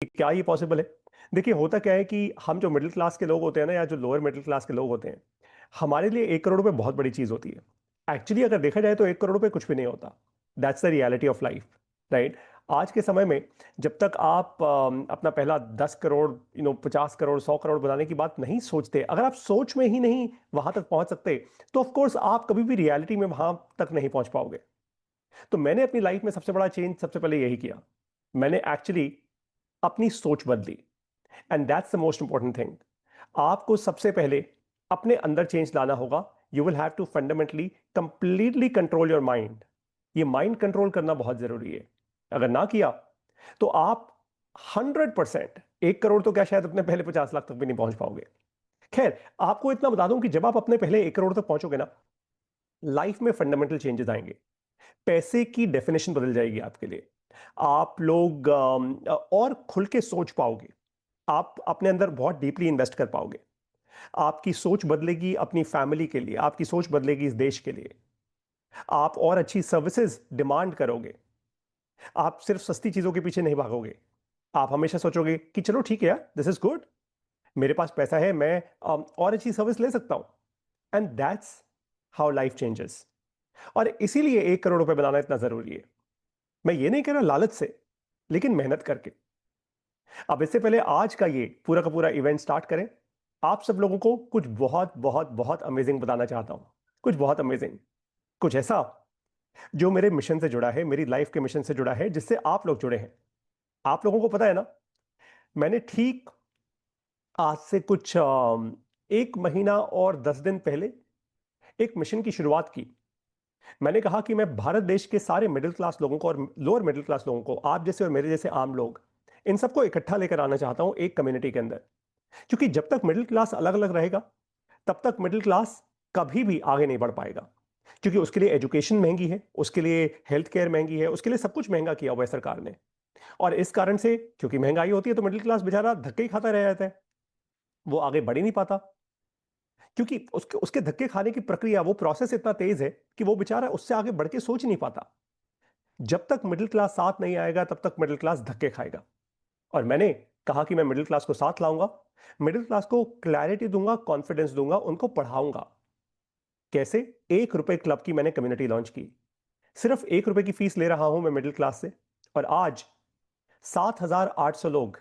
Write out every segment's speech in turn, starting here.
क्या ये पॉसिबल है? देखिए, होता क्या है कि हम जो मिडिल क्लास के लोग होते हैं ना, या जो लोअर मिडिल क्लास के लोग होते हैं, हमारे लिए 1 करोड़ रुपए बहुत बड़ी चीज होती है। एक्चुअली अगर देखा जाए तो 1 करोड़ रुपए कुछ भी नहीं होता। That's the reality of life, right? आज के समय में जब तक आप अपना पहला 10 करोड़, 50 करोड़, 100 करोड़ बनाने की बात नहीं सोचते, अगर आप सोच में ही नहीं वहां तक पहुंच सकते, तो ऑफ कोर्स आप कभी भी रियलिटी में वहां तक नहीं पहुंच पाओगे। तो मैंने अपनी लाइफ में सबसे बड़ा चेंज सबसे पहले यही किया। मैंने एक्चुअली अपनी सोच बदली। And that's the most important thing. आपको सबसे पहले अपने अंदर चेंज लाना होगा। You will have to fundamentally completely control your mind. ये माइंड कंट्रोल करना बहुत जरूरी है। अगर ना किया तो आप 100%, 1 करोड़ तो क्या, शायद अपने पहले 50 लाख तक भी नहीं पहुंच पाओगे। खैर, आपको इतना बता दूं कि जब आप अपने पहले 1 करोड़ तक पहुंचोगे ना, लाइफ में फंडामेंटल चेंजेस आएंगे। पैसे की डेफिनेशन बदल जाएगी आपके लिए। आप लोग और खुल के सोच पाओगे। आप अपने अंदर बहुत डीपली इन्वेस्ट कर पाओगे। आपकी सोच बदलेगी अपनी फैमिली के लिए, आपकी सोच बदलेगी इस देश के लिए। आप और अच्छी सर्विसेज डिमांड करोगे। आप सिर्फ सस्ती चीजों के पीछे नहीं भागोगे। आप हमेशा सोचोगे कि चलो ठीक है यार, दिस इज गुड, मेरे पास पैसा है, मैं और अच्छी सर्विस ले सकता हूं। And that's how life changes. और इसीलिए 1 करोड़ रुपए बनाना इतना जरूरी है। मैं ये नहीं कह रहा लालच से, लेकिन मेहनत करके। अब इससे पहले आज का पूरा इवेंट स्टार्ट करें, आप सब लोगों को कुछ बहुत बहुत बहुत अमेजिंग बताना चाहता हूं। कुछ बहुत अमेजिंग, कुछ ऐसा जो मेरे मिशन से जुड़ा है, मेरी लाइफ के मिशन से जुड़ा है, जिससे आप लोग जुड़े हैं। आप लोगों को पता है ना, मैंने ठीक आज से कुछ 1 महीना और 10 दिन पहले एक मिशन की शुरुआत की। मैंने कहा कि मैं भारत देश के सारे मिडिल क्लास लोगों को और लोअर मिडिल क्लास लोगों को, आप जैसे और मेरे जैसे आम लोग, इन सबको इकट्ठा लेकर आना चाहता हूं एक कम्युनिटी के अंदर। क्योंकि जब तक मिडिल क्लास अलग अलग रहेगा, तब तक मिडिल क्लास कभी भी आगे नहीं बढ़ पाएगा। क्योंकि उसके लिए एजुकेशन महंगी है, उसके लिए हेल्थ केयर महंगी है, उसके लिए सब कुछ महंगा किया हुआ है सरकार ने। और इस कारण से, क्योंकि महंगाई होती है, तो मिडिल क्लास बेचारा धक्के ही खाता रह जाता है। वो आगे बढ़ ही नहीं पाता। क्योंकि उसके उसके धक्के खाने की प्रक्रिया, वो प्रोसेस इतना तेज है कि वो बेचारा उससे आगे बढ़ के सोच ही नहीं पाता। जब तक मिडिल क्लास साथ नहीं आएगा, तब तक मिडिल क्लास धक्के खाएगा। और मैंने कहा कि मैं मिडिल क्लास को साथ लाऊंगा। मिडिल क्लास को क्लैरिटी दूंगा, कॉन्फिडेंस दूंगा, उनको पढ़ाऊंगा। कैसे? 1 रुपए क्लब की मैंने कम्युनिटी लॉन्च की। सिर्फ 1 रुपए की फीस ले रहा हूं मैं मिडिल क्लास से। और आज 7,800 लोग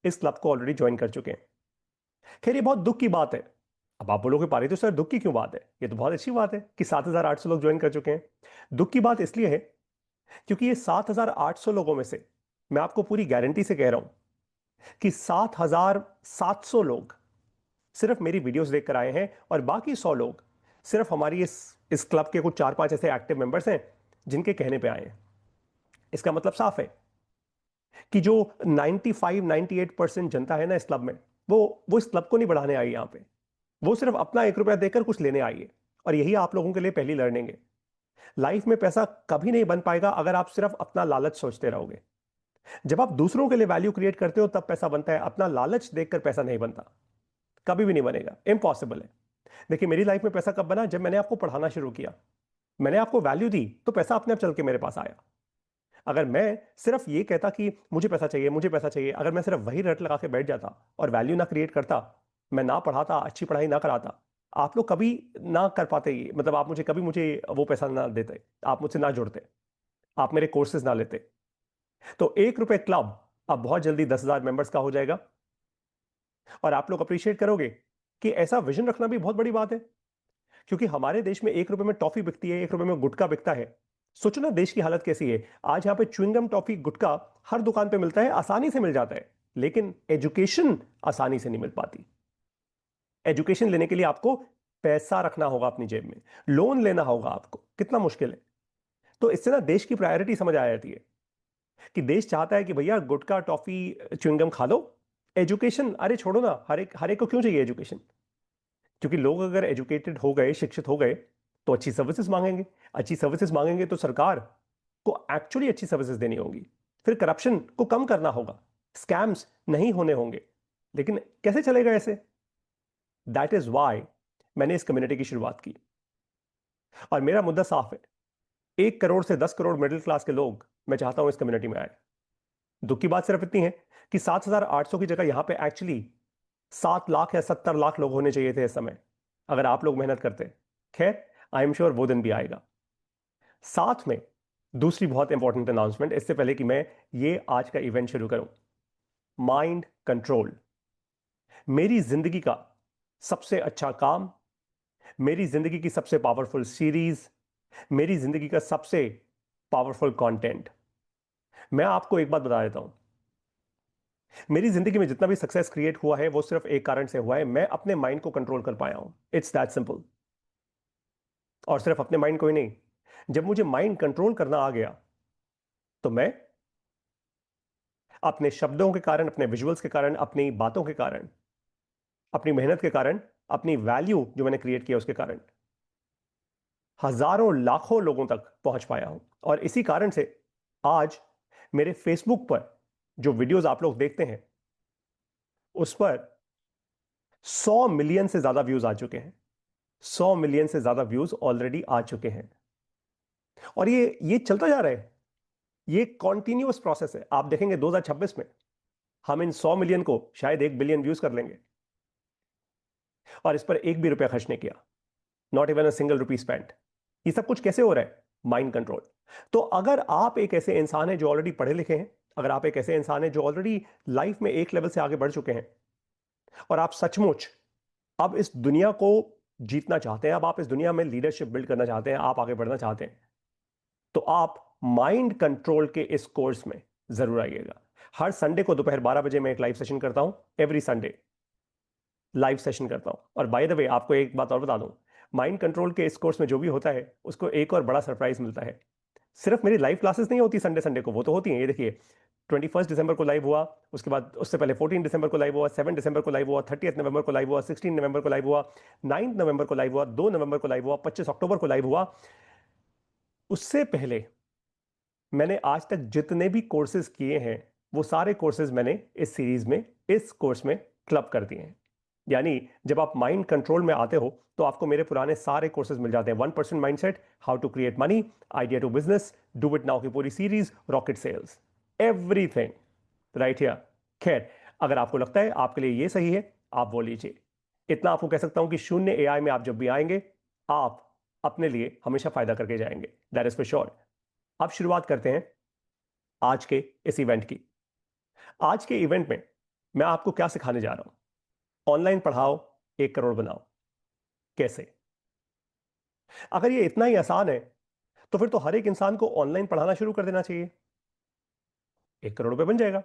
इस क्लब को ऑलरेडी ज्वाइन कर चुके हैं। खैर, ये बहुत दुख की बात है। अब आप बोलोगे पारी, तो सर दुख की क्यों बात है? ये तो बहुत अच्छी बात है कि 7,800 लोग ज्वाइन कर चुके हैं। दुख की बात इसलिए है क्योंकि ये 7,800 लोगों में से, मैं आपको पूरी गारंटी से कह रहा हूं कि 7,700 लोग सिर्फ मेरी वीडियोस देखकर आए हैं, और बाकी 100 लोग सिर्फ हमारी इस क्लब के कुछ 4-5 ऐसे एक्टिव मेंबर्स हैं जिनके कहने पे आए हैं। इसका मतलब साफ है कि जो 95-98% जनता है ना इस क्लब में, वो इस क्लब को नहीं बढ़ाने आई यहां पे। वो सिर्फ अपना 1 रुपया देकर कुछ लेने आई है। और यही आप लोगों के लिए पहली लर्निंग है। लाइफ में पैसा कभी नहीं बन पाएगा अगर आप सिर्फ अपना लालच सोचते रहोगे। जब आप दूसरों के लिए वैल्यू क्रिएट करते हो, तब पैसा बनता है। अपना लालच देखकर पैसा नहीं बनता, कभी भी नहीं बनेगा, इम्पॉसिबल है। देखिए, मेरी लाइफ में पैसा कब बना? जब मैंने आपको पढ़ाना शुरू किया, मैंने आपको वैल्यू दी, तो पैसा अपने आप चल के मेरे पास आया। अगर मैं सिर्फ ये कहता कि मुझे पैसा चाहिए, मुझे पैसा चाहिए, अगर मैं सिर्फ वही रट लगा के बैठ जाता और वैल्यू ना क्रिएट करता, मैं ना पढ़ाता, अच्छी पढ़ाई ना कराता, आप लोग कभी ना कर पाते। ये मतलब आप मुझे कभी मुझे वो पैसा ना देते, आप मुझसे ना जुड़ते, आप मेरे कोर्सेज ना लेते। तो 1 रुपए क्लब अब बहुत जल्दी 10,000 मेंबर्स का हो जाएगा। और आप लोग अप्रिशिएट करोगे कि ऐसा विजन रखना भी बहुत बड़ी बात है। क्योंकि हमारे देश में 1 रुपए में टॉफी बिकती है, 1 रुपए में गुटखा बिकता है। सोचो ना देश की हालत कैसी है। आज यहां पे च्युइंगम, टॉफी, गुटखा हर दुकान पे मिलता है, आसानी से मिल जाता है। लेकिन एजुकेशन आसानी से नहीं मिल पाती। एजुकेशन लेने के लिए आपको पैसा रखना होगा अपनी जेब में, लोन लेना होगा आपको। कितना मुश्किल है। तो इससे ना देश की प्रायोरिटी समझ आ जाती है कि देश चाहता है कि भैया गुटखा, टॉफी, च्युइंगम खा लो, एजुकेशन अरे छोड़ो ना। हर एक को क्यों चाहिए एजुकेशन? क्योंकि लोग अगर एजुकेटेड हो गए, शिक्षित हो गए, तो अच्छी सर्विसेज मांगेंगे। अच्छी सर्विसेज मांगेंगे तो सरकार को एक्चुअली अच्छी सर्विसेज देनी होगी। फिर करप्शन को कम करना होगा, स्कैम्स नहीं होने होंगे। लेकिन कैसे चलेगा ऐसे? दैट इज वाई मैंने इस कम्युनिटी की शुरुआत की। और मेरा मुद्दा साफ है। 1 करोड़ से 10 करोड़ मिडिल क्लास के लोग मैं चाहता हूं इस कम्युनिटी में आए। दुख की बात सिर्फ इतनी है कि 7,800 की जगह यहां पे एक्चुअली 7 लाख या 70 लाख लोग होने चाहिए थे इस समय, अगर आप लोग मेहनत करते। खैर, आई एम श्योर वो दिन भी आएगा। साथ में दूसरी बहुत इंपॉर्टेंट अनाउंसमेंट, इससे पहले कि मैं ये आज का इवेंट शुरू करूं, माइंड कंट्रोल मेरी जिंदगी का सबसे अच्छा काम, मेरी जिंदगी की सबसे पावरफुल सीरीज, मेरी जिंदगी का सबसे पावरफुल कंटेंट। मैं आपको एक बात बता देता हूं, मेरी जिंदगी में जितना भी सक्सेस क्रिएट हुआ है वो सिर्फ एक कारण से हुआ है, मैं अपने माइंड को कंट्रोल कर पाया हूं। It's that simple. और सिर्फ अपने माइंड को ही नहीं, जब मुझे माइंड कंट्रोल करना आ गया तो मैं अपने शब्दों के कारण, अपने विजुअल्स के कारण, अपनी बातों के कारण, अपनी मेहनत के कारण, अपनी वैल्यू जो मैंने क्रिएट किया उसके कारण हजारों लाखों लोगों तक पहुंच पाया हूं। और इसी कारण से आज मेरे फेसबुक पर जो वीडियोस आप लोग देखते हैं उस पर 100 मिलियन से ज्यादा व्यूज आ चुके हैं। 100 मिलियन से ज्यादा व्यूज ऑलरेडी आ चुके हैं। और ये चलता जा रहा है, ये कॉन्टिन्यूअस प्रोसेस है। आप देखेंगे 2026 में हम इन 100 मिलियन को शायद 1 बिलियन व्यूज कर लेंगे, और इस पर एक भी रुपया खर्च नहीं किया। Not even a single rupee spent. ये सब कुछ कैसे हो रहा है? Mind control. तो अगर आप एक ऐसे इंसान हैं जो ऑलरेडी पढ़े लिखे हैं, अगर आप एक ऐसे इंसान हैं जो ऑलरेडी लाइफ में एक लेवल से आगे बढ़ चुके हैं, और आप सचमुच अब इस दुनिया को जीतना चाहते हैं, अब आप इस दुनिया में लीडरशिप बिल्ड करना चाहते हैं, आप आगे बढ़ना चाहते हैं, तो आप माइंड कंट्रोल के इस कोर्स में जरूर आइएगा। हर संडे को दोपहर 12 बजे मैं एक लाइव सेशन करता हूं। एवरी संडे लाइव सेशन करता हूं। और बाय द वे आपको एक बात और बता दूं, माइंड कंट्रोल के इस कोर्स में जो भी होता है उसको एक और बड़ा सरप्राइज मिलता है। सिर्फ मेरी लाइव क्लासेस नहीं होती संडे संडे को, वो तो होती हैं। ये देखिए, 21 दिसंबर को लाइव हुआ, उसके बाद उससे पहले 14 दिसंबर को लाइव हुआ, 7 दिसंबर को लाइव हुआ, 30 नवंबर को लाइव हुआ, 16 नवंबर को लाइव हुआ, 9 नवंबर को लाइव हुआ, 2 नवंबर को लाइव हुआ, 25 अक्टूबर को लाइव हुआ। उससे पहले मैंने आज तक जितने भी कोर्सेज किए हैं वो सारे कोर्सेज मैंने इस सीरीज में, इस कोर्स में क्लब कर दिए हैं। यानी जब आप माइंड कंट्रोल में आते हो तो आपको मेरे पुराने सारे कोर्सेज मिल जाते हैं। 1% mindset, how to create money, idea to business, do it now की पूरी series, rocket sales, everything right here. खैर, अगर आपको लगता है आपके लिए ये सही है, आप वो लीजिए। इतना आपको कह सकता हूं कि शून्य एआई में आप जब भी आएंगे, आप अपने लिए हमेशा फायदा करके जाएंगे, दैट इज फॉर श्योर। अब शुरुआत करते हैं आज के इस इवेंट की। आज के इवेंट में मैं आपको क्या सिखाने जा रहा हूं? ऑनलाइन पढ़ाओ, 1 करोड़ बनाओ। कैसे? अगर ये इतना ही आसान है तो फिर तो हर एक इंसान को ऑनलाइन पढ़ाना शुरू कर देना चाहिए। 1 करोड़ रुपए बन जाएगा,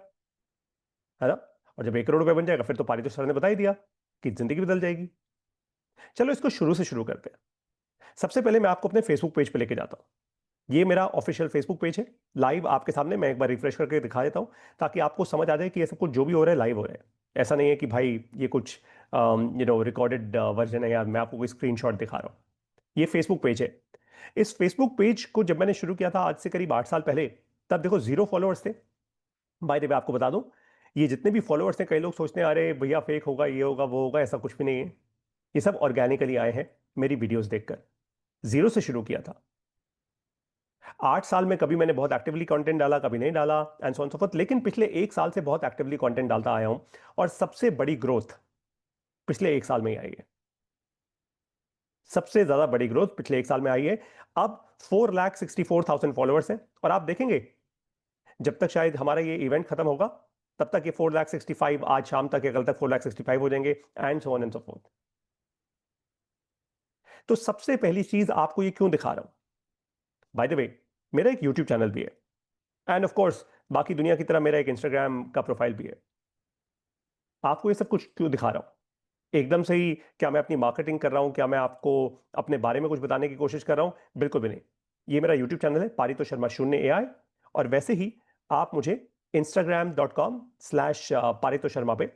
है ना? और जब 1 करोड़ रुपए बन जाएगा फिर तो पारितोष सर ने बता ही दिया कि जिंदगी बदल जाएगी। चलो इसको शुरू से शुरू करते हैं। सबसे पहले मैं आपको अपने फेसबुक पेज पे लेके जाता हूं। ये मेरा ऑफिशियल फेसबुक पेज है। लाइव आपके सामने मैं एक बार रिफ्रेश करके दिखा देता हूं ताकि आपको समझ आ जाए कि ये सब कुछ जो भी हो रहा है लाइव हो रहा है। ऐसा नहीं है कि भाई ये कुछ रिकॉर्डेड वर्जन है या मैं आपको कोई स्क्रीनशॉट दिखा रहा हूं। ये फेसबुक पेज है। इस फेसबुक पेज को जब मैंने शुरू किया था आज से करीब 8 साल पहले, तब देखो 0 फॉलोअर्स थे। बाय द वे आपको बता दूं, ये जितने भी फॉलोअर्स हैं, कई लोग सोचते हैं अरे भैया फेक होगा, ये होगा वो होगा, ऐसा कुछ भी नहीं है। ये सब ऑर्गेनिकली आए हैं मेरी वीडियोस देखकर। जीरो से शुरू किया था। 8 साल में कभी मैंने बहुत एक्टिवली कंटेंट डाला, कभी नहीं डाला, and so on so fourth. लेकिन पिछले 1 साल से बहुत एक्टिवली कंटेंट डालता आया हूं, और सबसे बड़ी ग्रोथ पिछले 1 साल में ही आई है। सबसे ज्यादा बड़ी ग्रोथ पिछले 1 साल में आई है। अब 4,64,000 फॉलोअर्स हैं, और आप देखेंगे जब तक शायद हमारा ये इवेंट खत्म होगा तब तक ये 4,65,000, आज शाम तक या कल तक 4,65,000 हो जाएंगे, and so on and so fourth. तो सबसे पहली चीज आपको ये क्यों दिखा रहा हूं? बाय द वे, मेरा एक यूट्यूब चैनल भी है, एंड ऑफ कोर्स बाकी दुनिया की तरह मेरा एक इंस्टाग्राम का प्रोफाइल भी है। आपको ये सब कुछ क्यों दिखा रहा हूं? एकदम से ही क्या मैं अपनी मार्केटिंग कर रहा हूं? क्या मैं आपको अपने बारे में कुछ बताने की कोशिश कर रहा हूं? बिल्कुल भी नहीं। ये मेरा यूट्यूब चैनल है, पारितोष शर्मा शून्य एआई। और वैसे ही आप मुझे instagram.com/पारितोष शर्मा पे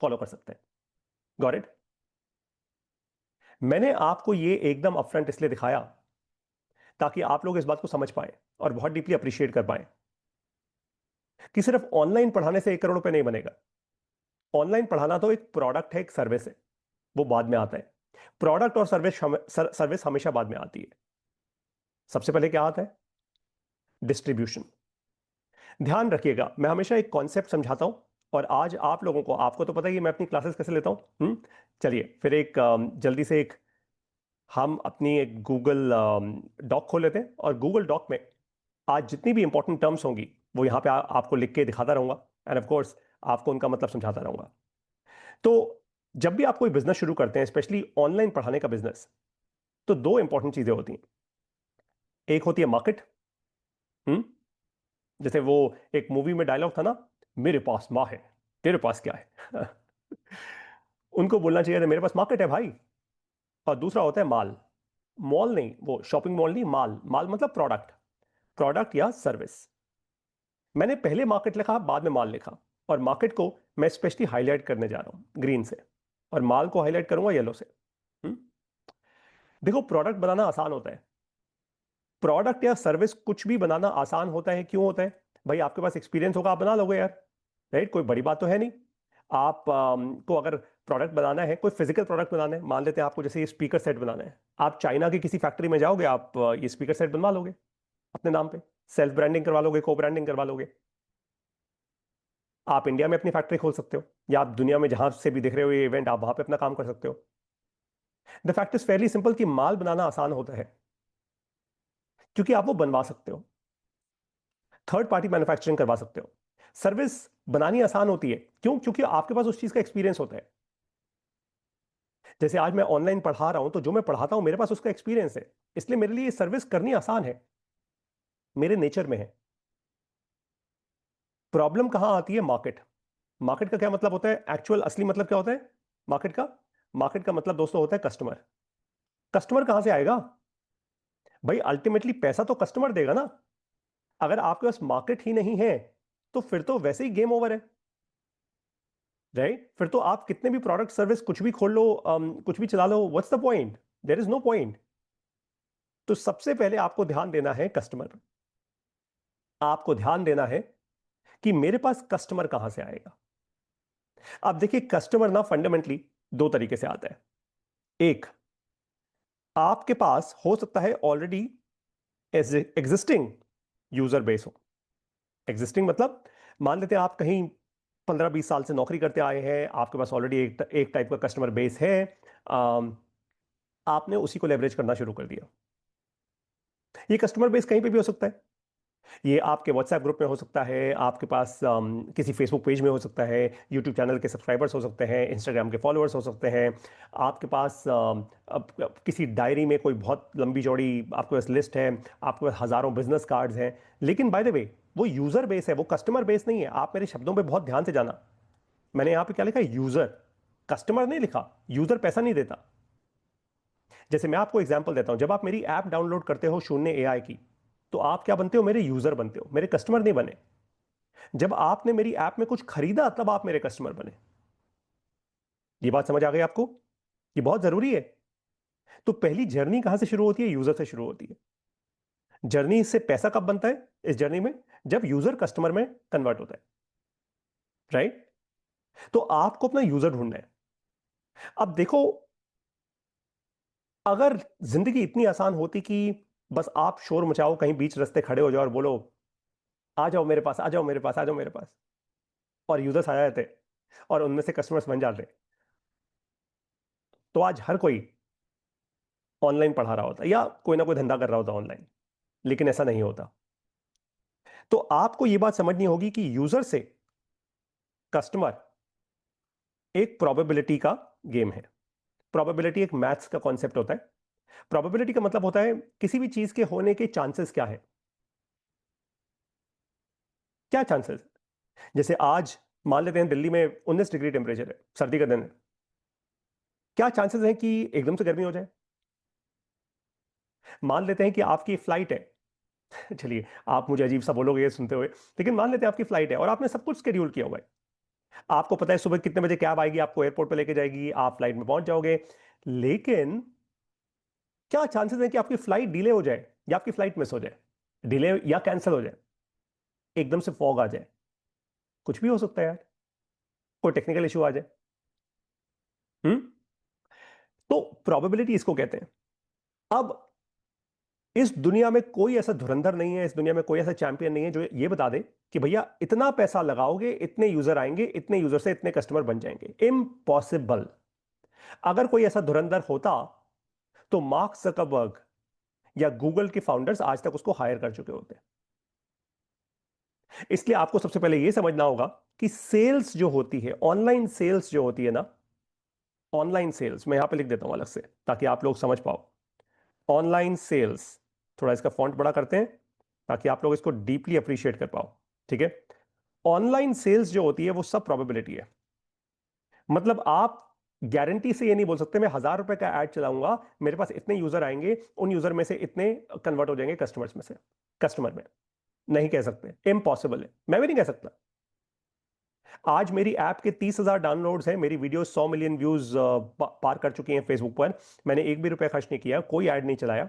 फॉलो कर सकते हैं। Got it? मैंने आपको ये एकदम अपफ्रंट इसलिए दिखाया ताकि आप लोग इस बात को समझ पाए और बहुत डीपली अप्रिशिएट कर पाए कि सिर्फ ऑनलाइन पढ़ाने से 1 करोड़ रुपए नहीं बनेगा। ऑनलाइन पढ़ाना तो एक प्रोडक्ट है, एक सर्विस है, वो बाद में आता है। प्रोडक्ट और सर्विस हमेशा बाद में आती है। सबसे पहले क्या आता है? डिस्ट्रीब्यूशन। ध्यान रखिएगा, मैं हमेशा एक कॉन्सेप्ट समझाता हूं, और आज आप लोगों को, आपको तो पता ही है मैं अपनी क्लासेस कैसे लेता हूं। चलिए फिर एक जल्दी से एक, हम अपनी एक गूगल डॉक खोल लेते हैं, और गूगल डॉक में आज जितनी भी इंपॉर्टेंट टर्म्स होंगी वो यहाँ पे आपको लिख के दिखाता रहूंगा, एंड ऑफ कोर्स आपको उनका मतलब समझाता रहूंगा। तो जब भी आप कोई बिजनेस शुरू करते हैं, स्पेशली ऑनलाइन पढ़ाने का बिजनेस, तो दो इंपॉर्टेंट चीजें होती हैं। एक होती है मार्केट। हम्म जैसे वो एक मूवी में डायलॉग था ना, मेरे पास माँ है, तेरे पास क्या है। उनको बोलना चाहिए था मेरे पास मार्केट है भाई। और दूसरा होता है माल। मॉल नहीं, वो शॉपिंग मॉल नहीं, माल, माल मतलब प्रोडक्ट, प्रोडक्ट या सर्विस। मैंने पहले मार्केट लिखा, बाद में माल लिखा, और मार्केट को मैं स्पेशली हाईलाइट करने जा रहा हूं ग्रीन से, और माल को हाईलाइट करूंगा येलो से। हम्म? देखो, प्रोडक्ट बनाना आसान होता है, प्रोडक्ट या सर्विस कुछ भी बनाना आसान होता है। क्यों होता है? भाई आपके पास एक्सपीरियंस होगा, आप बना लोगे यार। राइट, कोई बड़ी बात तो है नहीं। आप को अगर प्रोडक्ट बनाना है, कोई फिजिकल प्रोडक्ट बनाना है, मान लेते हैं आपको जैसे ये स्पीकर सेट बनाना है, आप चाइना की किसी फैक्ट्री में जाओगे, आप ये स्पीकर सेट बनवा लोगे अपने नाम पे, सेल्फ ब्रांडिंग करवा लोगे, को ब्रांडिंग करवा लोगे। आप इंडिया में अपनी फैक्ट्री खोल सकते हो, या आप दुनिया में जहां से भी देख रहे हो ये इवेंट, आप वहां पे अपना काम कर सकते हो। The fact is fairly simple कि माल बनाना आसान होता है क्योंकि आप वो बनवा सकते हो, थर्ड पार्टी मैन्युफैक्चरिंग करवा सकते हो। सर्विस बनानी आसान होती है, क्यों? क्योंकि आपके पास उस चीज का एक्सपीरियंस होता है। जैसे आज मैं ऑनलाइन पढ़ा रहा हूं, तो जो मैं पढ़ाता हूं मेरे पास उसका एक्सपीरियंस है, इसलिए मेरे लिए सर्विस करनी आसान है, मेरे नेचर में है। प्रॉब्लम कहां आती है? मार्केट। मार्केट का क्या मतलब होता है? एक्चुअल असली मतलब क्या होता है मार्केट का? मार्केट का मतलब दोस्तों होता है कस्टमर। कस्टमर कहां से आएगा? भाई अल्टीमेटली पैसा तो कस्टमर देगा ना। अगर आपके पास मार्केट ही नहीं है, तो फिर तो वैसे ही गेम ओवर है। राइट, फिर तो आप कितने भी प्रोडक्ट सर्विस कुछ भी खोल लो, कुछ भी चला लो, what's the point? There is no point. तो सबसे पहले आपको ध्यान देना है कस्टमर। आपको ध्यान देना है कि मेरे पास कस्टमर कहां से आएगा। अब देखिए, कस्टमर ना फंडामेंटली दो तरीके से आता है। एक, आपके पास हो सकता है ऑलरेडी एग्जिस्टिंग यूजर बेस हो। एग्जिस्टिंग मतलब, मान लेते हैं आप कहीं 15-20 साल से नौकरी करते आए हैं, आपके पास ऑलरेडी एक टाइप का कस्टमर बेस है। अम, आपने उसी को लेवरेज करना शुरू कर दिया। ये कस्टमर बेस कहीं पे भी हो सकता है। ये आपके व्हाट्सएप ग्रुप में हो सकता है, आपके पास किसी फेसबुक पेज में हो सकता है, यूट्यूब चैनल के सब्सक्राइबर्स हो सकते हैं, इंस्टाग्राम के फॉलोअर्स हो सकते हैं। आपके पास अब किसी डायरी में कोई बहुत लंबी चौड़ी आपके पास लिस्ट है, आपके पास हजारों बिजनेस कार्ड्स हैं। लेकिन बाय द वे, वो यूजर बेस है, वो कस्टमर बेस नहीं है। आप मेरे शब्दों पे बहुत ध्यान से जाना, मैंने यहां पे क्या लिखा है? यूजर। कस्टमर नहीं लिखा। यूजर पैसा नहीं देता। जैसे मैं आपको एग्जांपल देता हूं, जब आप मेरी ऐप डाउनलोड करते हो शून्य एआई की, तो आप क्या बनते हो? मेरे यूजर बनते हो, मेरे कस्टमर नहीं बने। जब आपने मेरी ऐप में कुछ खरीदा, तब आप मेरे कस्टमर बने। ये बात समझ आ गई आपको? ये बहुत जरूरी है। तो पहली जर्नी कहां से शुरू होती है? यूजर से शुरू होती है। जर्नी से पैसा कब बनता है इस जर्नी में? जब यूजर कस्टमर में कन्वर्ट होता है। राइट? तो आपको अपना यूजर ढूंढना है। अब देखो, अगर जिंदगी इतनी आसान होती कि बस आप शोर मचाओ, कहीं बीच रास्ते खड़े हो जाओ और बोलो आ जाओ मेरे पास, आ जाओ मेरे पास, आ जाओ मेरे पास, और यूजर्स आ जाते और उनमें से कस्टमर्स बन जाते, तो आज हर कोई ऑनलाइन पढ़ा रहा होता या कोई ना कोई धंधा कर रहा होता ऑनलाइन। लेकिन ऐसा नहीं होता। तो आपको यह बात समझनी होगी कि यूजर से कस्टमर एक प्रोबेबिलिटी का गेम है। प्रोबेबिलिटी एक मैथ्स का कॉन्सेप्ट होता है। प्रोबेबिलिटी का मतलब होता है किसी भी चीज के होने के चांसेस क्या है। क्या चांसेस? जैसे आज मान लेते हैं दिल्ली में 19 डिग्री टेम्परेचर है, सर्दी का दिन है। क्या चांसेस है कि एकदम से गर्मी हो जाए? मान लेते हैं कि आपकी फ्लाइट है। चलिए, आप मुझे अजीब सा बोलोगे ये सुनते हुए, लेकिन मान लेते हैं आपकी फ्लाइट है और आपने सब कुछ शेड्यूल किया हुआ है। आपको पता है सुबह कितने बजे कैब आएगी, आपको एयरपोर्ट पे लेके जाएगी, आप फ्लाइट में पहुंच जाओगे। लेकिन क्या चांसेस है कि आपकी फ्लाइट डिले हो जाए या आपकी फ्लाइट मिस हो जाए, डिले या कैंसिल हो जाए, एकदम से फॉग आ जाए? कुछ भी हो सकता है यार, कोई टेक्निकल इशू आ जाए। हम्म तो प्रोबेबिलिटी इसको कहते हैं। अब इस दुनिया में कोई ऐसा धुरंधर नहीं है, इस दुनिया में कोई ऐसा चैंपियन नहीं है जो ये बता दे कि भैया इतना पैसा लगाओगे, इतने यूजर आएंगे, इतने यूजर से इतने कस्टमर बन जाएंगे। इम्पॉसिबल। अगर कोई ऐसा धुरंधर होता तो मार्क जकरबर्ग या गूगल के फाउंडर्स आज तक उसको हायर कर चुके होते। इसलिए आपको सबसे पहले यह समझना होगा कि सेल्स जो होती है, ऑनलाइन सेल्स जो होती है ना, ऑनलाइन सेल्स मैं यहां पे लिख देता हूं अलग से ताकि आप लोग समझ पाओ। ऑनलाइन सेल्स, थोड़ा इसका फॉन्ट बड़ा करते हैं ताकि आप लोग इसको डीपली अप्रिशिएट कर पाओ। ठीक है, ऑनलाइन सेल्स जो होती है वो सब प्रोबेबिलिटी है। मतलब आप गारंटी से ये नहीं बोल सकते मैं 1,000 रुपए का ऐड चलाऊंगा, मेरे पास इतने यूजर आएंगे, उन यूजर में से इतने कन्वर्ट हो जाएंगे कस्टमर्स में से, कस्टमर में। नहीं कह सकते, इम्पॉसिबल है, मैं भी नहीं कह सकता। आज मेरी ऐप के 30,000 डाउनलोड्स हैं, मेरी वीडियो 100 मिलियन व्यूज पार कर चुकी हैं फेसबुक पर, मैंने एक भी रुपए खर्च नहीं किया, कोई ऐड नहीं चलाया,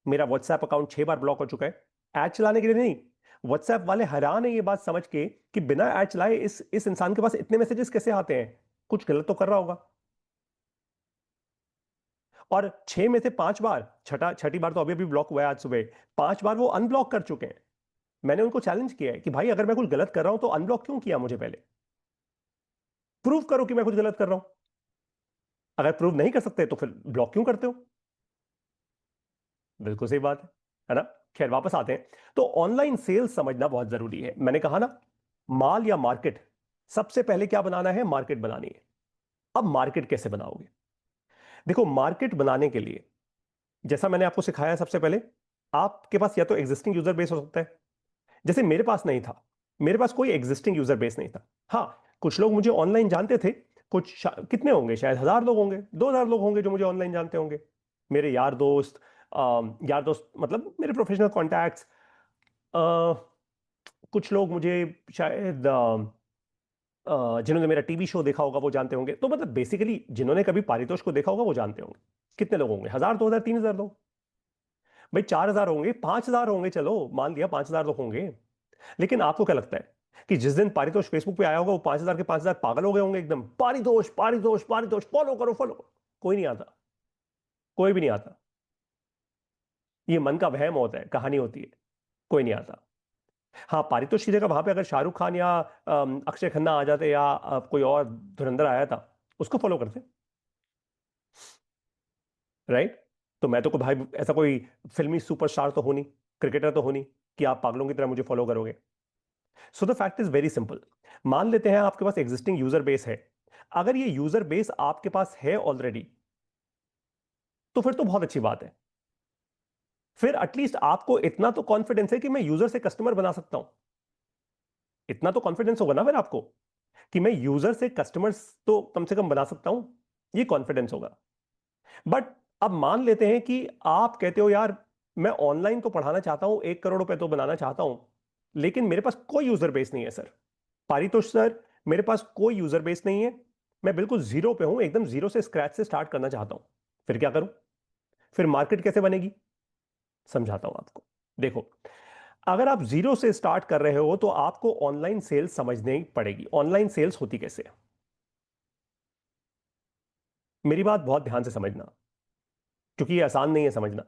मेरा व्हाट्सएप अकाउंट 6 बार ब्लॉक हो चुका है। ऐड चलाने के लिए नहीं, व्हाट्सएप वाले हैरान है ये बात समझ के कि बिना ऐड चलाए इस इंसान के पास इतने मैसेजेस कैसे आते हैं, कुछ गलत तो कर रहा होगा। और 6 में से 5 बार, छठी बार तो अभी अभी ब्लॉक हुआ है आज सुबह, 5 बार वो अनब्लॉक कर चुके हैं। मैंने उनको चैलेंज किया है कि भाई अगर मैं कुछ गलत कर रहा हूं तो अनब्लॉक क्यों किया मुझे, पहले प्रूव करो कि मैं कुछ गलत कर रहा हूं। अगर प्रूव नहीं कर सकते तो फिर ब्लॉक क्यों करते हो। बिल्कुल सही बात है ना। खैर वापस आते हैं, तो ऑनलाइन सेल्स समझना बहुत जरूरी है। मैंने कहा ना, माल या मार्केट, सबसे पहले क्या बनाना है, मार्केट बनानी है। अब मार्केट कैसे बनाओगे? देखो, मार्केट बनाने के लिए जैसा मैंने आपको सिखाया, सबसे पहले आपके पास या तो एग्जिस्टिंग यूजर बेस हो सकता है, जैसे मेरे पास नहीं था, मेरे पास कोई एग्जिस्टिंग यूजर बेस नहीं था। हाँ, कुछ लोग मुझे ऑनलाइन जानते थे, कुछ कितने होंगे, शायद 1,000 लोग होंगे, 2,000 लोग होंगे जो मुझे ऑनलाइन जानते होंगे, मेरे यार दोस्त। यार दोस्त मतलब मेरे प्रोफेशनल कॉन्टैक्ट्स। कुछ लोग मुझे शायद जिन्होंने मेरा टीवी शो देखा होगा वो जानते होंगे। तो मतलब बेसिकली जिन्होंने कभी पारितोष को देखा होगा वो जानते होंगे। कितने लोग होंगे, 1,000, 2,000, 3,000 लोग? भाई 4,000 होंगे, 5,000 होंगे, चलो मान लिया 5,000 लोग होंगे। लेकिन आपको क्या लगता है कि जिस दिन पारितोष फेसबुक पे आया होगा वो 5,000 के 5,000 पागल हो गए होंगे एकदम, पारितोष पारितोष पारितोष, फॉलो करो फॉलो करो? कोई नहीं आता, कोई भी नहीं आता। ये मन का वहम होता है, कहानी होती है, कोई नहीं आता। हाँ, पारितोष की जगह वहां पे अगर शाहरुख खान या अक्षय खन्ना आ जाते या कोई और धुरंधर आया था, उसको फॉलो करते। राइट? तो मैं तो कोई भाई ऐसा कोई फिल्मी सुपरस्टार तो हो नहीं, क्रिकेटर तो हो नहीं कि आप पागलों की तरह मुझे फॉलो करोगे। So the fact is very simple. मान लेते हैं आपके पास एग्जिस्टिंग यूजर बेस है। अगर ये यूजर बेस आपके पास है ऑलरेडी, तो फिर तो बहुत अच्छी बात है। फिर एटलीस्ट आपको इतना तो कॉन्फिडेंस है कि मैं यूजर से कस्टमर बना सकता हूं। इतना तो कॉन्फिडेंस होगा ना फिर आपको कि मैं यूजर से कस्टमर्स तो कम से कम बना सकता हूं। ये कॉन्फिडेंस होगा। बट अब मान लेते हैं कि आप कहते हो यार मैं ऑनलाइन तो पढ़ाना चाहता हूं, 1 करोड़ रुपए तो बनाना चाहता हूं, लेकिन मेरे पास कोई यूजर बेस नहीं है सर। पारितोष सर, मेरे पास कोई यूजर बेस नहीं है, मैं बिल्कुल जीरो पे हूं, एकदम जीरो से स्क्रैच से स्टार्ट करना चाहता हूं। फिर क्या करूं? फिर मार्केट कैसे बनेगी? समझाता हूं आपको। देखो, अगर आप जीरो से स्टार्ट कर रहे हो तो आपको ऑनलाइन सेल्स समझनी पड़ेगी। ऑनलाइन सेल्स होती कैसे है? मेरी बात बहुत ध्यान से समझना, क्योंकि ये आसान नहीं है समझना।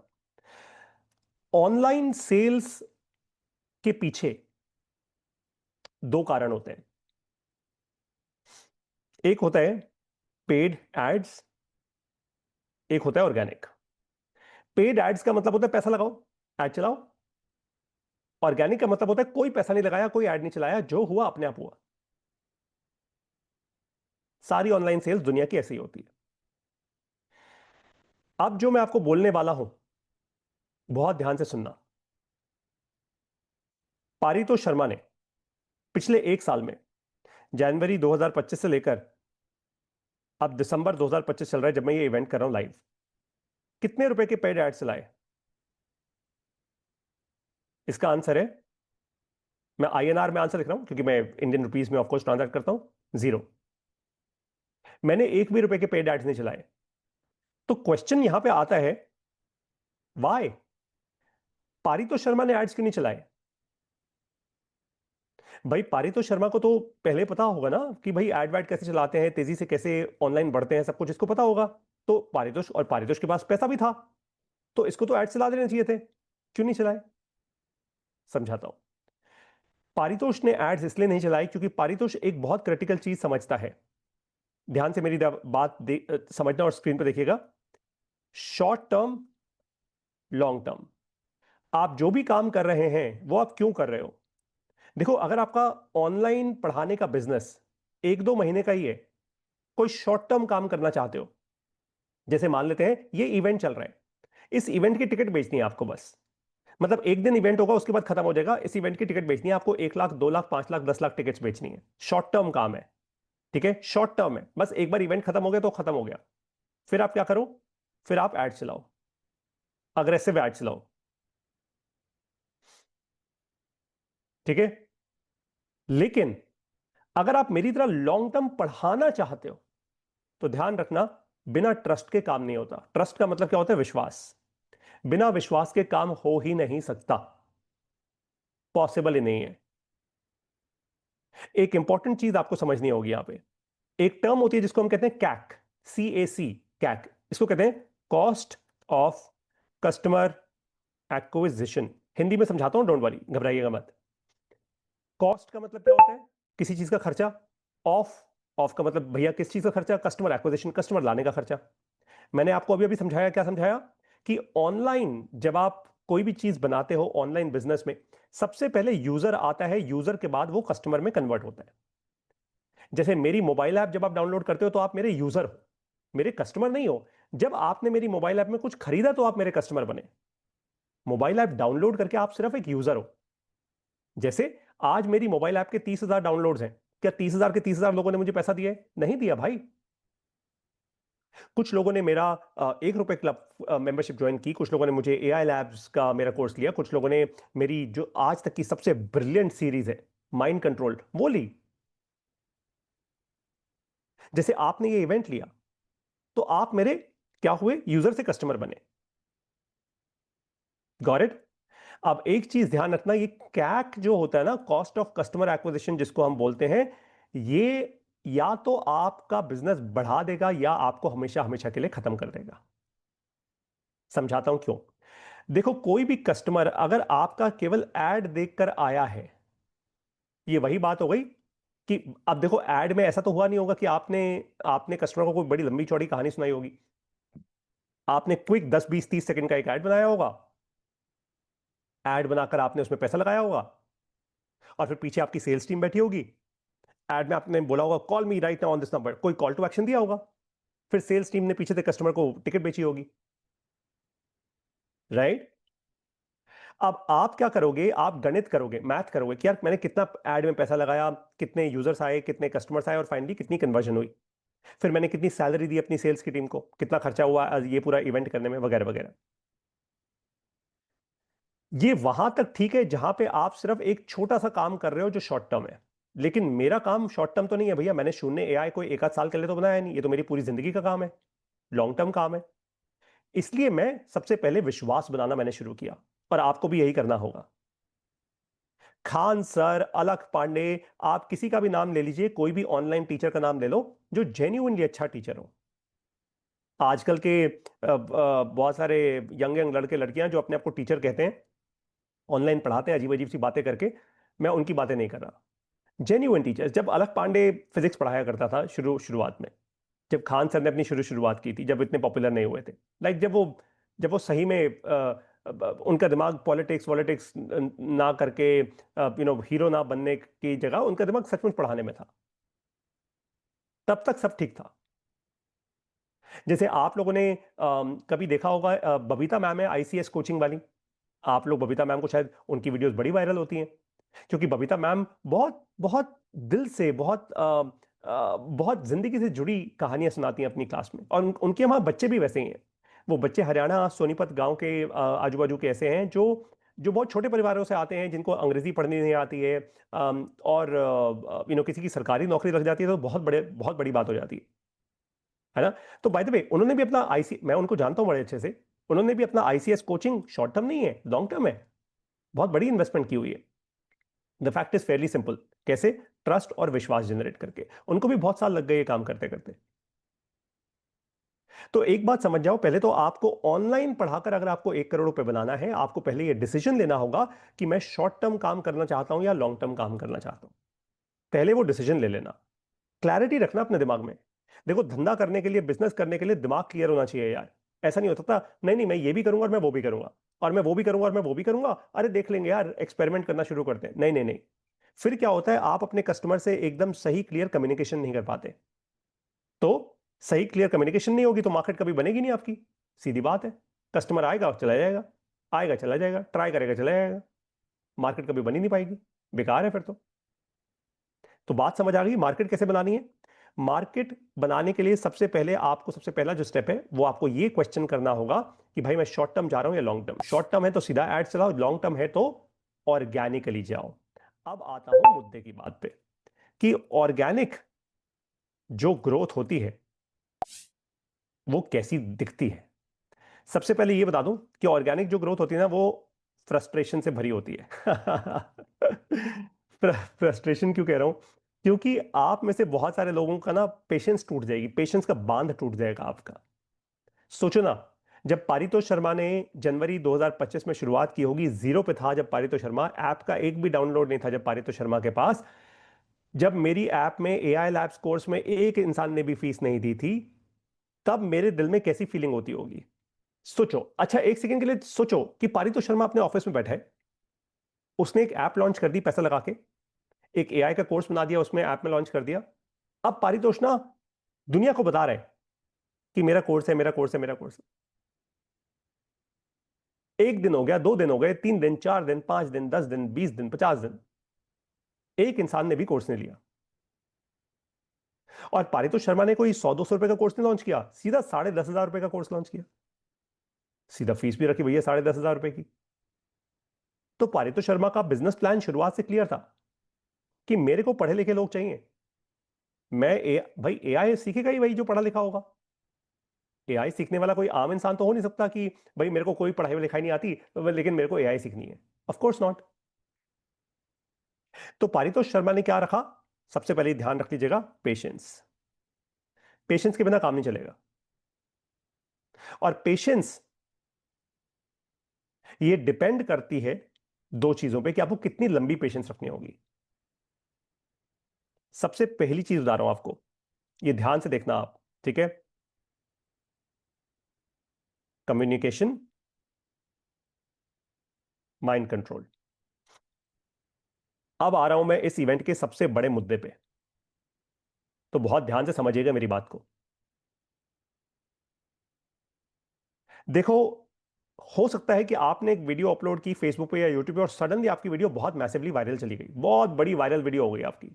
ऑनलाइन सेल्स के पीछे 2 कारण होते हैं। एक होता है पेड एड्स, एक होता है ऑर्गेनिक। पेड एड्स का मतलब होता है पैसा लगाओ, एड चलाओ। ऑर्गेनिक का मतलब होता है कोई पैसा नहीं लगाया, कोई ऐड नहीं चलाया, जो हुआ अपने आप हुआ। सारी ऑनलाइन सेल्स दुनिया की ऐसी ही होती है। अब जो मैं आपको बोलने वाला हूं, बहुत ध्यान से सुनना। पारितोष शर्मा ने पिछले 1 साल में, जनवरी 2025 से लेकर अब दिसंबर 2025 चल रहा है जब मैं ये इवेंट कर रहा हूं लाइव, कितने रुपए के पेड एड चलाए? इसका आंसर है, मैं आईएनआर में आंसर लिख रहा हूं क्योंकि मैं इंडियन रुपीस में ऑफकोर्स ट्रांसलेट करता हूं, 0। मैंने एक भी रुपए के पेड एड्स नहीं चलाए। तो क्वेश्चन यहां पे आता है, वाई? पारितोष शर्मा ने एड्स क्यों नहीं चलाए? भाई पारितोष शर्मा को तो पहले पता होगा ना कि भाई एड वैड कैसे चलाते हैं, तेजी से कैसे ऑनलाइन बढ़ते हैं, सब कुछ इसको पता होगा। तो पारितोष के पास पैसा भी था, तो इसको तो ऐड चला देने चाहिए थे, क्यों नहीं चलाए? समझाता हूं। पारितोष ने एड्स इसलिए नहीं चलाई क्योंकि पारितोष एक बहुत क्रिटिकल चीज समझता है। ध्यान से मेरी बात समझना और स्क्रीन पर देखिएगा। Short term, long term. आप जो भी काम कर रहे हैं वो आप क्यों कर रहे हो? देखो, अगर आपका ऑनलाइन पढ़ाने का बिजनेस 1-2 महीने का ही है, कोई शॉर्ट टर्म काम करना चाहते हो, जैसे मान लेते हैं ये इवेंट चल रहा है, इस इवेंट की टिकट बेचनी है आपको बस। मतलब एक दिन इवेंट होगा, उसके बाद खत्म हो जाएगा। इस इवेंट की टिकट बेचनी है आपको, 1 लाख, 2 लाख, 5 लाख, 10 लाख टिकट्स बेचनी है। शॉर्ट टर्म काम है, ठीक है, शॉर्ट टर्म है, बस एक बार इवेंट खत्म हो गया तो खत्म हो गया। फिर आप क्या करो? फिर आप एड चलाओ, अग्रेसिव एड चलाओ, ठीक है। लेकिन अगर आप मेरी तरह लॉन्ग टर्म पढ़ाना चाहते हो तो ध्यान रखना, बिना ट्रस्ट के काम नहीं होता। ट्रस्ट का मतलब क्या होता है? विश्वास। बिना विश्वास के काम हो ही नहीं सकता, पॉसिबल ही नहीं है। एक इंपॉर्टेंट चीज आपको समझनी होगी यहां पे। एक टर्म होती है जिसको हम कहते हैं कैक, CAC, कैक। इसको कहते हैं cost of customer acquisition. Hindi में समझाता हूं, डोंट वरी, घबराइएगा मत। कॉस्ट का मतलब क्या होता है? किसी चीज का खर्चा। ऑफ, ऑफ का मतलब भैया किस चीज का खर्चा? कस्टमर एक्विजिशन, कस्टमर लाने का खर्चा। मैंने आपको अभी अभी समझाया, क्या समझाया? कि ऑनलाइन जब आप कोई भी चीज बनाते हो ऑनलाइन बिजनेस में, सबसे पहले यूजर आता है, यूजर के बाद वो कस्टमर में कन्वर्ट होता है। जैसे मेरी मोबाइल ऐप जब आप डाउनलोड करते हो तो आप मेरे यूजर हो, मेरे कस्टमर नहीं हो। जब आपने मेरी मोबाइल ऐप में कुछ खरीदा तो आप मेरे कस्टमर बने। मोबाइल ऐप डाउनलोड करके आप सिर्फ एक यूजर हो। जैसे आज मेरी मोबाइल ऐप के 30,000 डाउनलोड्स हैं, क्या 30,000 के 30,000 लोगों ने मुझे पैसा दिया है? नहीं दिया भाई। कुछ लोगों ने मेरा ₹1 क्लब मेंबरशिप ज्वाइन की, कुछ लोगों ने मुझे AI लैब्स का मेरा कोर्स लिया, कुछ लोगों ने मेरी जो आज तक की सबसे ब्रिलियंट सीरीज है माइंड कंट्रोल वो ली। जैसे आपने ये इवेंट लिया तो आप मेरे क्या हुए? यूजर से कस्टमर बने। Got it? अब एक चीज ध्यान रखना, ये कैक जो होता है ना, कॉस्ट ऑफ कस्टमर एक्विजिशन जिसको हम बोलते हैं, ये या तो आपका बिजनेस बढ़ा देगा या आपको हमेशा हमेशा के लिए खत्म कर देगा। समझाता हूं क्यों। देखो, कोई भी कस्टमर अगर आपका केवल एड देखकर आया है, ये वही बात हो गई कि अब देखो, एड में ऐसा तो हुआ नहीं होगा कि आपने आपने कस्टमर को कोई बड़ी लंबी चौड़ी कहानी सुनाई होगी। आपने क्विक 10, 20, 30 सेकंड का एक ऐड बनाया होगा। ऐड बनाकर आपने उसमें पैसा लगाया होगा और फिर पीछे आपकी सेल्स टीम बैठी होगी। ऐड में आपने बोला होगा call me right now on this number, कोई कॉल टू एक्शन दिया होगा। फिर सेल्स टीम ने पीछे से कस्टमर को टिकट बेची होगी, राइट? अब आप क्या करोगे? आप गणित करोगे, मैथ करोगे कि यार मैंने कितना ऐड में पैसा लगाया, कितने यूजर्स आए, कितने कस्टमर्स आए और फाइनली कितनी कन्वर्जन हुई। फिर मैंने कितनी सैलरी दी अपनी सेल्स की टीम को, कितना खर्चा हुआ आज ये पूरा इवेंट करने में, वगैरह वगैरह। ये वहां तक ठीक है जहां पे आप सिर्फ एक छोटा सा काम कर रहे हो जो शॉर्ट टर्म है। लेकिन मेरा काम शॉर्ट टर्म तो नहीं है भैया। मैंने शून्य AI कोई 1 आध साल के लिए तो बनाया नहीं, ये तो मेरी पूरी जिंदगी का काम है, लॉन्ग टर्म काम है। इसलिए मैं सबसे पहले विश्वास बनाना मैंने शुरू किया, और आपको भी यही करना होगा। खान सर, अलख पांडे, आप किसी का भी नाम ले लीजिए, कोई भी ऑनलाइन टीचर का नाम ले लो जो जेन्युइनली अच्छा टीचर हो। आजकल के बहुत सारे यंग यंग लड़के लड़कियां जो अपने आप को टीचर कहते हैं, ऑनलाइन पढ़ाते हैं अजीब अजीब सी बातें करके, मैं उनकी बातें नहीं कर रहा। जेन्युइन टीचर, जब अलख पांडे फिजिक्स पढ़ाया करता था शुरुआत में, जब खान सर ने अपनी शुरुआत की थी, जब इतने पॉपुलर नहीं हुए थे, लाइक जब वो सही में उनका दिमाग पॉलिटिक्स वॉलिटिक्स ना करके, हीरो ना बनने की जगह उनका दिमाग सचमुच पढ़ाने में था, तब तक सब ठीक था। जैसे आप लोगों ने कभी देखा होगा, बबीता मैम है ICS कोचिंग वाली। आप लोग बबीता मैम को शायद, उनकी वीडियोस बड़ी वायरल होती हैं क्योंकि बबीता मैम बहुत बहुत दिल से, बहुत जिंदगी से जुड़ी कहानियां सुनाती हैं अपनी क्लास में। और उनके वहाँ बच्चे भी वैसे ही हैं। वो बच्चे हरियाणा सोनीपत गांव के आजू बाजू के ऐसे हैं जो जो बहुत छोटे परिवारों से आते हैं, जिनको अंग्रेजी पढ़नी नहीं आती है, और किसी की सरकारी नौकरी लग जाती है तो बहुत बड़ी बात हो जाती है ना। तो बाय द वे, उन्होंने भी अपना IC, मैं उनको जानता हूँ बड़े अच्छे से, उन्होंने भी अपना ICS कोचिंग शॉर्ट टर्म नहीं है, लॉन्ग टर्म है, बहुत बड़ी इन्वेस्टमेंट की हुई है। The fact is fairly simple. कैसे? ट्रस्ट और विश्वास जनरेट करके। उनको भी बहुत साल लग गए ये काम करते करते। तो एक बात समझ जाओ, पहले तो आपको ऑनलाइन पढ़ाकर अगर आपको 1 करोड़ रुपए बनाना है, आपको पहले ये डिसीजन लेना होगा कि मैं शॉर्ट टर्म काम करना चाहता हूं या लॉन्ग टर्म काम करना चाहता हूं। पहले वो डिसीजन ले लेना, क्लैरिटी रखना अपने दिमाग में। देखो, धंधा करने के लिए, बिजनेस करने के लिए दिमाग क्लियर होना चाहिए यार। ऐसा नहीं होता था, नहीं नहीं मैं ये भी करूंगा और मैं वो भी करूंगा, और मैं वो भी करूंगा और मैं वो भी करूंगा, अरे देख लेंगे यार, एक्सपेरिमेंट करना शुरू करते हैं। नहीं नहीं नहीं। फिर क्या होता है, आप अपने कस्टमर से एकदम सही क्लियर कम्युनिकेशन नहीं कर पाते। तो सही क्लियर कम्युनिकेशन नहीं होगी तो मार्केट कभी बनेगी नहीं आपकी। सीधी बात है। कस्टमर आएगा और चला जाएगा, आएगा चला जाएगा, ट्राई करेगा चला जाएगा, मार्केट कभी बनी नहीं पाएगी। बेकार है फिर तो बात समझ आ गई मार्केट कैसे बनानी है। मार्केट बनाने के लिए सबसे पहले आपको, सबसे पहला जो स्टेप है वो आपको ये क्वेश्चन करना होगा कि भाई मैं शॉर्ट टर्म जा रहा हूं या लॉन्ग टर्म। शॉर्ट टर्म है तो सीधा एड चलाओ, लॉन्ग टर्म है तो ऑर्गेनिकली जाओ। अब आता हूं मुद्दे की बात पे कि ऑर्गेनिक जो ग्रोथ होती है वो कैसी दिखती है। सबसे पहले ये बता दूं कि ऑर्गेनिक जो ग्रोथ होती है ना, वो फ्रस्ट्रेशन से भरी होती है। फ्रस्ट्रेशन क्यों कह रहा हूं, क्योंकि आप में से बहुत सारे लोगों का ना पेशेंस टूट जाएगी, पेशेंस का बांध टूट जाएगा आपका। सोचो ना, जब पारितोष शर्मा ने जनवरी 2025 में शुरुआत की होगी, जीरो पे था जब पारितोष शर्मा, ऐप का एक भी डाउनलोड नहीं था जब पारितोष शर्मा के पास, जब मेरी ऐप में एआई लैब्स कोर्स में एक इंसान ने भी फीस नहीं दी थी, तब मेरे दिल में कैसी फीलिंग होती होगी। सोचो, अच्छा एक सेकंड के लिए सोचो कि पारितोष शर्मा अपने ऑफिस में बैठा है, उसने एक ऐप लॉन्च कर दी पैसा लगा के, एक एआई का कोर्स बना दिया, उसमें ऐप में लॉन्च कर दिया। अब पारितोष ना दुनिया को बता रहे हैं कि मेरा कोर्स है, मेरा कोर्स है, मेरा कोर्स है। एक दिन हो गया, 2 दिन हो गए, 3 दिन, 4 दिन, 5 दिन, 10 दिन, 20 दिन, 50 दिन, एक इंसान ने भी कोर्स नहीं लिया। और पारितोष शर्मा ने कोई 100-200 रुपए का कोर्स नहीं लॉन्च किया, सीधा 10,500 रुपए का कोर्स लॉन्च किया, सीधा फीस भी रखी भैया 10,500 रुपए की। तो पारितोष शर्मा का बिजनेस प्लान शुरुआत से क्लियर था कि मेरे को पढ़े लिखे लोग चाहिए। भाई एआई सीखेगा ही वही जो पढ़ा लिखा होगा। एआई सीखने वाला कोई आम इंसान तो हो नहीं सकता कि भाई मेरे को कोई पढ़ाई लिखाई नहीं आती लेकिन मेरे को एआई सीखनी है। Of course not. तो पारितोष शर्मा ने क्या रखा, सबसे पहले ध्यान रख लीजिएगा, पेशेंस। पेशेंस के बिना काम नहीं चलेगा। और पेशेंस ये डिपेंड करती है दो चीजों पे कि आपको कितनी लंबी पेशेंस रखनी होगी। सबसे पहली चीज बता रहा हूं आपको, ये ध्यान से देखना आप, ठीक है। Communication, mind control. अब आ रहा हूं मैं इस इवेंट के सबसे बड़े मुद्दे पे, तो बहुत ध्यान से समझिएगा मेरी बात को। देखो, हो सकता है कि आपने एक वीडियो अपलोड की फेसबुक पे या यूट्यूब पे और सडनली आपकी वीडियो बहुत मैसिवली वायरल चली गई, बहुत बड़ी वायरल वीडियो हो गई आपकी,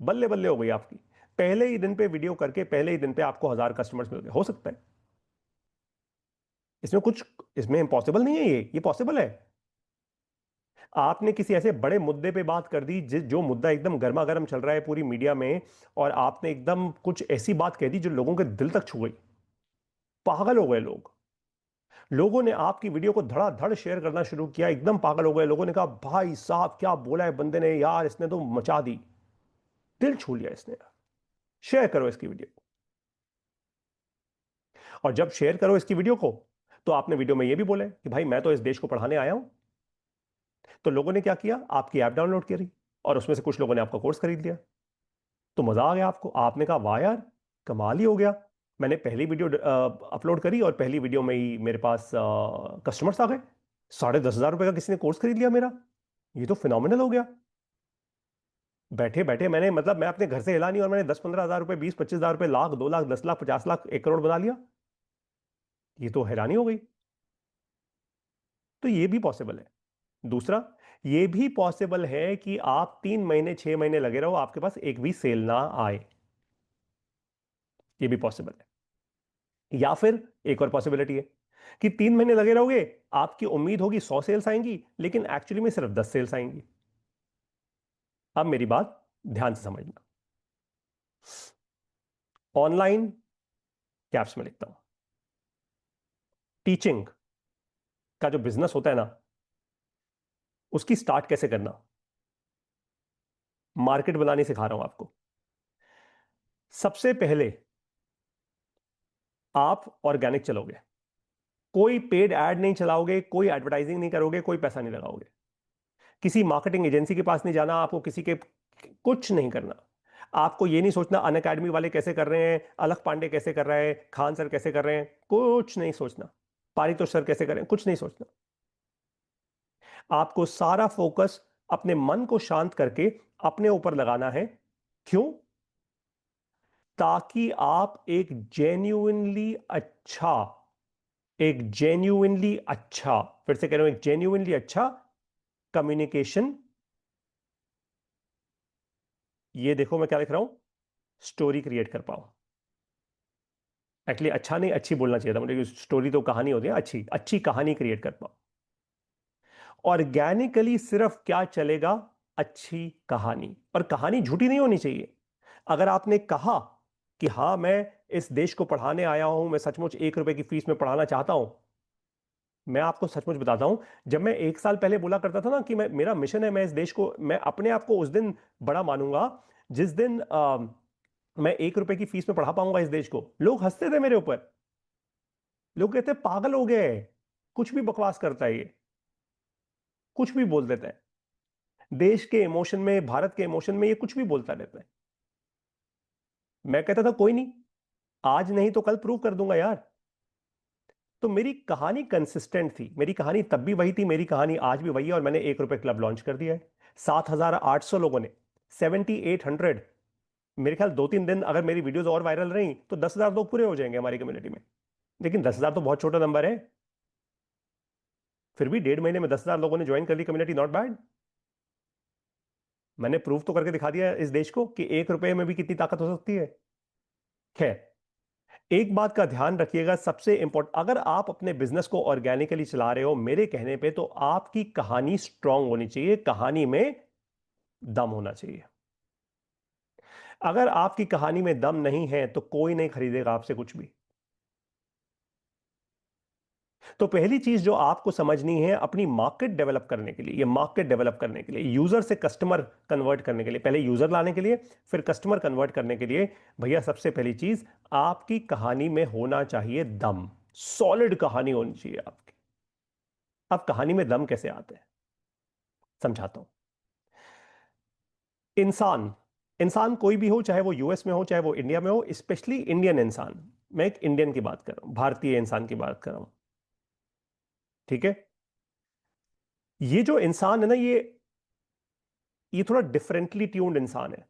बल्ले बल्ले हो गई आपकी। पहले ही दिन पे वीडियो करके पहले ही दिन पे आपको 1,000 कस्टमर्स मिल गए, हो सकता है। इसमें कुछ, इसमें इम्पॉसिबल नहीं है, ये पॉसिबल है। आपने किसी ऐसे बड़े मुद्दे पे बात कर दी जिस जो मुद्दा एकदम गर्मा गर्म चल रहा है पूरी मीडिया में, और आपने एकदम कुछ ऐसी बात कह दी जो लोगों के दिल तक छू गई। पागल हो गए लोग। लोगों ने आपकी वीडियो को धड़ाधड़ शेयर करना शुरू किया, एकदम पागल हो गए। लोगों ने कहा भाई साहब क्या बोला है बंदे ने यार, इसने तो मचा दी, दिल छू लिया इसने यार, शेयर करो इसकी वीडियो। और जब शेयर करो इसकी वीडियो को, तो आपने वीडियो में यह भी बोला है कि भाई मैं तो इस देश को पढ़ाने आया हूं। तो लोगों ने क्या किया, आपकी ऐप डाउनलोड करी और उसमें से कुछ लोगों ने आपका कोर्स खरीद लिया। तो मजा आ गया आपको, आपने कहा वाह यार, कमाल ही हो गया। मैंने पहली वीडियो अपलोड करी और पहली वीडियो में ही मेरे पास कस्टमर्स आ गए, 10,500 रुपए का किसी ने कोर्स खरीद लिया मेरा, ये तो फिनोमिनल हो गया। बैठे बैठे मैंने, मतलब मैं अपने घर से हिला नहीं और मैंने 10-15 हज़ार रुपए, 20-25 हज़ार रुपए, लाख, 2 लाख, 10 लाख, 50 लाख, 1 करोड़ बना लिया। ये तो हैरानी हो गई। तो ये भी पॉसिबल है। दूसरा, ये भी पॉसिबल है कि आप 3 महीने, 6 महीने लगे रहो, आपके पास एक भी सेल ना आए। ये भी पॉसिबल है। या फिर एक और पॉसिबिलिटी है कि 3 महीने लगे रहोगे, आपकी उम्मीद होगी 100 सेल्स आएंगी, लेकिन एक्चुअली में सिर्फ 10 सेल्स आएंगी। अब मेरी बात ध्यान से समझना। ऑनलाइन कैप्स में लिखता हूं, टीचिंग का जो बिजनेस होता है ना, उसकी स्टार्ट कैसे करना, मार्केट बनानी सिखा रहा हूं आपको। सबसे पहले आप ऑर्गेनिक चलोगे, कोई पेड ऐड नहीं चलाओगे, कोई एडवर्टाइजिंग नहीं करोगे, कोई पैसा नहीं लगाओगे, किसी मार्केटिंग एजेंसी के पास नहीं जाना आपको, किसी के कुछ नहीं करना। आपको ये नहीं सोचना अन अकेडमी वाले कैसे कर रहे हैं, अलख पांडे कैसे कर रहे हैं, खान सर कैसे कर रहे हैं, कुछ नहीं सोचना, पारितोष सर कैसे कर रहे हैं, कुछ नहीं सोचना। आपको सारा फोकस अपने मन को शांत करके अपने ऊपर लगाना है। क्यों? ताकि आप एक जेन्युइनली अच्छा, फिर से कह रहा हूं, एक जेन्युइनली अच्छा कम्युनिकेशन, ये देखो मैं क्या लिख रहा हूं, स्टोरी क्रिएट कर पाओ। एक्चुअली अच्छा नहीं, अच्छी बोलना चाहिए था मुझे, स्टोरी तो कहानी होती है, अच्छी अच्छी कहानी क्रिएट कर पाओ। ऑर्गेनिकली सिर्फ क्या चलेगा? अच्छी कहानी, और कहानी झूठी नहीं होनी चाहिए। अगर आपने कहा कि हाँ मैं इस देश को पढ़ाने आया हूं, मैं सचमुच 1 रुपए की फीस में पढ़ाना चाहता हूं, मैं आपको सचमुच बताता हूं, जब मैं 1 साल पहले बोला करता था ना कि मैं, मेरा मिशन है, मैं इस देश को, मैं अपने आप को उस दिन बड़ा मानूंगा जिस दिन मैं 1 रुपए की फीस में पढ़ा पाऊंगा इस देश को, लोग हंसते थे मेरे ऊपर। लोग कहते पागल हो गए, कुछ भी बकवास करता है ये, कुछ भी बोल देता है, देश के इमोशन में, भारत के इमोशन में ये कुछ भी बोलता रहता है। मैं कहता था कोई नहीं, आज नहीं तो कल प्रूव कर दूंगा यार। तो मेरी कहानी कंसिस्टेंट थी, मेरी कहानी तब भी वही थी, मेरी कहानी आज भी वही है, और मैंने 1 रुपए क्लब लॉन्च कर दिया है। 7,800 लोगों ने, 7,800, मेरे ख्याल 2-3 दिन अगर मेरी वीडियोस और वायरल रही तो 10,000 लोग पूरे हो जाएंगे हमारी कम्युनिटी में। लेकिन 10,000 तो बहुत छोटा नंबर है, फिर भी 1.5 महीने में 10,000 लोगों ने ज्वाइन कर ली कम्युनिटी, नॉट बैड। मैंने प्रूफ तो करके दिखा दिया इस देश को कि 1 रुपए में भी कितनी ताकत हो सकती है। खैर, एक बात का ध्यान रखिएगा, सबसे इंपॉर्टेंट, अगर आप अपने बिजनेस को ऑर्गेनिकली चला रहे हो मेरे कहने पे, तो आपकी कहानी स्ट्रांग होनी चाहिए, कहानी में दम होना चाहिए। अगर आपकी कहानी में दम नहीं है तो कोई नहीं खरीदेगा आपसे कुछ भी। तो पहली चीज जो आपको समझनी है, अपनी मार्केट डेवलप करने के लिए, ये मार्केट डेवलप करने के लिए, यूजर से कस्टमर कन्वर्ट करने के लिए, पहले यूजर लाने के लिए, फिर कस्टमर कन्वर्ट करने के लिए, भैया सबसे पहली चीज, आपकी कहानी में होना चाहिए दम, सॉलिड कहानी होनी चाहिए आपकी। अब कहानी में दम कैसे आते हैं, समझाता हूं। इंसान, इंसान कोई भी हो, चाहे वो यूएस में हो चाहे वो इंडिया में हो, स्पेशली इंडियन इंसान, मैं एक इंडियन की बात कर रहा हूं, भारतीय इंसान की बात कर रहा हूं, ठीक है। ये जो इंसान है ना, ये थोड़ा डिफरेंटली ट्यून्ड इंसान है।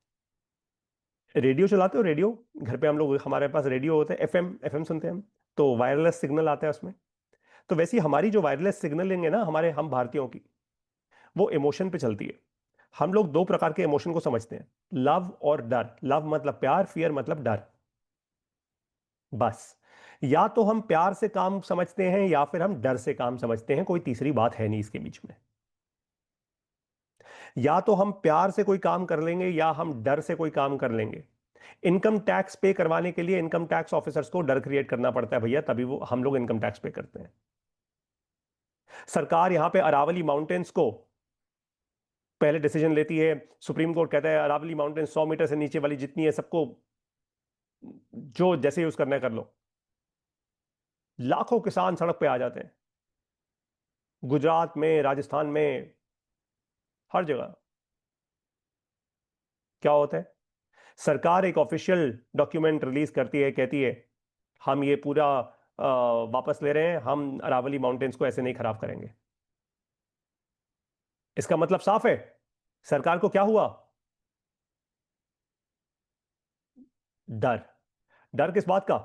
रेडियो चलाते हो? रेडियो घर पे हम लोग, हमारे पास रेडियो होता है, एफएम, एफएम सुनते हैं हम, तो वायरलेस सिग्नल आता है उसमें। तो वैसे ही हमारी जो वायरलेस सिग्नलिंग है ना, हमारे हम भारतीयों की, वो इमोशन पे चलती है। हम लोग दो प्रकार के इमोशन को समझते हैं, लव और डर। लव मतलब प्यार, फियर मतलब डर, बस। या तो हम प्यार से काम समझते हैं या फिर हम डर से काम समझते हैं, कोई तीसरी बात है नहीं इसके बीच में। या तो हम प्यार से कोई काम कर लेंगे या हम डर से कोई काम कर लेंगे। इनकम टैक्स पे करवाने के लिए इनकम टैक्स ऑफिसर्स को डर क्रिएट करना पड़ता है भैया, तभी वो हम लोग इनकम टैक्स पे करते हैं। सरकार यहां पे अरावली माउंटेन्स को पहले डिसीजन लेती है, सुप्रीम कोर्ट कहता है अरावली माउंटेन 100 मीटर से नीचे वाली जितनी है सबको जो जैसे यूज करना है कर लो। लाखों किसान सड़क पे आ जाते हैं, गुजरात में, राजस्थान में, हर जगह। क्या होता है? सरकार एक ऑफिशियल डॉक्यूमेंट रिलीज करती है, कहती है हम ये पूरा वापस ले रहे हैं, हम अरावली माउंटेन्स को ऐसे नहीं खराब करेंगे। इसका मतलब साफ है, सरकार को क्या हुआ? डर। डर किस बात का?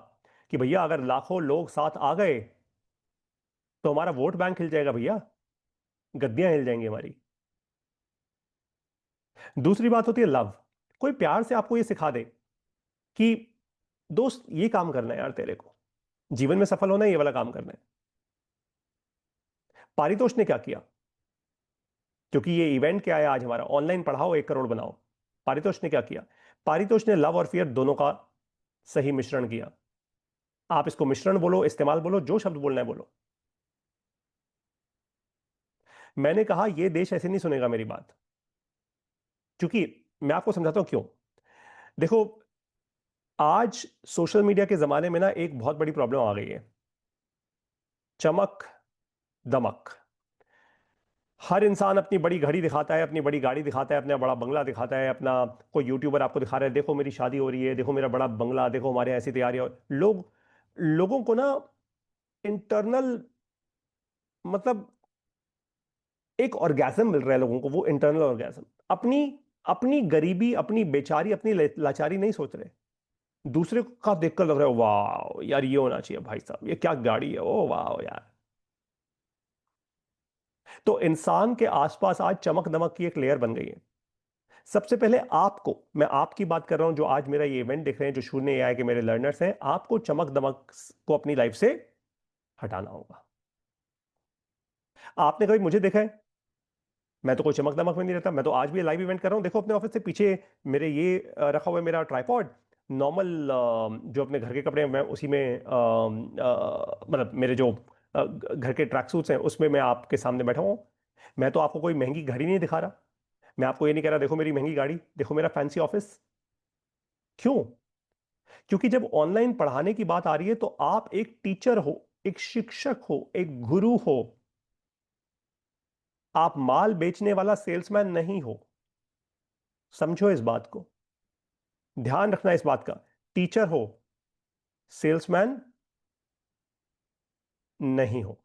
कि भैया अगर लाखों लोग साथ आ गए तो हमारा वोट बैंक हिल जाएगा भैया, गद्दियां हिल जाएंगी हमारी। दूसरी बात होती है लव। कोई प्यार से आपको ये सिखा दे कि दोस्त ये काम करना है यार, तेरे को जीवन में सफल होना है, ये वाला काम करना है। पारितोष ने क्या किया? क्योंकि ये इवेंट क्या है आज हमारा, ऑनलाइन पढ़ाओ 1 करोड़ बनाओ। पारितोष ने क्या किया? पारितोष ने लव और फियर दोनों का सही मिश्रण किया। आप इसको मिश्रण बोलो, इस्तेमाल बोलो, जो शब्द बोलना है बोलो। मैंने कहा ये देश ऐसे नहीं सुनेगा मेरी बात, क्योंकि मैं आपको समझाता हूं क्यों। देखो, आज सोशल मीडिया के जमाने में ना एक बहुत बड़ी प्रॉब्लम आ गई है, चमक दमक। हर इंसान अपनी बड़ी घड़ी दिखाता है, अपनी बड़ी गाड़ी दिखाता है, अपना बड़ा बंगला दिखाता है, अपना कोई यूट्यूबर आपको दिखा रहा है, देखो मेरी शादी हो रही है, देखो मेरा बड़ा बंगला, देखो हमारे ऐसी तैयारी हो। लोगों को ना इंटरनल, मतलब एक ऑर्गेजम मिल रहा है लोगों को, वो इंटरनल ऑर्गेजम। अपनी अपनी गरीबी, अपनी बेचारी, अपनी लाचारी नहीं सोच रहे। दूसरे का देखकर लग रहा है वाह यार ये होना चाहिए भाई साहब, ये क्या गाड़ी है, ओ वाह यार। तो इंसान के आसपास आज चमक दमक की एक लेयर बन गई है। सबसे पहले आपको, मैं आपकी बात कर रहा हूं जो आज मेरा ये इवेंट देख रहे हैं, जो शून्य एआई के मेरे लर्नर्स हैं, आपको चमक दमक को अपनी लाइफ से हटाना होगा। आपने कभी मुझे देखा है? मैं तो कोई चमक दमक में नहीं रहता। मैं तो आज भी लाइव इवेंट कर रहा हूं, देखो अपने ऑफिस से पीछे मेरे ये रखा हुआ है मेरा ट्राइपॉड। नॉर्मल जो अपने घर के कपड़े हैं मैं उसी में मतलब मेरे जो घर के ट्रैक सूट्स हैं उसमें मैं आपके सामने बैठा हूं। मैं तो आपको कोई महंगी घड़ी नहीं दिखा रहा। मैं आपको ये नहीं कह रहा देखो मेरी महंगी गाड़ी, देखो मेरा फैंसी ऑफिस। क्यों? क्योंकि जब ऑनलाइन पढ़ाने की बात आ रही है तो आप एक टीचर हो, एक शिक्षक हो, एक गुरु हो। आप माल बेचने वाला सेल्समैन नहीं हो। समझो इस बात को, ध्यान रखना इस बात का। टीचर हो, सेल्समैन नहीं हो।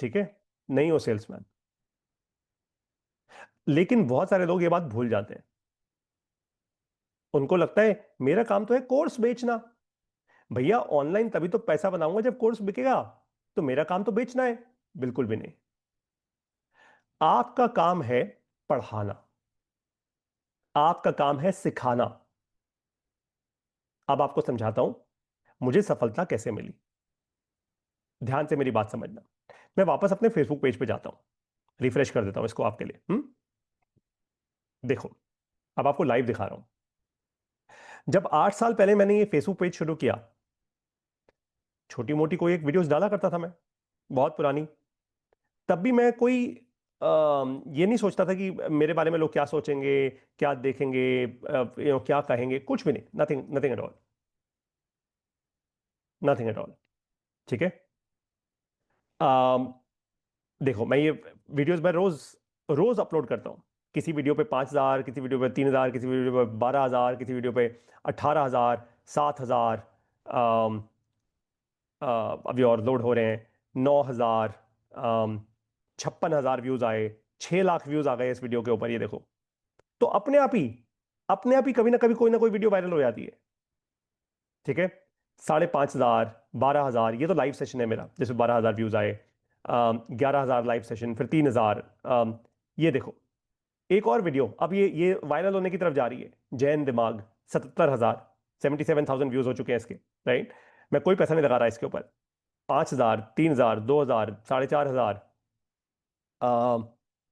ठीक है? नहीं हो सेल्समैन। लेकिन बहुत सारे लोग ये बात भूल जाते हैं। उनको लगता है मेरा काम तो है कोर्स बेचना। भैया ऑनलाइन तभी तो पैसा बनाऊंगा जब कोर्स बिकेगा। तो मेरा काम तो बेचना है? बिल्कुल भी नहीं। आपका काम है पढ़ाना, आपका काम है सिखाना। अब आपको समझाता हूं मुझे सफलता कैसे मिली। ध्यान से मेरी बात समझना। मैं वापस अपने फेसबुक पेज पे जाता हूं, रिफ्रेश कर देता हूं इसको आपके लिए। देखो, अब आपको लाइव दिखा रहा हूं। जब 8 साल पहले मैंने ये फेसबुक पेज शुरू किया, छोटी मोटी कोई एक वीडियोस डाला करता था मैं, बहुत पुरानी। तब भी मैं कोई ये नहीं सोचता था कि मेरे बारे में लोग क्या सोचेंगे, क्या देखेंगे, क्या कहेंगे, कुछ भी नहीं। Nothing, nothing at all. Nothing at all. ठीक है? अम, देखो मैं ये वीडियोस मैं रोज रोज अपलोड करता हूँ। किसी वीडियो पे 5,000, किसी वीडियो पे 3,000, किसी वीडियो पे 12,000, किसी वीडियो पे 18,000, 7,000। अभी और लोड हो रहे हैं। 9,000, 56,000 व्यूज आए, 6 लाख व्यूज आ गए इस वीडियो के ऊपर, ये देखो। तो अपने आप ही कभी ना कभी कोई ना कोई वीडियो वायरल हो जाती है। ठीक है? 5,500, 12,000, ये तो लाइव सेशन है मेरा जिसमें 12,000 व्यूज आए। 11,000 लाइव सेशन, फिर 3,000। ये देखो एक और वीडियो अब ये वायरल होने की तरफ जा रही है। जैन दिमाग, 77,000, 77,000 व्यूज हो चुके हैं इसके। राइट? मैं कोई पैसा नहीं लगा रहा इसके ऊपर। 5,000, 3,000, 2,000, 4,500।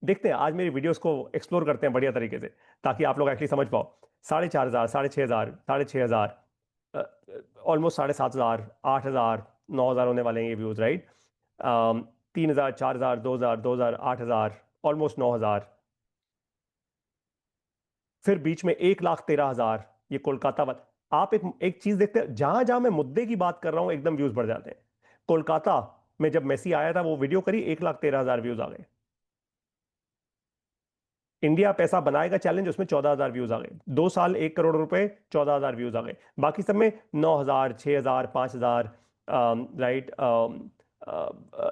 देखते हैं आज मेरी वीडियोस को एक्सप्लोर करते हैं बढ़िया तरीके से, ताकि आप लोग एक्चुअली समझ पाओ। 4,500, 6,500, 6,500, ऑलमोस्ट 7,500, 8,000, 9,000 होने वाले हैं ये व्यूज। राइट? 3,000, 4,000, 2,000, 2,000, 8,000, ऑलमोस्ट 9,000। फिर बीच में 1,13,000, ये कोलकाता वाला। आप एक चीज देखते हैं, जहां जहां मैं मुद्दे की बात कर रहा हूं एकदम व्यूज बढ़ जाते हैं। कोलकाता में जब मेसी आया था वो वीडियो करी, 1,13,000 व्यूज आ गए। इंडिया पैसा बनाएगा चैलेंज, उसमें 14,000 व्यूज आ गए। 2 साल 1 करोड़ रुपए, 14,000 व्यूज आ गए। बाकी सब में 9,000, 6,000, 5,000। राइट?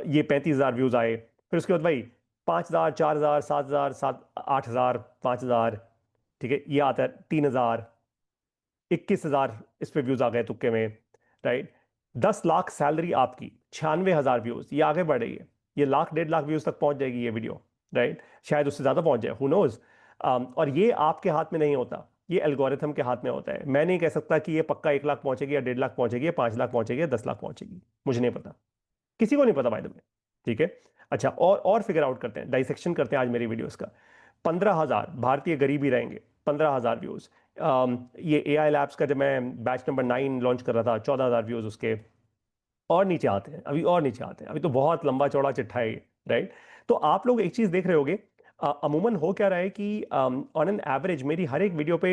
ये 35,000 व्यूज आए। फिर उसके बाद भाई 5,000, 4,000, 7,000, 8,000, 5,000। ठीक है? ये आता है 3,000, 21,000 इस पे व्यूज आ गए तुक्के में। राइट? 10 लाख सैलरी आपकी, 96,000 व्यूज, ये आगे बढ़ रही है। ये लाख 1.5 लाख व्यूज तक पहुंच जाएगी ये वीडियो। राइट? शायद उससे ज्यादा पहुंच जाए, हु नोज। और ये आपके हाथ में नहीं होता, ये एल्गोरिथम के हाथ में होता है। मैं नहीं कह सकता कि ये पक्का 1 लाख पहुंचेगी या 1.5 लाख पहुंचेगी या 5 लाख पहुंचेगी या 10 लाख पहुंचेगी। मुझे नहीं पता, किसी को नहीं पता बाय द वे। ठीक है? अच्छा, और फिगर आउट करते हैं, डाइसेक्शन करते हैं आज मेरी वीडियोस का। 15,000 भारतीय गरीबी रहेंगे, 15,000 व्यूज। ये एआई लैब्स का जब मैं बैच नंबर 9 लॉन्च कर रहा था, 14,000 व्यूज उसके। और नीचे आते हैं, अभी और नीचे आते हैं, अभी तो बहुत लंबा चौड़ा चिट्ठा है ये। राइट? तो आप लोग एक चीज देख रहे होगे, अमूमन हो क्या रहा है कि ऑन एन एवरेज मेरी हर एक वीडियो पे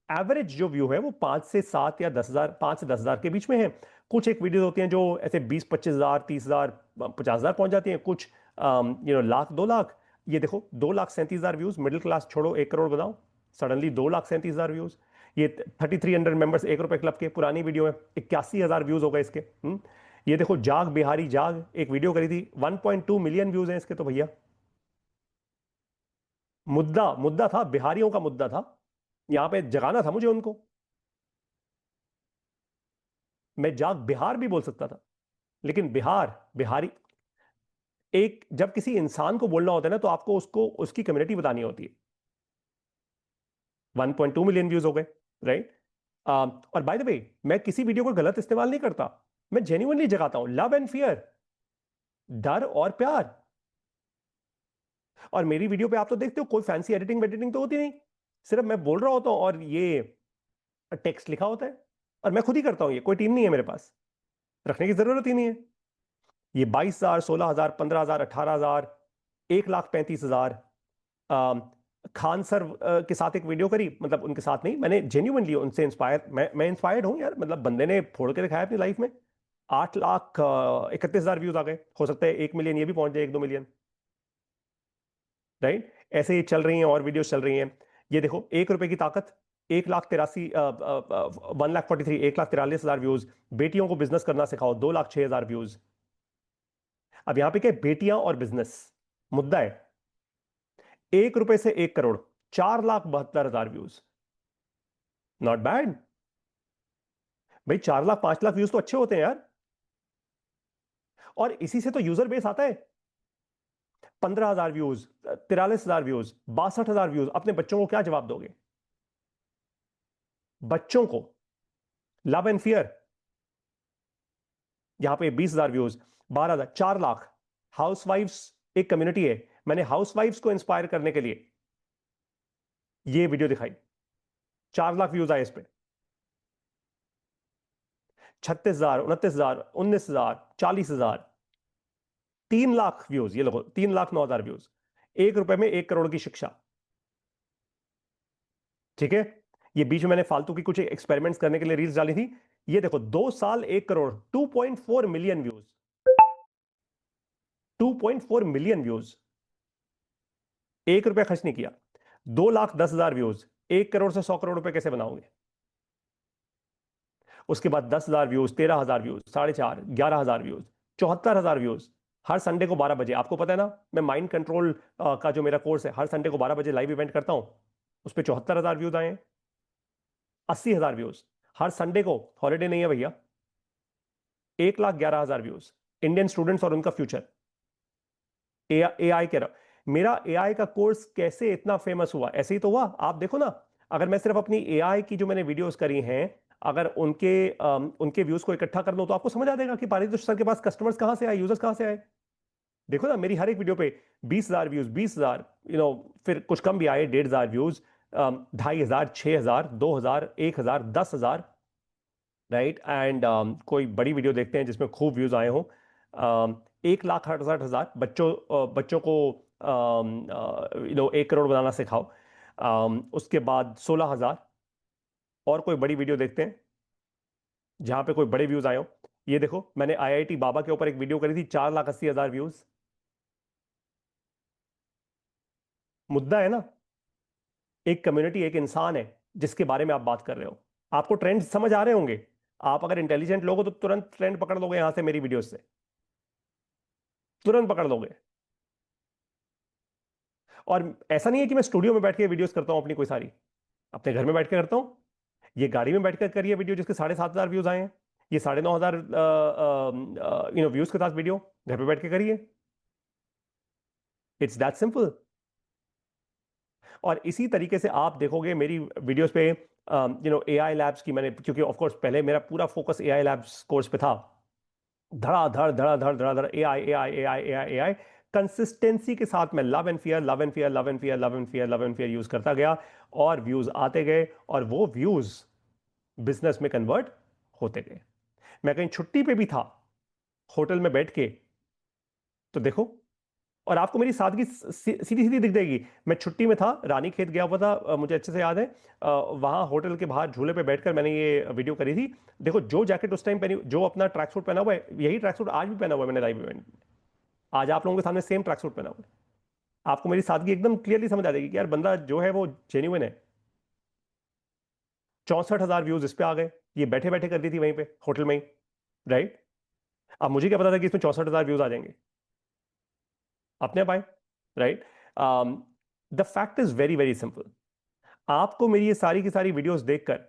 एवरेज जो व्यू है वो 5 से 7 या 10 हजार, 5 से 10 हजार के बीच में है। कुछ एक वीडियोस होती हैं जो ऐसे 20-25 हजार, 30 हजार, 50 हजार पहुंच जाती हैं, कुछ लाख, 2 लाख। ये देखो, 2,37,000 व्यूज, मिडिल क्लास छोड़ो, 1 करोड़ बनाओ, सडनली 2,37,000 व्यूज। ये 3300 मेंबर्स, ₹1 क्लब के, पुरानी वीडियो है, 81,000 व्यूज हो गए इसके। ये देखो, जाग बिहारी जाग, एक वीडियो करी थी, 1.2 मिलियन व्यूज हैं इसके तो भैया। मुद्दा मुद्दा था, बिहारियों का मुद्दा था, यहां पे जगाना था मुझे उनको। मैं जाग बिहार भी बोल सकता था, लेकिन बिहार, बिहारी, एक जब किसी इंसान को बोलना होता है ना, तो आपको उसको उसकी कम्युनिटी बतानी होती है। 1.2 मिलियन व्यूज हो गए, राइट। और बाय द वे, मैं किसी वीडियो को गलत इस्तेमाल नहीं करता, मैं जेन्युइनली जगाता हूं लव एंड फियर, डर और प्यार। और मेरी वीडियो पे आप तो देखते हो, कोई फैंसी एडिटिंग वेडिटिंग तो होती नहीं, सिर्फ मैं बोल रहा होता हूं और ये टेक्स्ट लिखा होता है। और मैं खुद ही करता हूं, ये कोई टीम नहीं है मेरे पास, रखने की जरूरत ही नहीं है। ये 22,000, 16,000, 15,000, 18,000, 1,35,000। खान सर के साथ एक वीडियो करी, मतलब उनके साथ नहीं, मैंने जेन्युइनली उनसे इंस्पायर, मैं इंस्पायर्ड हूं यार, मतलब बंदे ने फोड़ के दिखाया अपनी लाइफ में। 8,31,000 व्यूज आ गए, हो सकता है 1 मिलियन ये भी पहुंच जाए, 1-2 मिलियन, राइट। ऐसे ही चल रही हैं और वीडियोस चल रही हैं। ये देखो, ₹1 की ताकत, 1,83, 1,43, 1,43,000 व्यूज। बेटियों को बिजनेस करना सिखाओ, 2,06,000 व्यूज। अब यहां पे क्या है, बेटियां और बिजनेस मुद्दा है। ₹1 से 1 करोड़, 4,72,000 व्यूज, नॉट बैड भाई। 4 लाख, 5 लाख व्यूज तो अच्छे होते हैं यार। और इसी से तो यूजर बेस आता है। 15,000 व्यूज, 43,000 व्यूज, 62,000 व्यूज। अपने बच्चों को क्या जवाब दोगे? बच्चों को लव एंड फियर, यहां पे 20,000 व्यूज, 12,000, 4 लाख। हाउसवाइफ्स एक कम्युनिटी है, मैंने हाउसवाइफ्स को इंस्पायर करने के लिए ये वीडियो दिखाई, 4 लाख व्यूज आए इस पे। 36,000, 29,000, 19,000, 40,000, 3 लाख व्यूज। ये लोगों, 3,09,000 व्यूज। ₹1 में 1 करोड़ की शिक्षा, ठीक है। ये बीच में मैंने फालतू की कुछ एक्सपेरिमेंट्स करने के लिए रील्स डाली थी। ये देखो, 2 साल 1 crore, 2.4 million views, 2.4 million views. ₹1 खर्च नहीं किया। 2,10,000 व्यूज, 1 करोड़ से 100 करोड़ रुपए कैसे बनाओगे? उसके बाद 10,000 व्यूज, 13,000 व्यूज, 4.5, 11,000 व्यूज, 74,000 व्यूज। हर संडे को 12 बजे, आपको पता है ना, मैं माइंड कंट्रोल का जो मेरा कोर्स है, हर संडे को 12 बजे लाइव इवेंट करता हूं। उस पर 74,000 व्यूज आए हैं। 80,000 व्यूज, हर संडे को, हॉलीडे नहीं है भैया। 1,11,000 व्यूज। इंडियन स्टूडेंट्स और उनका फ्यूचर, एआई कह रहा। मेरा एआई का कोर्स कैसे इतना फेमस हुआ? ऐसे ही तो हुआ, आप देखो ना। अगर मैं सिर्फ अपनी एआई की जो मैंने वीडियोस करी हैं, अगर उनके व्यूज को इकट्ठा कर लूं, तो आपको समझ आ जाएगा कि पारितोष सर के पास कस्टमर्स कहां से आए, यूजर्स कहां से आए। देखो ना, मेरी हर एक वीडियो पे 20,000 व्यूज, 20,000, फिर कुछ कम भी आए, 1,500 व्यूज, 2,500, 6,000, 2,000, 1,000, 10,000, राइट। एंड कोई बड़ी वीडियो देखते हैं जिसमें खूब व्यूज आए हों, 1,68,000। बच्चों को 1 करोड़ बनाना सिखाओ। उसके बाद 16,000। और कोई बड़ी वीडियो देखते हैं जहां पे कोई बड़े व्यूज आए हो। ये देखो, मैंने आईआईटी बाबा के ऊपर एक वीडियो करी थी, 4,80,000 व्यूज। मुद्दा है ना, एक कम्युनिटी, एक इंसान है जिसके बारे में आप बात कर रहे हो। आपको ट्रेंड समझ आ रहे होंगे। आप अगर इंटेलिजेंट लोग हो तो तुरंत ट्रेंड पकड़ लोगे यहां से, मेरी वीडियो से तुरंत पकड़ लोगे। और ऐसा नहीं है कि मैं स्टूडियो में बैठ के वीडियोस करता हूं अपनी कोई सारी, अपने घर में बैठ के करता हूं। ये गाड़ी में बैठ कर करिए वीडियो, जिसके 7,500 व्यूज आए हैं। ये 9,500 व्यूज के साथ वीडियो घर पे बैठ के करिए। It's that simple. और इसी तरीके से आप देखोगे मेरी वीडियोस पे, एआई लैब्स की मैंने, क्योंकि ऑफ कोर्स पहले मेरा पूरा फोकस एआई लैब्स कोर्स पे था। धड़ाधड़ धड़ाधड़ धड़ाधड़, AI AI AI AI AI. Consistency के साथ मैं love and fear, love and fear, love and fear, love and fear, love and fear use करता गया। और व्यूज आते गए, और वो व्यूज बिजनेस में कन्वर्ट होते गए। मैं कहीं छुट्टी पे भी था, होटल में बैठ के, तो देखो, और आपको मेरी सादगी सीधी सीधी दिख जाएगी। मैं छुट्टी में था, रानी खेत गया हुआ था, मुझे अच्छे से याद है। वहां होटल के बाहर झूले पे बैठकर मैंने ये वीडियो करी थी। देखो जो जैकेट उस टाइम पहनी, जो अपना ट्रैक सूट पहना हुआ है, यही ट्रैक सूट आज भी पहना हुआ है मैंने लाइव इवेंट में। आज आप लोगों के सामने सेम ट्रैक सूट पहना हुआ है। आपको मेरी सादगी एकदम क्लियरली समझ आ जाएगी कि यार बंदा जो है वो जेन्युइन है। 64,000 व्यूज इस पे आ गए, ये बैठे बैठे कर दी थी वहीं पे होटल में ही, राइट। अब मुझे क्या पता था कि इसमें 64,000 व्यूज आ जाएंगे, अपने आप आए, right. The fact is very very simple. आपको मेरी ये सारी की सारी वीडियोस देखकर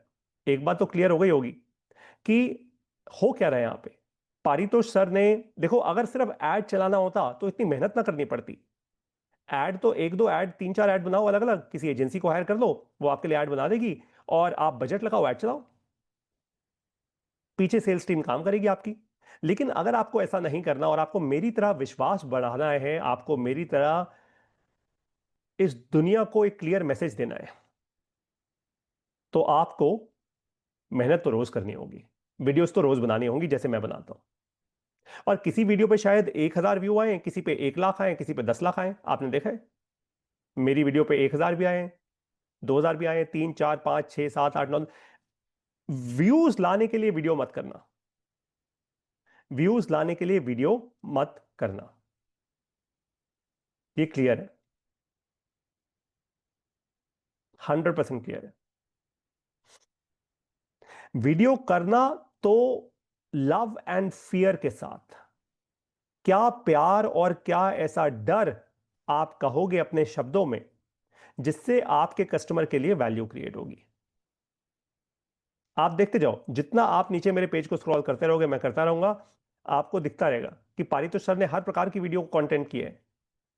एक बात तो क्लियर हो गई होगी कि हो क्या रहा है यहां पे। पारितोष सर ने, देखो अगर सिर्फ ऐड चलाना होता तो इतनी मेहनत ना करनी पड़ती। ऐड तो एक दो ऐड, तीन चार ऐड बनाओ अलग अलग, किसी एजेंसी को हायर कर लो, वो आपके लिए ऐड बना देगी, और आप बजट लगाओ, ऐड चलाओ, पीछे सेल्स टीम काम करेगी आपकी। लेकिन अगर आपको ऐसा नहीं करना और आपको मेरी तरह विश्वास बढ़ाना है, आपको मेरी तरह इस दुनिया को एक क्लियर मैसेज देना है, तो आपको मेहनत तो रोज करनी होगी, वीडियोस तो रोज बनानी होंगी जैसे मैं बनाता हूं। और किसी वीडियो पे शायद 1,000 व्यू आए, किसी पे 1 लाख आए, किसी पे 10 लाख आए, आपने देखा है। मेरी वीडियो पे 1,000 भी आए, 2,000 भी आए, 3 4 5 6 7 8 9। व्यूज लाने के लिए वीडियो मत करना, व्यूज लाने के लिए वीडियो मत करना, ये क्लियर है, 100% क्लियर है। वीडियो करना तो लव एंड फियर के साथ, क्या प्यार और क्या ऐसा डर आप कहोगे अपने शब्दों में जिससे आपके कस्टमर के लिए वैल्यू क्रिएट होगी। आप देखते जाओ, जितना आप नीचे मेरे पेज को स्क्रॉल करते रहोगे, मैं करता रहूंगा, आपको दिखता रहेगा कि पारितोष सर ने हर प्रकार की वीडियो को कंटेंट किया है।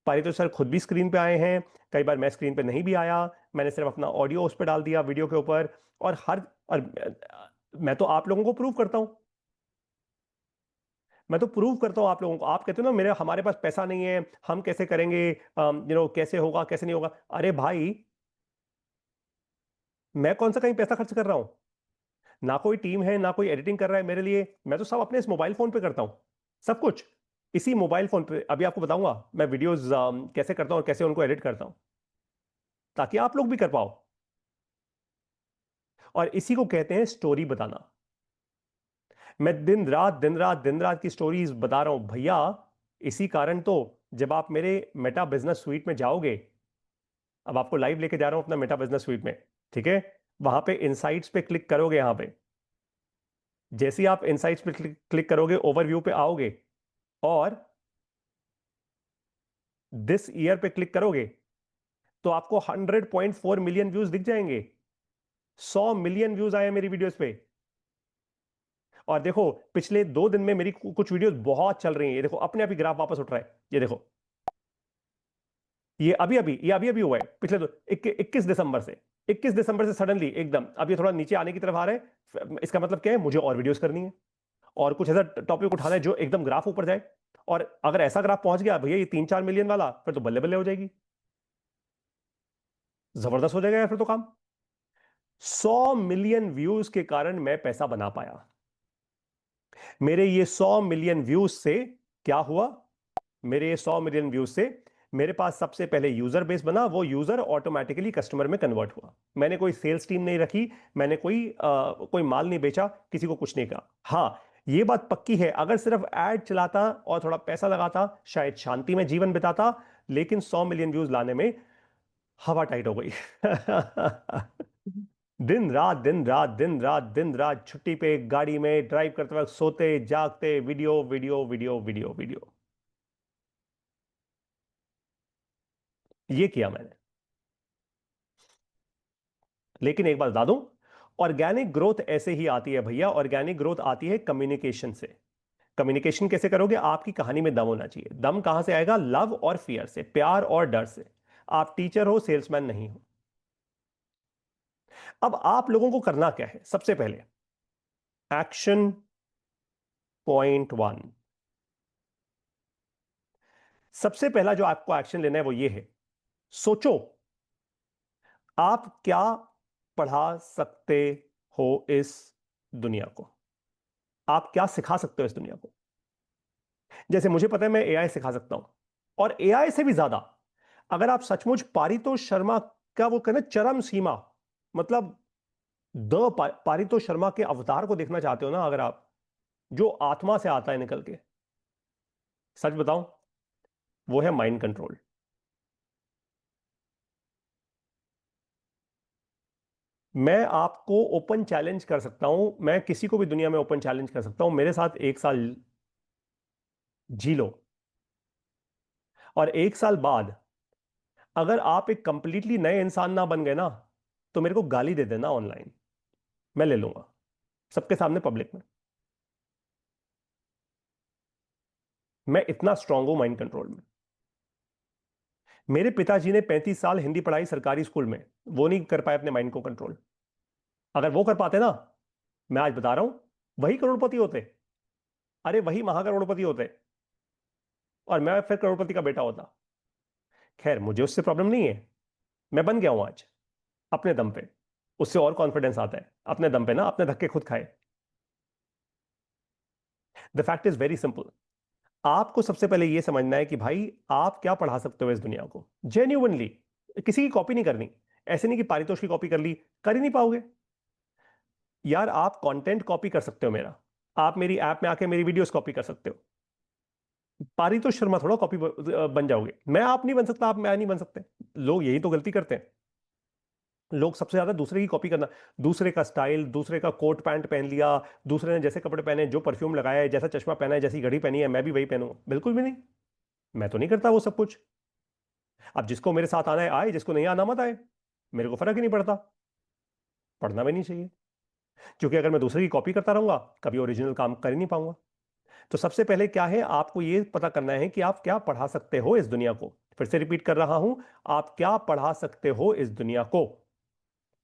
पारितोष सर खुद भी स्क्रीन पे आए हैं, कई बार मैं स्क्रीन पे नहीं भी आया, मैंने सिर्फ अपना ऑडियो उस पर डाल दिया वीडियो के ऊपर। और हर और मैं तो आप लोगों को प्रूव करता हूं, मैं तो प्रूव करता हूं आप लोगों को। आप कहते हो ना मेरे हमारे पास पैसा नहीं है, हम कैसे करेंगे, कैसे होगा कैसे नहीं होगा। अरे भाई, मैं कौन सा कहीं पैसा खर्च कर रहा हूं, ना कोई टीम है, ना कोई एडिटिंग कर रहा है मेरे लिए, मैं तो सब अपने इस मोबाइल फोन पे करता हूं, सब कुछ इसी मोबाइल फोन पे। अभी आपको बताऊंगा मैं वीडियोस कैसे करता हूं और कैसे उनको एडिट करता हूं, ताकि आप लोग भी कर पाओ। और इसी को कहते हैं स्टोरी बताना। मैं दिन रात दिन रात दिन रात की स्टोरीज बता रहा हूं भैया। इसी कारण तो जब आप मेरे मेटा बिजनेस स्वीट में जाओगे, अब आपको लाइव लेके जा रहा हूं अपना मेटा बिजनेस स्वीट में, ठीक है। वहां पे इनसाइट्स पे क्लिक करोगे, यहां पे जैसे ही आप इनसाइट्स पे क्लिक करोगे, ओवरव्यू पे आओगे, और दिस ईयर पे क्लिक करोगे, तो आपको 100.4 मिलियन व्यूज दिख जाएंगे। 100 मिलियन व्यूज आए मेरी वीडियोस पे। और देखो पिछले 2 दिन में मेरी कुछ वीडियोस बहुत चल रही हैं, ये देखो अपने आप ही ग्राफ वापस उठ रहा है, ये देखो, ये अभी अभी हुआ है पिछले 21 दिसंबर से। 21 दिसंबर से सडनली एकदम अब ये थोड़ा नीचे आने की तरफ आ रहा है। इसका मतलब क्या है, मुझे और वीडियोस करनी है, और कुछ ऐसा टॉपिक उठाना है जो एकदम ग्राफ ऊपर जाए। और अगर ऐसा ग्राफ पहुंच गया भैया ये 3 4 मिलियन वाला, फिर तो बल्ले बल्ले हो जाएगी, जबरदस्त हो जाएगा यार फिर तो काम। 100 मिलियन व्यूज के कारण मैं पैसा बना पाया। मेरे ये 100 मिलियन व्यूज से क्या हुआ, मेरे ये 100 मिलियन व्यूज से मेरे पास सबसे पहले यूजर बेस बना, वो यूजर ऑटोमेटिकली कस्टमर में कन्वर्ट हुआ। मैंने कोई सेल्स टीम नहीं रखी, मैंने कोई माल नहीं बेचा, किसी को कुछ नहीं कहा। हाँ, ये बात पक्की है, अगर सिर्फ एड चलाता और थोड़ा पैसा लगाता शायद शांति में जीवन बिताता, लेकिन 100 मिलियन व्यूज लाने में हवा टाइट हो गई। दिन रात दिन रात दिन रात दिन रात, छुट्टी पे गाड़ी में ड्राइव करते वक्त, सोते जागते, video video video video video, ये किया मैंने। लेकिन एक बात बता दूं, ऑर्गेनिक ग्रोथ ऐसे ही आती है भैया, ऑर्गेनिक ग्रोथ आती है कम्युनिकेशन से। कम्युनिकेशन कैसे करोगे, आपकी कहानी में दम होना चाहिए। दम कहां से आएगा, लव और फियर से, प्यार और डर से। आप टीचर हो, सेल्समैन नहीं हो। अब आप लोगों को करना क्या है, सबसे पहले एक्शन पॉइंट 1। सबसे पहला जो आपको एक्शन लेना है वो ये है, सोचो आप क्या पढ़ा सकते हो इस दुनिया को, आप क्या सिखा सकते हो इस दुनिया को। जैसे मुझे पता है मैं एआई सिखा सकता हूं, और एआई से भी ज्यादा, अगर आप सचमुच पारितोष शर्मा का वो कहना चरम सीमा, मतलब पारितोष शर्मा के अवतार को देखना चाहते हो ना, अगर आप, जो आत्मा से आता है निकल के, सच बताऊं, वो है माइंड कंट्रोल। मैं आपको ओपन चैलेंज कर सकता हूं, मैं किसी को भी दुनिया में ओपन चैलेंज कर सकता हूं, मेरे साथ 1 साल जी लो, और 1 साल बाद अगर आप एक कंप्लीटली नए इंसान ना बन गए ना, तो मेरे को गाली दे देना ऑनलाइन, मैं ले लूंगा सबके सामने पब्लिक में। मैं इतना स्ट्रांग हूं माइंड कंट्रोल में। मेरे पिताजी ने 35 साल हिंदी पढ़ाई सरकारी स्कूल में, वो नहीं कर पाए अपने माइंड को कंट्रोल। अगर वो कर पाते ना, मैं आज बता रहा हूं, वही करोड़पति होते। अरे वही महाकरोड़पति होते, और मैं फिर करोड़पति का बेटा होता। खैर मुझे उससे प्रॉब्लम नहीं है, मैं बन गया हूं आज अपने दम पे। उससे और कॉन्फिडेंस आता है अपने दम पे ना, अपने धक्के खुद खाए। The fact is very simple. आपको सबसे पहले यह समझना है कि भाई आप क्या पढ़ा सकते हो इस दुनिया को, जेन्युइनली। किसी की कॉपी नहीं करनी। ऐसे नहीं कि पारितोष की कॉपी कर ली, कर ही नहीं पाओगे यार। आप कंटेंट कॉपी कर सकते हो मेरा, आप मेरी ऐप में आके मेरी वीडियोस कॉपी कर सकते हो। पारितोष शर्मा थोड़ा कॉपी बन जाओगे। मैं आप नहीं बन सकता, आप मैं नहीं बन सकते। लोग यही तो गलती करते हैं। लोग सबसे ज्यादा दूसरे की कॉपी करना, दूसरे का स्टाइल, दूसरे का कोट पैंट पहन लिया, दूसरे ने जैसे कपड़े पहने, जो परफ्यूम लगाया है, जैसा चश्मा पहना है, जैसी घड़ी पहनी है, मैं भी वही पहनूं, बिल्कुल भी नहीं। मैं तो नहीं करता वो सब कुछ। अब जिसको मेरे साथ आना है आए, जिसको नहीं आना मत आए, मेरे को फर्क ही नहीं पड़ता। पढ़ना भी नहीं चाहिए, क्योंकि अगर मैं दूसरे की कॉपी करता रहूंगा, कभी ओरिजिनल काम कर ही नहीं पाऊंगा। तो सबसे पहले क्या है, आपको यह पता करना है कि आप क्या पढ़ा सकते हो इस दुनिया को। फिर से रिपीट कर रहा हूं, आप क्या पढ़ा सकते हो इस दुनिया को,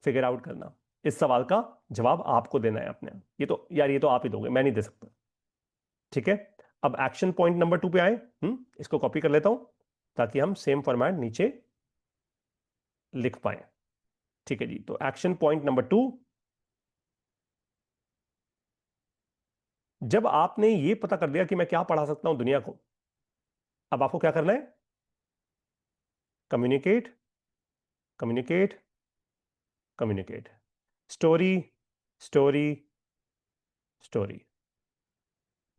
फिगर आउट करना। इस सवाल का जवाब आपको देना है अपने। ये तो यार, ये तो आप ही दोगे, मैं नहीं दे सकता। ठीक है। अब एक्शन पॉइंट नंबर 2 पे आए। इसको कॉपी कर लेता हूं, ताकि हम सेम फॉर्मेट नीचे लिख पाए। ठीक है जी, तो एक्शन पॉइंट नंबर 2, जब आपने ये पता कर लिया कि मैं क्या पढ़ा सकता हूं दुनिया को, अब आपको क्या करना है? Communicate, communicate, communicate. Story, story, story.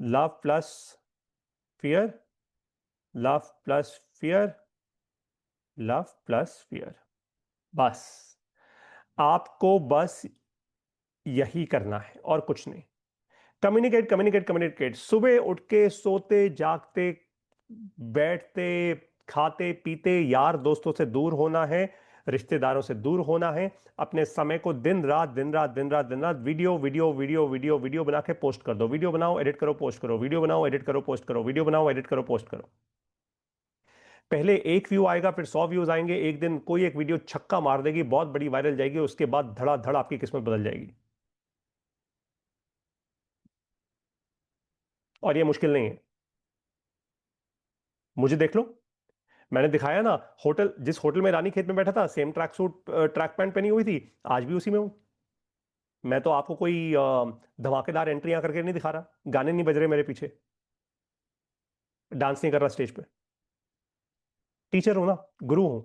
Love plus fear, love plus fear, love plus fear. बस आपको बस यही करना है और कुछ नहीं। Communicate, communicate, communicate. सुबह उठ के सोते जागते, बैठते, खाते पीते, यार दोस्तों से दूर होना है, रिश्तेदारों से दूर होना है। अपने समय को दिन रात, दिन रात, दिन रात, दिन रात video video video video video बना के पोस्ट कर दो। वीडियो बनाओ, एडिट करो, पोस्ट करो, वीडियो बनाओ, एडिट करो, पोस्ट करो, वीडियो बनाओ, एडिट करो, पोस्ट करो। पहले 1 व्यू आएगा, फिर 100 व्यूज आएंगे। एक दिन कोई एक वीडियो छक्का मार देगी, बहुत बड़ी वायरल जाएगी, उसके बाद धड़ाधड़ आपकी किस्मत बदल जाएगी। और ये मुश्किल नहीं है। मुझे देख लो, मैंने दिखाया ना, होटल, जिस होटल में रानी खेत में बैठा था, same track suit track pant पहनी हुई थी, आज भी उसी में हूं। मैं तो आपको कोई धमाकेदार एंट्रियां करके नहीं दिखा रहा, गाने नहीं बज रहे मेरे पीछे, डांस नहीं कर रहा स्टेज पे। टीचर हूं ना, गुरु हूं,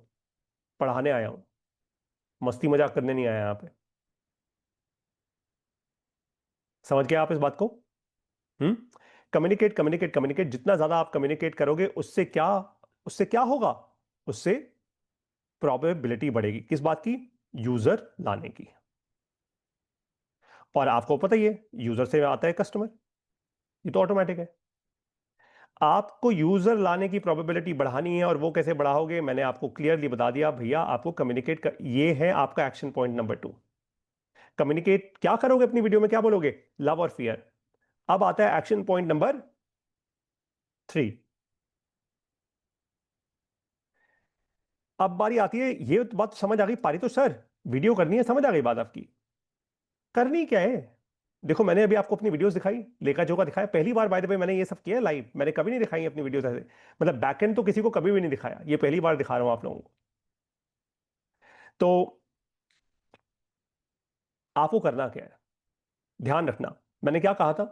पढ़ाने आया हूं, मस्ती मजाक करने नहीं आया यहां पे। समझ गए आप इस बात को? हम्म। Communicate, communicate, communicate. जितना ज्यादा आप कम्युनिकेट करोगे, उससे क्या होगा? उससे प्रोबेबिलिटी बढ़ेगी, किस बात की? यूजर लाने की। और आपको पता ही है, यूजर से आता है कस्टमर, ये तो ऑटोमेटिक है। आपको यूजर लाने की प्रोबेबिलिटी बढ़ानी है, और वो कैसे बढ़ाओगे, मैंने आपको क्लियरली बता दिया भैया। आपको कम्युनिकेट कर, ये है आपका एक्शन पॉइंट नंबर 2। कम्युनिकेट क्या करोगे अपनी वीडियो में, क्या बोलोगे? लव और फियर। अब आता है एक्शन पॉइंट नंबर 3। अब बारी आती है, ये तो बात समझ आ गई पारी, तो सर वीडियो करनी है, समझ आ गई बात आपकी। करनी क्या है? देखो, मैंने अभी आपको अपनी वीडियोस दिखाई, लेखा जोखा दिखाया, पहली बार बाय द वे मैंने ये सब किया लाइव, मैंने कभी नहीं दिखाई अपनी वीडियोस ऐसे। मतलब बैकएंड तो किसी को कभी भी नहीं दिखाया, ये पहली बार दिखा रहा हूं आप लोगों को। तो आपको करना क्या है, ध्यान रखना। मैंने क्या कहा था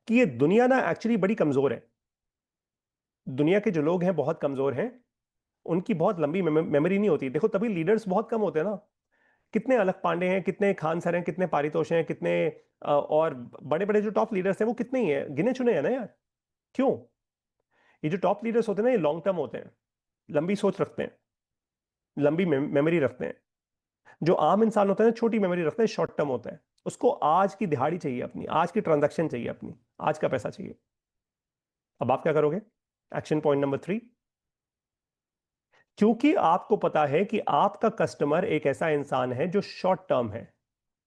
कि ये दुनिया ना एक्चुअली बड़ी कमजोर है। दुनिया के जो लोग हैं बहुत कमजोर हैं, उनकी बहुत लंबी मेमोरी नहीं होती। देखो तभी लीडर्स बहुत कम होते हैं ना। कितने अलग पांडे हैं, कितने खान सर हैं, कितने पारितोष हैं, कितने और बड़े बड़े जो टॉप लीडर्स हैं वो कितने ही हैं, गिने चुने हैं ना यार। क्यों? ये जो टॉप लीडर्स होते हैं ना, ये लॉन्ग टर्म होते हैं, लंबी सोच रखते हैं, लंबी मेमोरी रखते हैं। जो आम इंसान होता है ना, छोटी मेमोरी रखते हैं, शॉर्ट टर्म होता है। उसको आज की दिहाड़ी चाहिए, अपनी आज की ट्रांजैक्शन चाहिए, अपनी आज का पैसा चाहिए। अब आप क्या करोगे? एक्शन पॉइंट नंबर 3, क्योंकि आपको पता है कि आपका कस्टमर एक ऐसा इंसान है जो शॉर्ट टर्म है,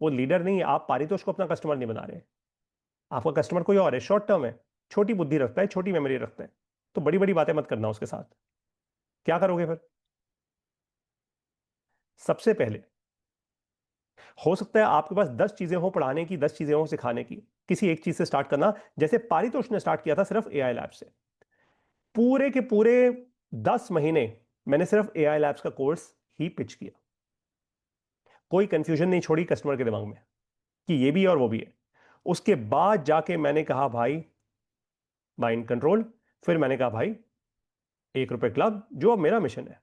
वो लीडर नहीं है। आप पारितोष को अपना कस्टमर नहीं बना रहे, आपका कस्टमर कोई और है, शॉर्ट टर्म है, छोटी बुद्धि रखता है, छोटी मेमोरी रखता है। तो बड़ी बड़ी बातें मत करना उसके साथ। क्या करोगे फिर? सबसे पहले, हो सकता है आपके पास 10 चीजें हो पढ़ाने की, 10 चीजें हो सिखाने की, किसी एक चीज से स्टार्ट करना। जैसे पारितोष ने स्टार्ट किया था सिर्फ एआई लैब से, पूरे के पूरे 10 महीने मैंने सिर्फ एआई लैब्स का कोर्स ही पिच किया। कोई कंफ्यूजन नहीं छोड़ी कस्टमर के दिमाग में कि ये भी है और वो भी है। उसके बाद जाके मैंने कहा भाई, माइंड कंट्रोल। फिर मैंने कहा भाई, 1 रुपए क्लब, जो अब मेरा मिशन है।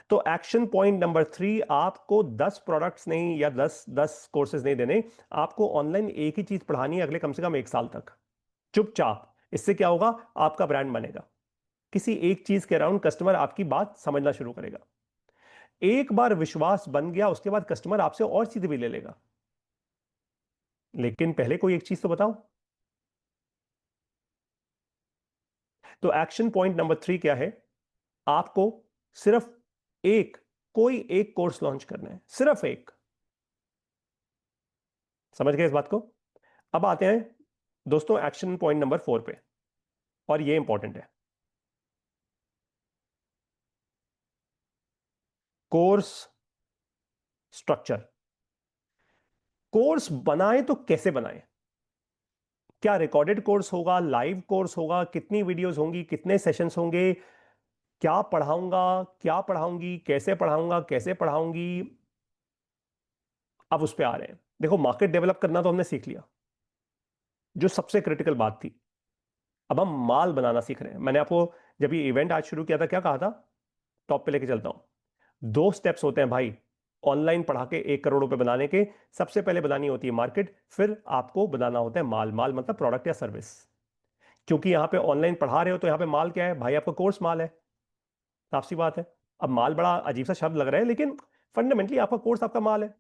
तो एक्शन पॉइंट नंबर 3, आपको 10 प्रोडक्ट्स नहीं या 10 कोर्सेज नहीं देने, आपको ऑनलाइन एक ही चीज पढ़ानी है अगले कम से कम 1 साल तक, चुपचाप। इससे क्या होगा? आपका ब्रांड बनेगा, किसी एक चीज के अराउंड कस्टमर आपकी बात समझना शुरू करेगा। एक बार विश्वास बन गया, उसके बाद कस्टमर आपसे और चीजें भी ले लेगा। लेकिन पहले कोई एक चीज तो बताओ। तो एक्शन पॉइंट नंबर 3 क्या है? आपको सिर्फ एक, कोई एक कोर्स लॉन्च करना है, सिर्फ एक। समझ गए इस बात को? अब आते हैं दोस्तों एक्शन पॉइंट नंबर 4 पे, और ये इंपॉर्टेंट है। Course structure. कोर्स बनाए तो कैसे बनाए? क्या रिकॉर्डेड कोर्स होगा, लाइव कोर्स होगा, कितनी वीडियोस होंगी, कितने सेशंस होंगे, क्या पढ़ाऊंगा, क्या पढ़ाऊंगी, कैसे पढ़ाऊंगा, कैसे पढ़ाऊंगी? अब उस पे आ रहे हैं। देखो, मार्केट डेवलप करना तो हमने सीख लिया, जो सबसे क्रिटिकल बात थी। अब हम माल बनाना सीख रहे हैं। मैंने आपको जब ये इवेंट आज शुरू किया था क्या कहा था? टॉप पे लेके चलता हूं। 2 स्टेप्स होते हैं भाई ऑनलाइन पढ़ा के 1 करोड़ रुपए बनाने के। सबसे पहले बनानी होती है मार्केट, फिर आपको बनाना होता है माल। माल मतलब प्रोडक्ट या सर्विस। क्योंकि यहां पे ऑनलाइन पढ़ा रहे हो तो यहां पे माल क्या है भाई? आपका कोर्स माल है, साफ सी बात है। अब माल बड़ा अजीब सा शब्द लग रहा है, लेकिन फंडामेंटली आपका कोर्स आपका माल है।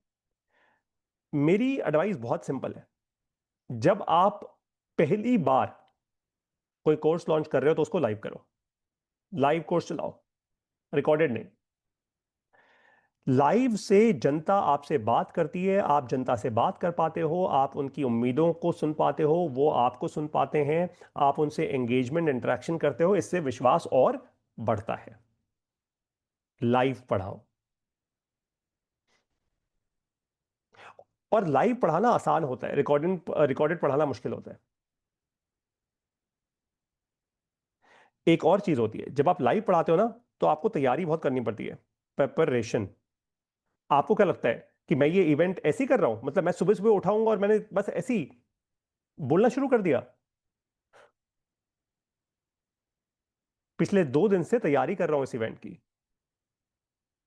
मेरी एडवाइस बहुत सिंपल है। जब आप पहली बार कोई कोर्स लॉन्च कर रहे हो तो उसको लाइव करो, लाइव कोर्स चलाओ, रिकॉर्डेड नहीं। लाइव से जनता आपसे बात करती है, आप जनता से बात कर पाते हो, आप उनकी उम्मीदों को सुन पाते हो, वो आपको सुन पाते हैं, आप उनसे एंगेजमेंट इंटरेक्शन करते हो, इससे विश्वास और बढ़ता है। लाइव पढ़ाओ। और लाइव पढ़ाना आसान होता है, रिकॉर्डेड पढ़ाना मुश्किल होता है। एक और चीज होती है, जब आप लाइव पढ़ाते हो ना, तो आपको तैयारी बहुत करनी पड़ती है, प्रिपरेशन। आपको क्या लगता है कि मैं ये इवेंट ऐसे ही कर रहा हूं, मतलब मैं सुबह सुबह उठाऊंगा और मैंने बस ऐसे ही बोलना शुरू कर दिया? पिछले 2 दिन से तैयारी कर रहा हूं इस इवेंट की।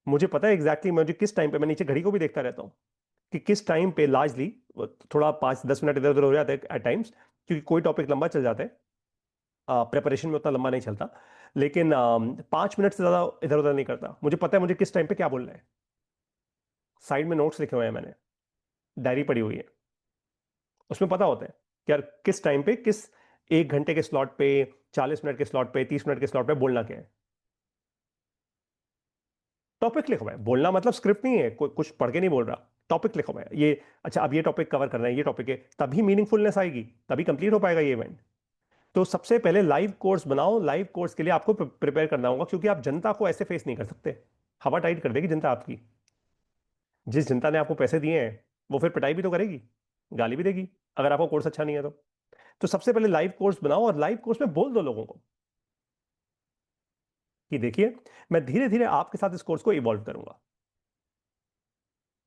मुझे पता है एग्जैक्टली मुझे किस टाइम पे, मैं नीचे घड़ी को भी देखता रहता हूं कि किस टाइम पे लार्जली थोड़ा 5-10 मिनट इधर उधर हो जाता है एट टाइम्स, क्योंकि कोई टॉपिक लंबा चल जाता है। प्रिपरेशन में उतना लंबा नहीं चलता, लेकिन 5 मिनट से ज्यादा इधर उधर नहीं करता। मुझे पता है मुझे किस टाइम पे क्या बोलना है। साइड में नोट्स लिखे हुए हैं मैंने, डायरी पड़ी हुई है, उसमें पता होता है कि यार किस टाइम पे, किस 1 घंटे के स्लॉट पे, 40 मिनट के स्लॉट पे, 30 मिनट के स्लॉट पे बोलना क्या है। टॉपिक लिखा हुआ है, बोलना मतलब स्क्रिप्ट नहीं है, कुछ पढ़ के नहीं बोल रहा। टॉपिक लिखा हुआ है ये, अच्छा अब ये टॉपिक कवर करना है, ये टॉपिक है, तभी मीनिंगफुलनेस आएगी, तभी कंप्लीट हो पाएगा ये इवेंट। तो सबसे पहले लाइव कोर्स बनाओ। लाइव कोर्स के लिए आपको प्रिपेयर करना होगा, क्योंकि आप जनता को ऐसे फेस नहीं कर सकते। हवा टाइट कर देगी जनता आपकी। जिस जनता ने आपको पैसे दिए हैं, वो फिर पिटाई भी तो करेगी, गाली भी देगी, अगर आपका कोर्स अच्छा नहीं है तो सबसे पहले लाइव कोर्स बनाओ, और लाइव कोर्स में बोल दो लोगों को कि देखिए, मैं धीरे धीरे आपके साथ इस कोर्स को इवॉल्व करूंगा।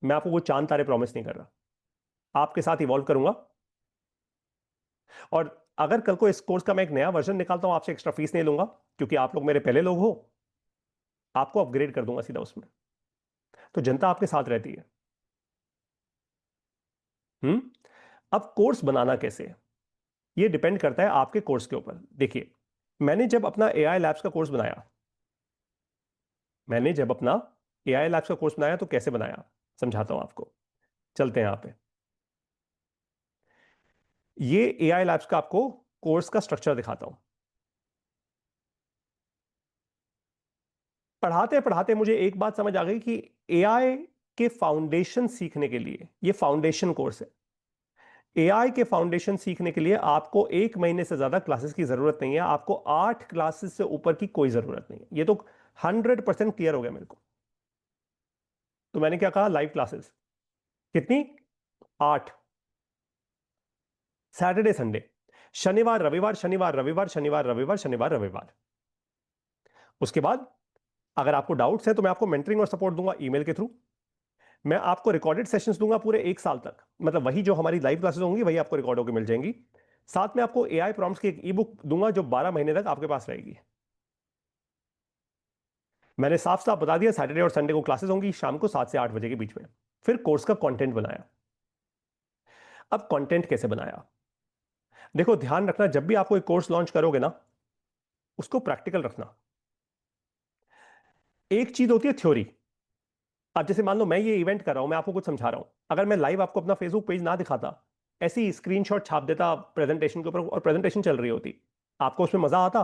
मैं आपको वो चांद तारे प्रॉमिस नहीं कर रहा, आपके साथ इवॉल्व करूंगा। और अगर कल को इस कोर्स का मैं एक नया वर्जन निकालता हूं, आपसे एक्स्ट्रा फीस नहीं लूंगा, क्योंकि आप लोग मेरे पहले लोग हो, आपको अपग्रेड कर दूंगा सीधा उसमें। तो जनता आपके साथ रहती है। हम्म। अब कोर्स बनाना कैसे है, ये डिपेंड करता है आपके कोर्स के ऊपर। देखिए, मैंने जब अपना एआई लैब्स का कोर्स बनाया, मैंने जब अपना एआई लैब्स का कोर्स बनाया तो कैसे बनाया, समझाता हूं आपको। चलते हैं यहां पे। ये एआई लैब्स का आपको कोर्स का स्ट्रक्चर दिखाता हूं। पढ़ाते पढ़ाते मुझे एक बात समझ आ गई कि एआई के फाउंडेशन सीखने के लिए, ये फाउंडेशन कोर्स है, एआई के फाउंडेशन सीखने के लिए आपको 1 महीने से ज्यादा क्लासेस की जरूरत नहीं है, आपको 8 क्लासेस से ऊपर की कोई जरूरत नहीं है। ये तो 100% क्लियर हो गया मेरे को। तो मैंने क्या कहा, लाइव क्लासेस कितनी, 8, सैटरडे संडे, शनिवार रविवार, शनिवार रविवार, शनिवार रविवार, शनिवार रविवार। उसके बाद अगर आपको डाउट्स है तो मैं आपको मेंटरिंग और सपोर्ट दूंगा ईमेल के थ्रू। मैं आपको रिकॉर्डेड सेशंस दूंगा पूरे 1 साल तक, मतलब वही जो हमारी लाइव क्लासेस होंगी वही आपको रिकॉर्ड होकर मिल जाएंगी। साथ में आपको एआई प्रॉम्प्ट्स की एक ई बुक दूंगा जो 12 महीने तक आपके पास रहेगी। मैंने साफ साफ बता दिया, सैटरडे और संडे को क्लासेस होंगी शाम को 7 से 8 बजे के बीच में। फिर कोर्स का कंटेंट बनाया। अब कंटेंट कैसे बनाया, देखो ध्यान रखना, जब भी आपको एक कोर्स लॉन्च करोगे ना, उसको प्रैक्टिकल रखना। एक चीज होती है थ्योरी। अब जैसे मान लो मैं ये इवेंट कर रहा हूं, मैं आपको कुछ समझा रहा हूं, अगर मैं लाइव आपको अपना फेसबुक पेज ना दिखाता, ऐसी स्क्रीनशॉट छाप देता प्रेजेंटेशन के ऊपर और प्रेजेंटेशन चल रही होती, आपको उसमें मजा आता?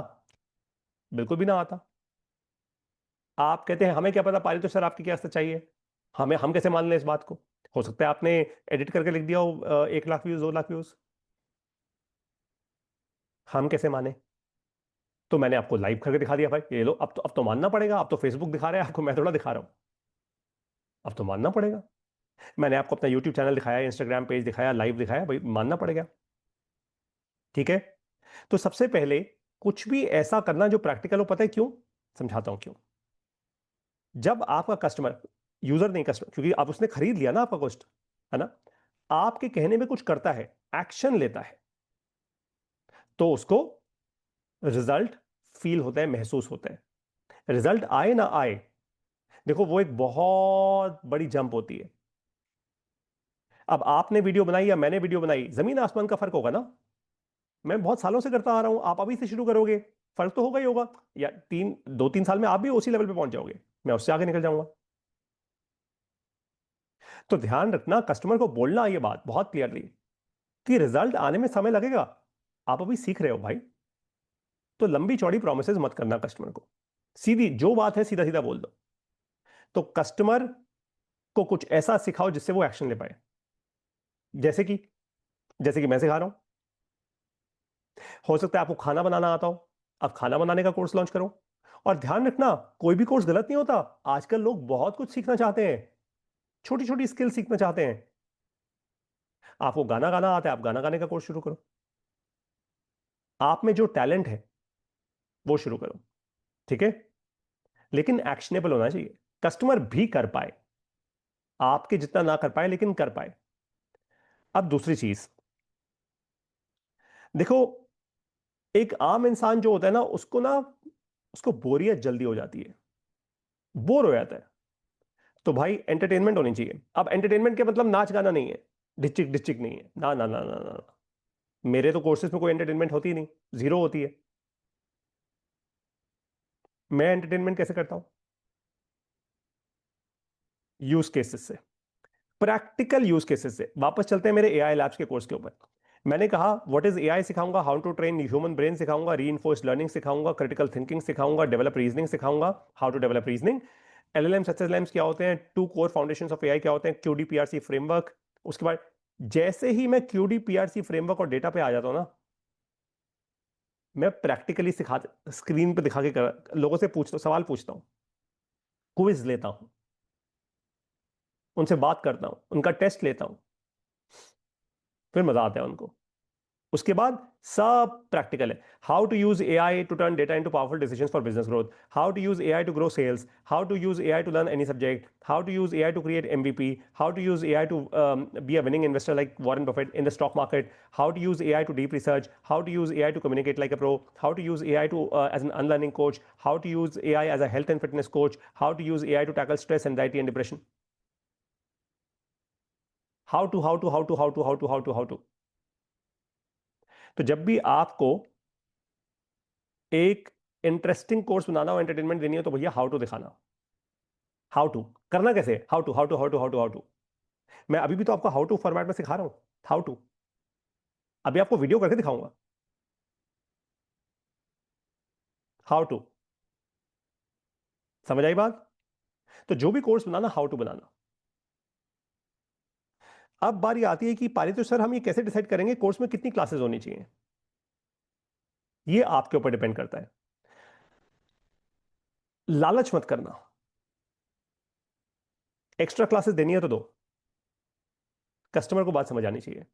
बिल्कुल भी ना आता। आप कहते हैं हमें क्या पता पारी तो सर आपकी क्या सच्चाई है, हमें हम कैसे मान लें इस बात को। हो सकता है आपने एडिट करके लिख दिया हो 1 लाख व्यूज, 2 लाख व्यूज, हम कैसे माने। तो मैंने आपको लाइव करके दिखा दिया भाई, ये लो, अब तो मानना पड़ेगा, अब तो फेसबुक दिखा रहा है आपको, मैं थोड़ा दिखा रहा हूं, अब तो मानना पड़ेगा। मैंने आपको अपना यूट्यूब चैनल दिखाया, इंस्टाग्राम पेज दिखाया, लाइव दिखाया, भाई मानना पड़ेगा। ठीक है। तो सबसे पहले कुछ भी ऐसा करना जो प्रैक्टिकल हो, पता है क्यों, समझाता हूं क्यों। जब आपका कस्टमर, यूजर नहीं कस्टमर, क्योंकि आप उसने खरीद लिया ना आपका कोस्ट, है ना, आपके कहने में कुछ करता है, एक्शन लेता है, तो उसको रिजल्ट फील होता है, महसूस होता है। रिजल्ट आए ना आए, देखो वो एक बहुत बड़ी जंप होती है। अब आपने वीडियो बनाई या मैंने वीडियो बनाई, जमीन आसमान का फर्क होगा ना। मैं बहुत सालों से करता आ रहा हूं, आप अभी से शुरू करोगे, फर्क तो होगा ही होगा। या 2-3 साल में आप भी उसी लेवल पे पहुंच जाओगे, मैं उससे आगे निकल जाऊंगा। तो ध्यान रखना, कस्टमर को बोलना ये बात बहुत क्लियरली कि रिजल्ट आने में समय लगेगा, आप अभी सीख रहे हो भाई। तो लंबी चौड़ी प्रोमिसेस मत करना कस्टमर को, सीधी जो बात है सीधा सीधा बोल दो। तो कस्टमर को कुछ ऐसा सिखाओ जिससे वो एक्शन ले पाए। जैसे कि जैसे कि मैं सिखा रहा हूं, हो सकता है आपको खाना बनाना आता हो, आप खाना बनाने का कोर्स लॉन्च करो। और ध्यान रखना, कोई भी कोर्स गलत नहीं होता, आजकल लोग बहुत कुछ सीखना चाहते हैं, छोटी छोटी स्किल सीखना चाहते हैं। आपको गाना गाना आता है, आप गाना गाने का कोर्स शुरू करो। आप में जो टैलेंट है वो शुरू करो। ठीक है, लेकिन एक्शनेबल होना चाहिए, कस्टमर भी कर पाए, आपके जितना ना कर पाए लेकिन कर पाए। अब दूसरी चीज देखो, एक आम इंसान जो होता है ना, उसको बोरियत जल्दी हो जाती है, बोर हो जाता है। तो भाई एंटरटेनमेंट होनी चाहिए। अब एंटरटेनमेंट के मतलब नाच गाना नहीं है, डिचिक डिचिक नहीं है, ना ना ना ना ना ना। मेरे तो कोर्सेज में कोई एंटरटेनमेंट होती ही नहीं, जीरो होती है। मैं एंटरटेनमेंट कैसे करता हूं, यूज केसेस से, प्रैक्टिकल यूज केसेस से। वापस चलते हैं मेरे एआई लैब्स के कोर्स के ऊपर। मैंने कहा व्हाट इज एआई सिखाऊंगा, how to train human brain सिखाऊंगा, रीइंफोर्स्ड लर्निंग सिखाऊंगा, क्रिटिकल थिंकिंग सिखाऊंगा, डेवलप रीजनिंग सिखाऊंगा, how to develop reasoning, LLMs SLMs क्या होते हैं, 2 कोर फाउंडेशंस ऑफ एआई क्या होते हैं, क्यूडीपीआरसी फ्रेमवर्क। उसके बाद जैसे ही मैं क्यूडीपीआरसी फ्रेमवर्क और डेटा पे आ जाता हूं ना, मैं प्रैक्टिकली सिखा, स्क्रीन पे दिखा के लोगों से पूछता हूं, सवाल पूछता हूं, क्विज लेता हूं, उनसे बात करता हूं, उनका टेस्ट लेता हूं, फिर मजा आता है उनको। उसके बाद सब प्रैक्टिकल है। How to use AI to turn data into powerful decisions for business growth, how to use AI to grow sales, how to use AI to learn any subject, how to use AI to create MVP, how to use AI to be a winning investor like Warren Buffett in the stock market, how to use AI to deep research, how to use AI to communicate like a pro, how to use AI to as an unlearning coach, how to use AI as a health and fitness coach, how to use AI to tackle stress, anxiety, and depression. How to. तो जब भी आपको एक interesting course बनाना हो, entertainment देनी हो, तो भैया हाउ टू दिखाना। हाउ टू करना कैसे, हाउ टू। मैं अभी भी तो आपको हाउ टू फॉर्मेट में सिखा रहा हूं। हाउ टू अभी आपको वीडियो करके दिखाऊंगा। हाउ टू, समझ आई बात? तो जो भी कोर्स बनाना, हाउ टू बनाना। अब बारी आती है कि पारी तो सर हम ये कैसे डिसाइड करेंगे कोर्स में कितनी क्लासेस होनी चाहिए? ये आपके ऊपर डिपेंड करता है। लालच मत करना, एक्स्ट्रा क्लासेस देनी है तो दो, कस्टमर को बात समझ आनी चाहिए।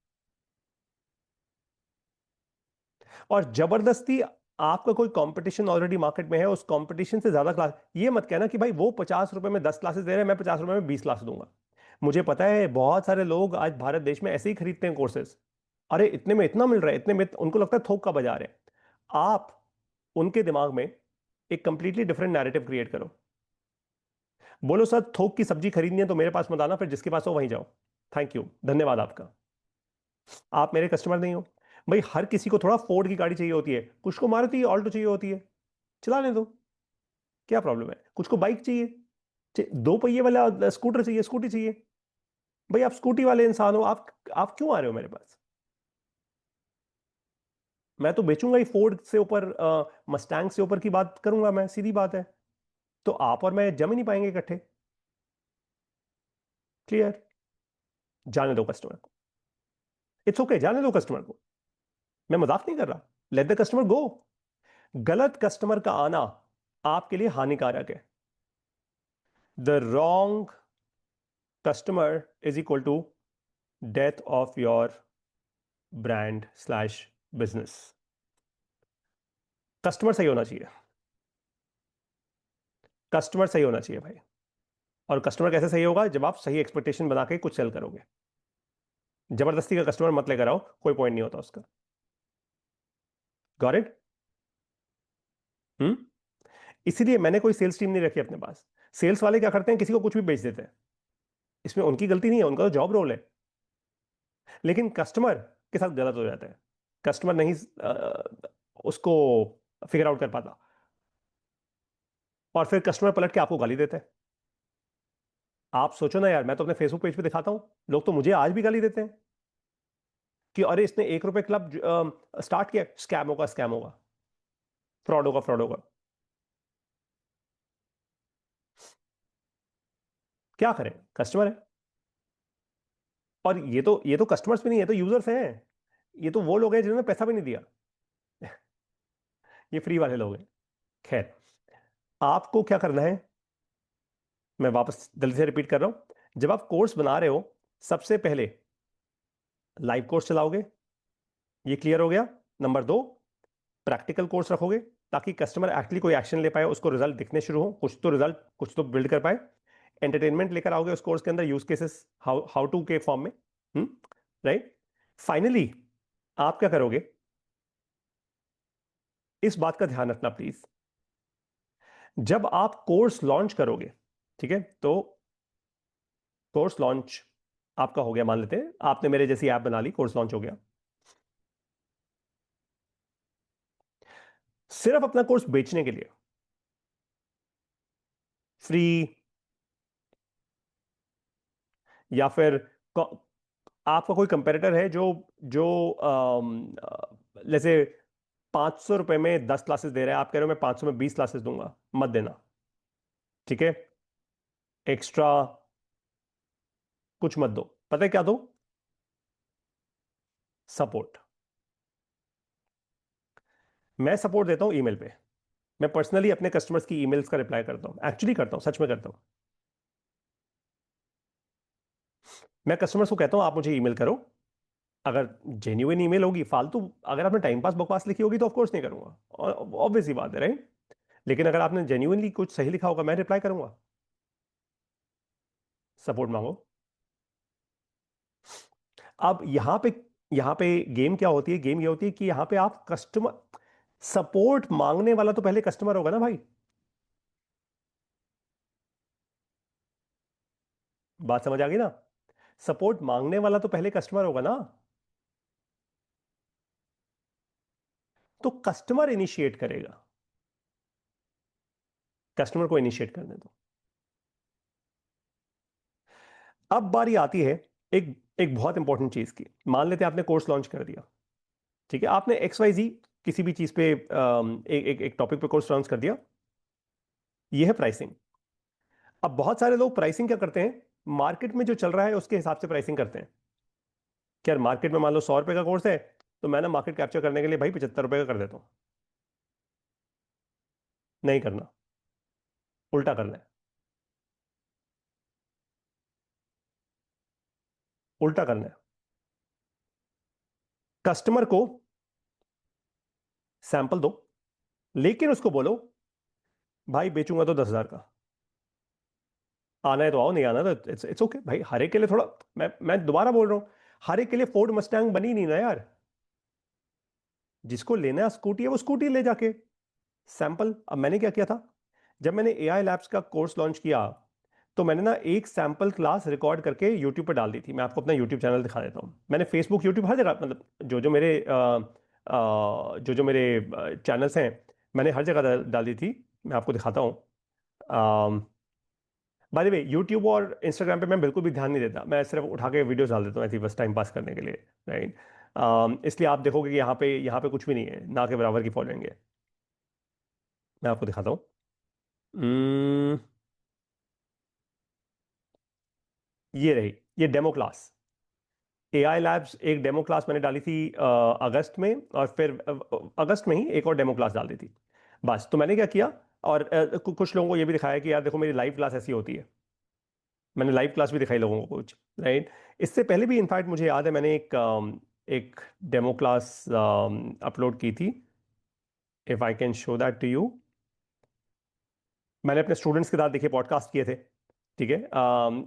और जबरदस्ती आपका कोई कंपटीशन ऑलरेडी मार्केट में है, उस कंपटीशन से ज्यादा क्लास, ये मत कहना कि भाई वो 50 रुपए में 10 क्लासेस दे रहे हैं, मैं 50 रुपए में 20 क्लास दूंगा। मुझे पता है बहुत सारे लोग आज भारत देश में ऐसे ही खरीदते हैं कोर्सेज। अरे इतने में इतना मिल रहा है, इतने में उनको लगता है थोक का बाजार है। आप उनके दिमाग में एक कंप्लीटली डिफरेंट नैरेटिव क्रिएट करो। बोलो सर थोक की सब्जी खरीदनी है तो मेरे पास मत आना, फिर जिसके पास हो वहीं जाओ। थैंक यू, धन्यवाद आपका, आप मेरे कस्टमर नहीं हो। भाई हर किसी को थोड़ा फोर्ड की गाड़ी चाहिए होती है, कुछ को मारुति ऑल्टो चाहिए होती है, चलाने दो, क्या प्रॉब्लम है? कुछ को बाइक चाहिए, दो पहिए वाला स्कूटर चाहिए, स्कूटी चाहिए। भाई आप स्कूटी वाले इंसान हो, आप क्यों आ रहे हो मेरे पास? मैं तो बेचूंगा ही फोर्ड से ऊपर, मस्टैंग से ऊपर की बात करूंगा मैं, सीधी बात है। तो आप और मैं जम ही नहीं पाएंगे इकट्ठे। क्लियर? जाने दो कस्टमर को, इट्स ओके, जाने दो कस्टमर को, मैं मजाक नहीं कर रहा। Let the customer go. गलत कस्टमर का आना आपके लिए हानिकारक है। The wrong customer is equal to death of your brand slash business. Customer सही होना चाहिए, कस्टमर सही होना चाहिए भाई। और कस्टमर कैसे सही होगा? जब आप सही एक्सपेक्टेशन बना के कुछ सेल करोगे। जबरदस्ती का कस्टमर मत लेकर आओ, कोई पॉइंट नहीं होता उसका। Got it? हम्म। इसीलिए मैंने कोई सेल्स टीम नहीं रखी अपने पास। सेल्स वाले क्या करते हैं, किसी को कुछ भी बेच देते हैं, इसमें उनकी गलती नहीं है, उनका तो जॉब रोल है। लेकिन कस्टमर के साथ गलत हो जाता है, कस्टमर नहीं उसको फिगर आउट कर पाता, और फिर कस्टमर पलट के आपको गाली देता है। आप सोचो ना यार, मैं तो अपने फेसबुक पेज पे दिखाता हूं, लोग तो मुझे आज भी गाली देते हैं कि अरे इसने 1 रुपए क्लब स्टार्ट किया, स्कैम होगा, स्कैम होगा, फ्रॉड होगा, फ्रॉड होगा। क्या करें, कस्टमर है। और ये तो कस्टमर्स भी नहीं है, तो यूजर्स हैं। ये तो वो लोग हैं जिन्होंने पैसा भी नहीं दिया। ये फ्री वाले लोग हैं। खैर, आपको क्या करना है, मैं वापस जल्दी से रिपीट कर रहा हूं। जब आप कोर्स बना रहे हो, सबसे पहले लाइव कोर्स चलाओगे, ये क्लियर हो गया। नंबर 2, प्रैक्टिकल कोर्स रखोगे ताकि कस्टमर एक्चुअली कोई एक्शन ले पाए, उसको रिजल्ट दिखने शुरू हो, कुछ तो रिजल्ट, कुछ तो बिल्ड कर पाए। एंटरटेनमेंट लेकर आओगे उस कोर्स के अंदर, use cases, how how to के फॉर्म में। राइट? फाइनली आप क्या करोगे, इस बात का ध्यान रखना प्लीज। जब आप कोर्स लॉन्च करोगे, ठीक है, तो कोर्स लॉन्च आपका हो गया, मान लेते हैं आपने मेरे जैसी ऐप बना ली, कोर्स लॉन्च हो गया। सिर्फ अपना कोर्स बेचने के लिए, फ्री, या फिर आपका कोई कंपेरेटर है जो जो जैसे 500 रुपए में 10 क्लासेस दे रहा है, आप कह रहे हो मैं 500 में 20 क्लासेस दूंगा, मत देना। ठीक है? एक्स्ट्रा कुछ मत दो। पता है क्या दो? सपोर्ट। मैं सपोर्ट देता हूं ईमेल पे। मैं पर्सनली अपने कस्टमर्स की ईमेल्स का रिप्लाई करता हूं, एक्चुअली करता हूं, सच में करता हूं। मैं कस्टमर्स को कहता हूं आप मुझे ईमेल करो, अगर जेन्युइन ईमेल होगी, फालतू अगर आपने टाइम पास बकवास लिखी होगी तो ऑफ कोर्स नहीं करूंगा, ऑब्वियस सी बात है, राइट। लेकिन अगर आपने जेन्युइनली कुछ सही लिखा होगा, मैं रिप्लाई करूंगा। सपोर्ट मांगो। अब यहां पे गेम क्या होती है, गेम ये होती है कि यहां पे आप कस्टमर सपोर्ट मांगने वाला तो पहले कस्टमर होगा ना भाई। बात समझ आ गई ना। सपोर्ट मांगने वाला तो पहले कस्टमर होगा ना। तो कस्टमर इनिशिएट करेगा। कस्टमर को इनिशिएट करने दो। अब बारी आती है एक एक बहुत इंपॉर्टेंट चीज की। मान लेते हैं आपने कोर्स लॉन्च कर दिया, ठीक है, आपने एक्स वाई जी किसी भी चीज पे एक टॉपिक पे कोर्स लॉन्च कर दिया। ये है प्राइसिंग। अब बहुत सारे लोग प्राइसिंग क्या करते हैं, मार्केट में जो चल रहा है उसके हिसाब से प्राइसिंग करते हैं। क्या मार्केट में मान लो 100 रुपए का कोर्स है, तो मैं ना मार्केट कैप्चर करने के लिए भाई 75 रुपए का कर देता हूं। नहीं करना। उल्टा करना है। उल्टा करना है। कस्टमर को सैंपल दो, लेकिन उसको बोलो भाई बेचूंगा तो 10,000 का। आना है तो आओ, नहीं आना तो इट्स इट्स ओके भाई। हर एक के लिए थोड़ा, मैं दोबारा बोल रहा हूं, हर एक के लिए फोर्ड मस्टैंग बनी नहीं ना यार। जिसको लेना है स्कूटी है वो स्कूटी ले जाके। सैंपल। अब मैंने क्या किया था, जब मैंने एआई लैब्स का कोर्स लॉन्च किया, तो मैंने ना एक सैंपल क्लास रिकॉर्ड करके यूट्यूब पर डाल दी थी। मैं आपको अपना यूट्यूब चैनल दिखा देता हूँ। मैंने फेसबुक यूट्यूब हर जगह, मतलब जो जो मेरे चैनल्स हैं, मैंने हर जगह डाल दी थी। मैं आपको दिखाता हूँ। बाय द वे, यूट्यूब और इंस्टाग्राम पे मैं बिल्कुल भी ध्यान नहीं देता, मैं सिर्फ उठा के वीडियोस डाल देता हूँ ऐसे ही बस टाइम पास करने के लिए, राइट। इसलिए आप देखोगे कि यहाँ पे कुछ भी नहीं है, ना के बराबर की फॉलोइंग है। मैं आपको दिखाता हूँ। हम्म, ये रही, ये डेमो क्लास। एआई लैब्स एक डेमो क्लास मैंने डाली थी अगस्त में, और फिर अगस्त में ही एक और डेमो क्लास डाल दी थी। बस, तो मैंने क्या किया, और कुछ लोगों को ये भी दिखाया कि यार देखो मेरी लाइव क्लास ऐसी होती है। मैंने लाइव क्लास भी दिखाई लोगों को कुछ, राइट। इससे पहले भी इनफैक्ट मुझे याद है, मैंने एक डेमो क्लास अपलोड की थी। If I can show that to you. मैंने अपने स्टूडेंट्स के साथ देखिए पॉडकास्ट किए थे, ठीक है,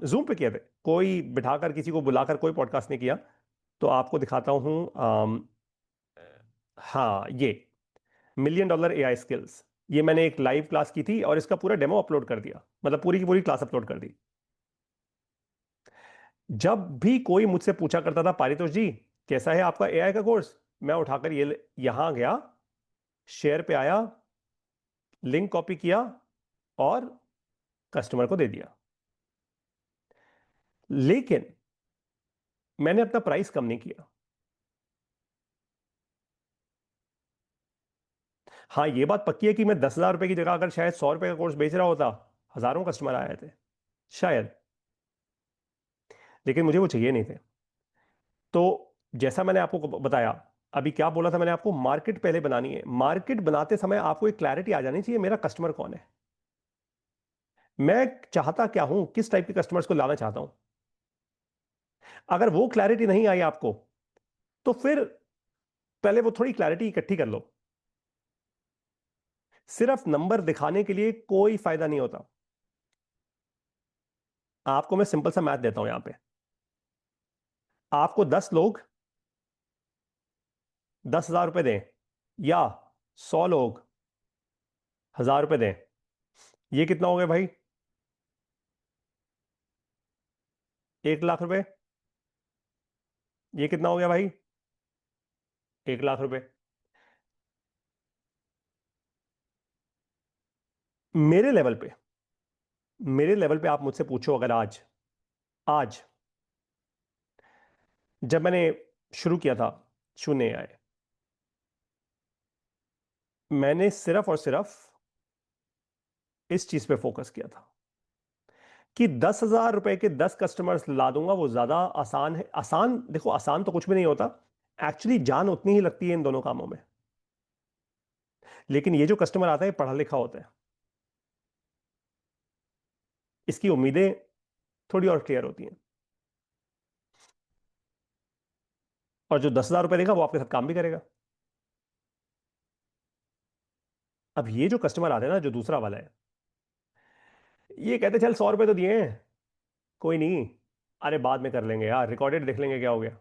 जूम पे किए थे। कोई बिठाकर किसी को बुलाकर कोई पॉडकास्ट नहीं किया। तो आपको दिखाता हूँ। हाँ, ये $1 million एआई स्किल्स, ये मैंने एक लाइव क्लास की थी और इसका पूरा डेमो अपलोड कर दिया, मतलब पूरी की पूरी क्लास अपलोड कर दी। जब भी कोई मुझसे पूछा करता था पारितोष जी कैसा है आपका एआई का कोर्स, मैं उठाकर ये यहां गया, शेयर पे आया, लिंक कॉपी किया और कस्टमर को दे दिया। लेकिन मैंने अपना प्राइस कम नहीं किया। हाँ, ये बात पक्की है कि मैं 10,000 रुपए की जगह अगर शायद 100 रुपए का कोर्स बेच रहा होता, हजारों कस्टमर आए थे शायद। लेकिन मुझे वो चाहिए नहीं थे। तो जैसा मैंने आपको बताया, अभी क्या बोला था मैंने आपको, मार्केट पहले बनानी है। मार्केट बनाते समय आपको एक क्लैरिटी आ जानी चाहिए, मेरा कस्टमर कौन है, मैं चाहता क्या हूं, किस टाइप के कस्टमर्स को लाना चाहता हूं। अगर वो क्लैरिटी नहीं आई आपको, तो फिर पहले वो थोड़ी क्लैरिटी इकट्ठी कर लो। सिर्फ नंबर दिखाने के लिए कोई फायदा नहीं होता। आपको मैं सिंपल सा मैथ देता हूं यहां पे। आपको 10 लोग 10,000 रुपए दें, या 100 लोग 1,000 रुपए दें, ये कितना हो गया भाई? 1 लाख रुपए। ये कितना हो गया भाई? 1 लाख रुपए। मेरे लेवल पे मेरे लेवल पे आप मुझसे पूछो, अगर आज आज जब मैंने शुरू किया था शून्य आए, मैंने सिर्फ और सिर्फ इस चीज पे फोकस किया था कि 10,000 रुपए के 10 कस्टमर्स ला दूंगा। वो ज्यादा आसान है। आसान, देखो आसान तो कुछ भी नहीं होता, एक्चुअली जान उतनी ही लगती है इन दोनों कामों में। लेकिन ये जो कस्टमर आता है पढ़ा लिखा होता है, इसकी उम्मीदें थोड़ी और क्लियर होती हैं। और जो 10,000 रुपये देगा वो आपके साथ काम भी करेगा। अब ये जो कस्टमर आते हैं ना, जो दूसरा वाला है, ये कहते चल 100 रुपये तो दिए हैं, कोई नहीं, अरे बाद में कर लेंगे यार, रिकॉर्डेड देख लेंगे क्या हो गया,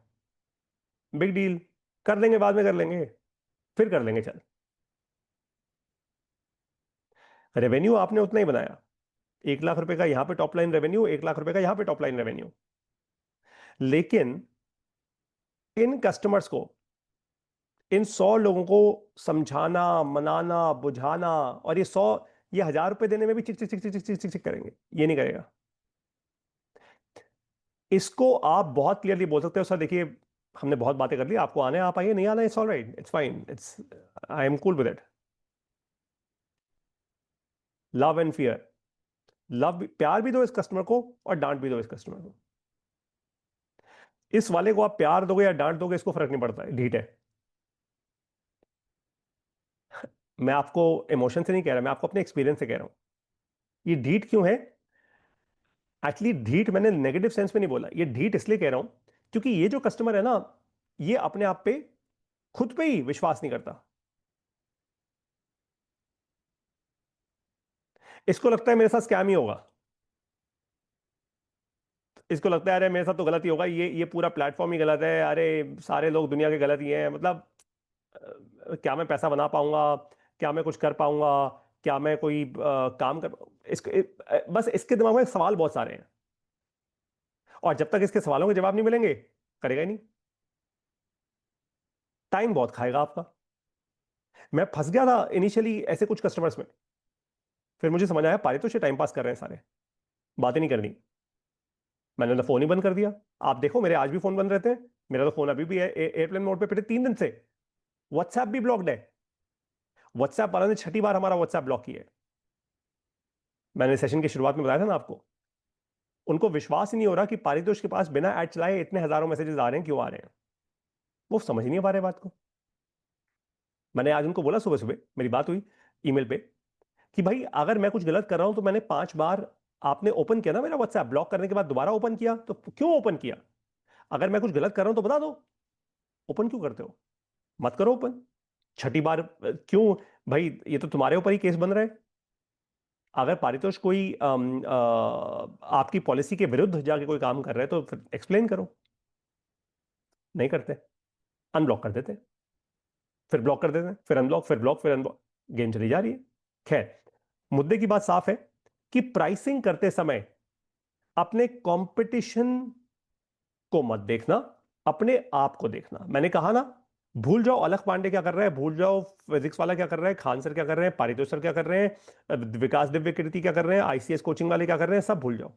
बिग डील, कर लेंगे बाद में कर लेंगे, फिर कर लेंगे चल। रेवेन्यू आपने उतना ही बनाया, 1 लाख रुपए का यहां पे टॉप लाइन रेवेन्यू, 1 लाख रुपए का यहां पे टॉप लाइन रेवेन्यू। लेकिन इन कस्टमर्स को, इन 100 लोगों को समझाना, मनाना, बुझाना, और ये 1,000 रुपए देने में भी चिक चिक चिक चिक चिक चिक चिक चिक करेंगे, ये नहीं करेगा। इसको आप बहुत क्लियरली बोल सकते हो, सर देखिए हमने बहुत बातें कर ली, आपको आना है आप आइए, नहीं आना it's all right, it's fine, it's, I am cool with it. Love and fear, love, प्यार भी दो इस कस्टमर को और डांट भी दो इस कस्टमर को। इस वाले को आप प्यार दोगे या डांट दोगे, इसको फर्क नहीं पड़ता है, ढीठ है। मैं आपको इमोशन से नहीं कह रहा, मैं आपको अपने एक्सपीरियंस से कह रहा हूं। ये ढीठ क्यों है? एक्चुअली ढीठ मैंने नेगेटिव सेंस में नहीं बोला, ये ढीठ इसलिए कह रहा हूं क्योंकि ये जो कस्टमर है ना, ये अपने आप पे, खुद पे ही विश्वास नहीं करता। इसको लगता है मेरे साथ स्कैम ही होगा, इसको लगता है अरे मेरे साथ तो गलत ही होगा, ये पूरा प्लेटफॉर्म ही गलत है, अरे सारे लोग दुनिया के गलत ही हैं, मतलब क्या मैं पैसा बना पाऊंगा, क्या मैं कुछ कर पाऊंगा, क्या मैं कोई काम कर, बस इसके दिमाग में सवाल बहुत सारे हैं, और जब तक इसके सवालों के जवाब नहीं मिलेंगे, करेगा ही नहीं। टाइम बहुत खाएगा आपका। मैं फंस गया था इनिशियली ऐसे कुछ कस्टमर्स में, फिर मुझे समझ आया पारितोष टाइम पास कर रहे हैं सारे, बातें नहीं करनी, मैंने तो फोन ही बंद कर दिया। आप देखो मेरे आज भी फोन बंद रहते हैं, मेरा तो फोन अभी भी है एयरप्लेन मोड पे, पिछले 3 दिन से। व्हाट्सएप भी ब्लॉक्ड है, व्हाट्सएप वाला ने छठी बार हमारा व्हाट्सएप ब्लॉक किया है। मैंने सेशन की शुरुआत में बताया था ना आपको, उनको विश्वास ही नहीं हो रहा कि पारितोष के पास बिना ऐड चलाए इतने हजारों मैसेजेस आ रहे हैं, क्यों आ रहे हैं, वो समझ ही नहीं पा रहे बात को। मैंने आज उनको बोला, सुबह सुबह मेरी बात हुई ईमेल पे, कि भाई अगर मैं कुछ गलत कर रहा हूं तो मैंने 5 बार, आपने ओपन किया ना मेरा व्हाट्सएप, ब्लॉक करने के बाद दोबारा ओपन किया, तो क्यों ओपन किया? अगर मैं कुछ गलत कर रहा हूं तो बता दो, ओपन क्यों करते हो? मत करो ओपन, छठी बार क्यों? भाई ये तो तुम्हारे ऊपर ही केस बन रहा है। अगर पारितोष कोई आपकी पॉलिसी के विरुद्ध जाके कोई काम कर रहे हैं तो फिर एक्सप्लेन करो, नहीं करते, अनब्लॉक कर देते, फिर ब्लॉक कर देते हैं, फिर अनब्लॉक, फिर ब्लॉक, फिर अनब्लॉक, गेम चली जा रही है। खैर, मुद्दे की बात साफ है कि प्राइसिंग करते समय अपने कंपटीशन को मत देखना, अपने आप को देखना। मैंने कहा ना, भूल जाओ अलख पांडे क्या कर रहा है, भूल जाओ फिजिक्स वाला क्या कर रहा है, खान सर क्या कर रहे हैं, पारितोष सर क्या कर रहे हैं, विकास दिव्य कीर्ति क्या कर रहे हैं, आईसीएस कोचिंग वाले क्या कर रहे हैं, सब भूल जाओ।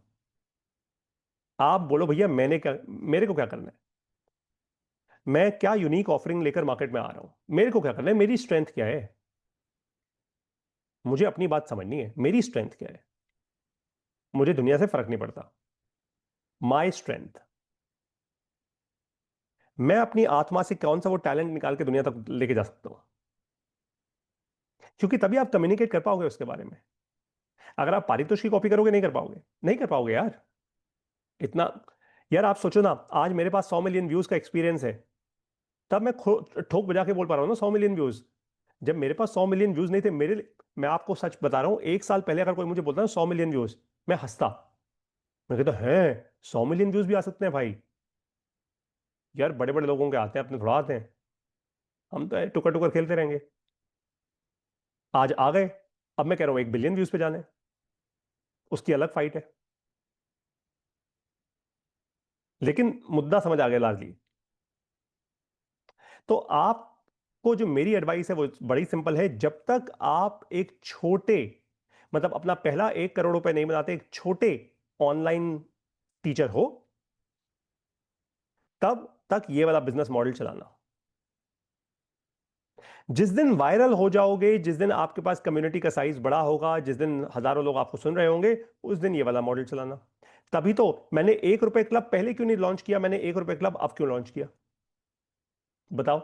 आप बोलो भैया मैंने क्या, मेरे को क्या करना है, मैं क्या यूनिक ऑफरिंग लेकर मार्केट में आ रहा हूं, मेरे को क्या करना है, मेरी स्ट्रेंथ क्या है, मुझे अपनी बात समझनी है, मेरी स्ट्रेंथ क्या है, मुझे दुनिया से फर्क नहीं पड़ता। माई स्ट्रेंथ, मैं अपनी आत्मा से कौन सा वो टैलेंट निकाल के दुनिया तक लेके जा सकता हूं, क्योंकि तभी आप कम्युनिकेट कर पाओगे उसके बारे में। अगर आप पारितोष की कॉपी करोगे, नहीं कर पाओगे, नहीं कर पाओगे यार, इतना। यार आप सोचो ना, आज मेरे पास 100 मिलियन व्यूज का एक्सपीरियंस है, तब मैं ठोक बजा के बोल पा रहा हूं ना 100 मिलियन व्यूज। जब मेरे पास 100 मिलियन व्यूज नहीं थे, मैं आपको सच बता रहा हूं, 1 साल पहले अगर कोई मुझे बोलता ना 100 मिलियन व्यूज, मैं हंसता, मैं कहता है 100 मिलियन व्यूज भी आ सकते हैं भाई, यार बड़े बड़े लोगों के आते हैं, अपने थोड़ा आते हैं, हम तो टुकर टुकर खेलते रहेंगे। आज आ गए, अब मैं कह रहा हूं 1 बिलियन व्यूज पे जाने, उसकी अलग फाइट है। लेकिन मुद्दा समझ आ गया लार्जली। तो आपको जो मेरी एडवाइस है वो बड़ी सिंपल है, जब तक आप एक छोटे, मतलब अपना पहला 1 करोड़ रुपए नहीं बनाते, एक छोटे ऑनलाइन टीचर हो, तब तक ये वाला बिजनेस मॉडल चलाना। जिस दिन वायरल हो जाओगे, जिस दिन आपके पास कम्युनिटी का साइज बड़ा होगा, जिस दिन हजारों लोग आपको सुन रहे होंगे, उस दिन ये वाला मॉडल चलाना। तभी तो मैंने 1 रुपए क्लब पहले क्यों नहीं लॉन्च किया, मैंने 1 रुपए क्लब अब क्यों लॉन्च किया, बताओ?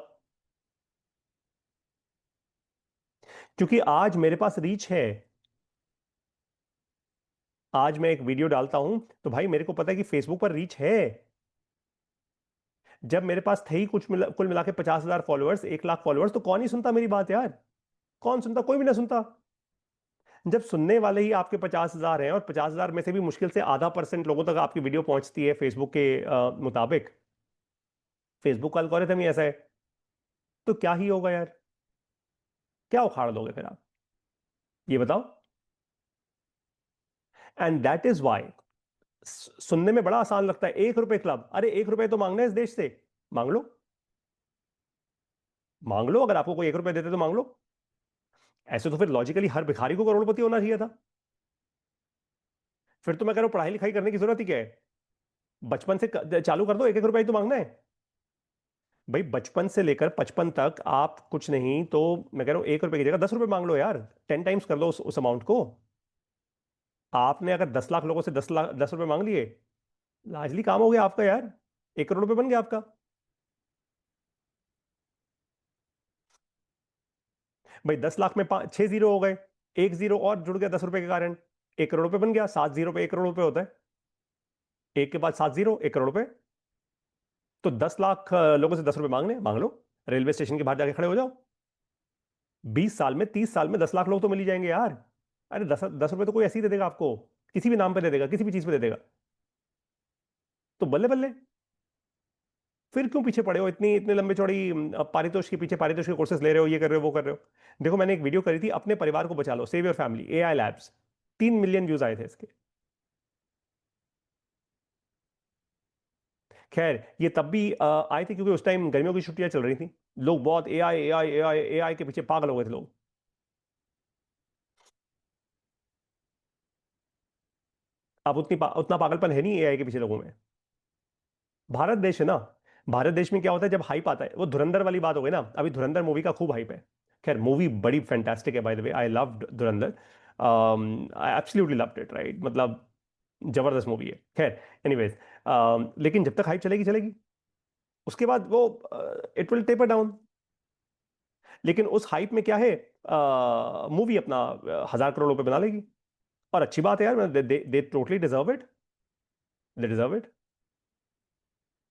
क्योंकि आज मेरे पास रीच है। आज मैं एक वीडियो डालता हूं तो भाई मेरे को पता है कि फेसबुक पर रीच है, जब मेरे पास थे ही कुल मिला के 50,000 फॉलोअर्स, 1 लाख फॉलोअर्स, तो कौन ही सुनता मेरी बात यार? कौन सुनता? कोई भी ना सुनता। जब सुनने वाले ही आपके 50,000 हैं, और 50,000 में से भी मुश्किल से ½ % लोगों तक आपकी वीडियो पहुंचती है फेसबुक के मुताबिक, फेसबुक का एल्गोरिथम ही ऐसा है, तो क्या ही होगा यार? क्या उखाड़ दोगे फिर आप? ये बताओ। एंड दैट इज वाई, सुनने में बड़ा आसान लगता है, 1 रुपए क्लब, अरे 1 रुपए तो मांगना है इस देश से, मांग लो। मांग लो, अगर आपको कोई 1 रुपए देते तो मांग लो। ऐसे तो फिर लॉजिकली हर भिखारी को करोड़पति होना चाहिए था। फिर तो मैं कह रहा हूं, पढ़ाई लिखाई करने की जरूरत ही क्या है? बचपन से चालू कर दो, 1 1 रुपए ही तो मांगना है। भाई बचपन से लेकर 55 तक आप कुछ नहीं तो, मैं कह रहा हूं 1 रुपए की जगह 10 रुपए मांग लो यार, 10 टाइम्स कर लो उस अमाउंट को। आपने अगर 10 लाख लोगों से 10 लाख 10 रुपए मांग लिए, लाजली काम हो गया आपका यार, 1 करोड़ रुपए बन गया आपका। भाई 10 लाख में 6 जीरो हो गए, एक जीरो और जुड़ गया 10 रुपए के कारण, 1 करोड़ रुपए बन गया। 7 जीरो पे 1 करोड़ रुपए होता है, एक के बाद 7 जीरो, 1 करोड़ रुपए। तो 10 लाख लोगों से 10 रुपए मांगने, मांग लो। रेलवे स्टेशन के बाहर जाके खड़े हो जाओ। 20 साल में, 30 साल में 10 लाख लोग तो मिल ही जाएंगे यार। अरे 10 10 रुपए तो कोई ऐसे ही दे देगा आपको, किसी भी नाम पे दे देगा, किसी भी चीज पे दे देगा। तो बल्ले बल्ले। फिर क्यों पीछे पड़े हो इतनी इतने लंबे चौड़ी पारितोष के पीछे? पारितोष के कोर्सेज ले रहे हो, ये कर रहे हो, वो कर रहे हो। देखो मैंने एक वीडियो करी थी, अपने परिवार को बचा लो, save your family, AI labs. 3 million views आए थे इसके। खैर ये तब भी आए थे क्योंकि उस टाइम गर्मियों की छुट्टियां चल रही थी, लोग बहुत एआई एआई एआई एआई के पीछे पागल हो गए थे लोग। अब उतना पागलपन है नहीं एआई के पीछे लोगों में। भारत देश है ना, भारत देश में क्या होता है जब हाइप आता है, वो धुरंधर वाली बात हो गई ना, अभी धुरंधर मूवी का खूब हाइप है। खैर मूवी बड़ी फैंटास्टिक है, by the way, I love Dhurandhar. I absolutely loved it, right, मतलब जबरदस्त मूवी है। खैर एनीवेज, लेकिन जब तक हाइप चलेगी चलेगी, उसके बाद वो इट विल टेपर डाउन। लेकिन उस हाइप में क्या है, मूवी अपना 1,000 करोड़ रुपए बना लेगी। और अच्छी बात है यार, दे totally deserve it, they deserve it.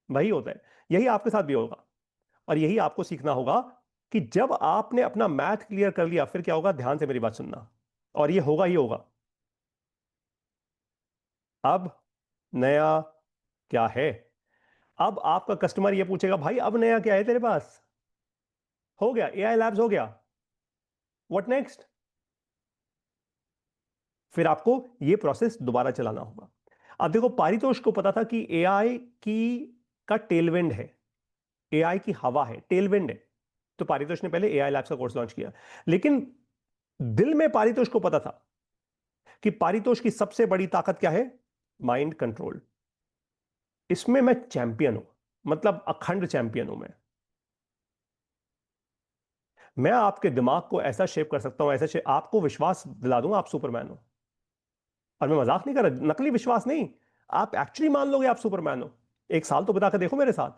वही होता है, यही आपके साथ भी होगा। और यही आपको सीखना होगा कि जब आपने अपना मैथ क्लियर कर लिया, फिर क्या होगा, ध्यान से मेरी बात सुनना, और ये होगा ही होगा। अब नया क्या है? अब आपका कस्टमर ये पूछेगा, भाई अब नया क्या है तेरे पास? हो गया एआई लैब्स, हो गया, व्हाट नेक्स्ट? फिर आपको ये प्रोसेस दोबारा चलाना होगा। अब देखो, पारितोष को पता था कि एआई की का टेलविंड है, एआई की हवा है, टेलविंड है। तो पारितोष ने पहले एआई लैब्स का कोर्स लॉन्च किया। लेकिन दिल में पारितोष को पता था कि पारितोष की सबसे बड़ी ताकत क्या है, माइंड कंट्रोल। इसमें मैं चैंपियन हूं, मतलब अखंड चैंपियन हूं मैं आपके दिमाग को ऐसा शेप कर सकता हूं, ऐसा शेप, आपको विश्वास दिला दूंगा आप सुपरमैन हो। और मैं मजाक नहीं कर रहा, नकली विश्वास नहीं, आप एक्चुअली मान लोगे आप सुपरमैन हो। एक साल तो बिता के देखो मेरे साथ।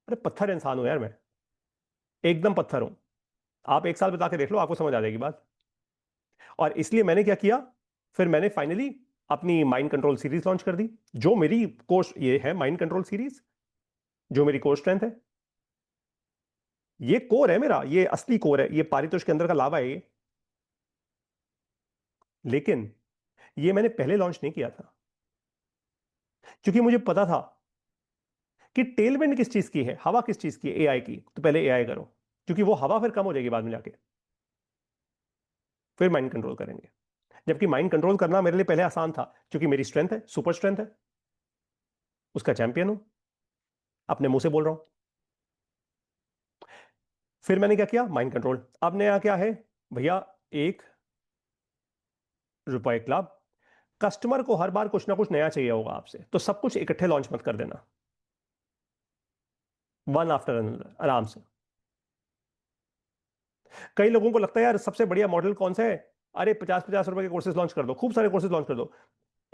अरे पत्थर इंसान हूं यार मैं, एकदम पत्थर हूं। आप एक साल बिता के देख लो, आपको समझ आ जाएगी बात। और इसलिए मैंने क्या किया, फिर मैंने फाइनली अपनी माइंड कंट्रोल सीरीज लॉन्च कर दी, जो मेरी कोर्स ये है, माइंड कंट्रोल सीरीज, जो मेरी कोर स्ट्रेंथ है। ये कोर है मेरा, ये असली कोर है, ये पारितोष के अंदर का लावा है ये। लेकिन ये मैंने पहले लॉन्च नहीं किया था, क्योंकि मुझे पता था कि टेलविंड किस चीज की है, हवा किस चीज की है, एआई की, तो पहले एआई करो, क्योंकि वो हवा फिर कम हो जाएगी बाद में जाके, फिर माइंड कंट्रोल करेंगे। जबकि माइंड कंट्रोल करना मेरे लिए पहले आसान था, क्योंकि मेरी स्ट्रेंथ है, सुपर स्ट्रेंथ है, उसका चैंपियन हूं, अपने मुंह से बोल रहा हूं। फिर मैंने क्या किया, माइंड कंट्रोल। अब नया क्या है भैया, 1 रुपए क्लब। कस्टमर को हर बार कुछ ना कुछ नया चाहिए होगा आपसे, तो सब कुछ इकट्ठे लॉन्च मत कर देना, वन आफ्टर अनदर, आराम से। कई लोगों को लगता है यार सबसे बढ़िया मॉडल कौन सा है, अरे 50 50 रुपए के कोर्सेज लॉन्च कर दो, खूब सारे कोर्सेज लॉन्च कर दो,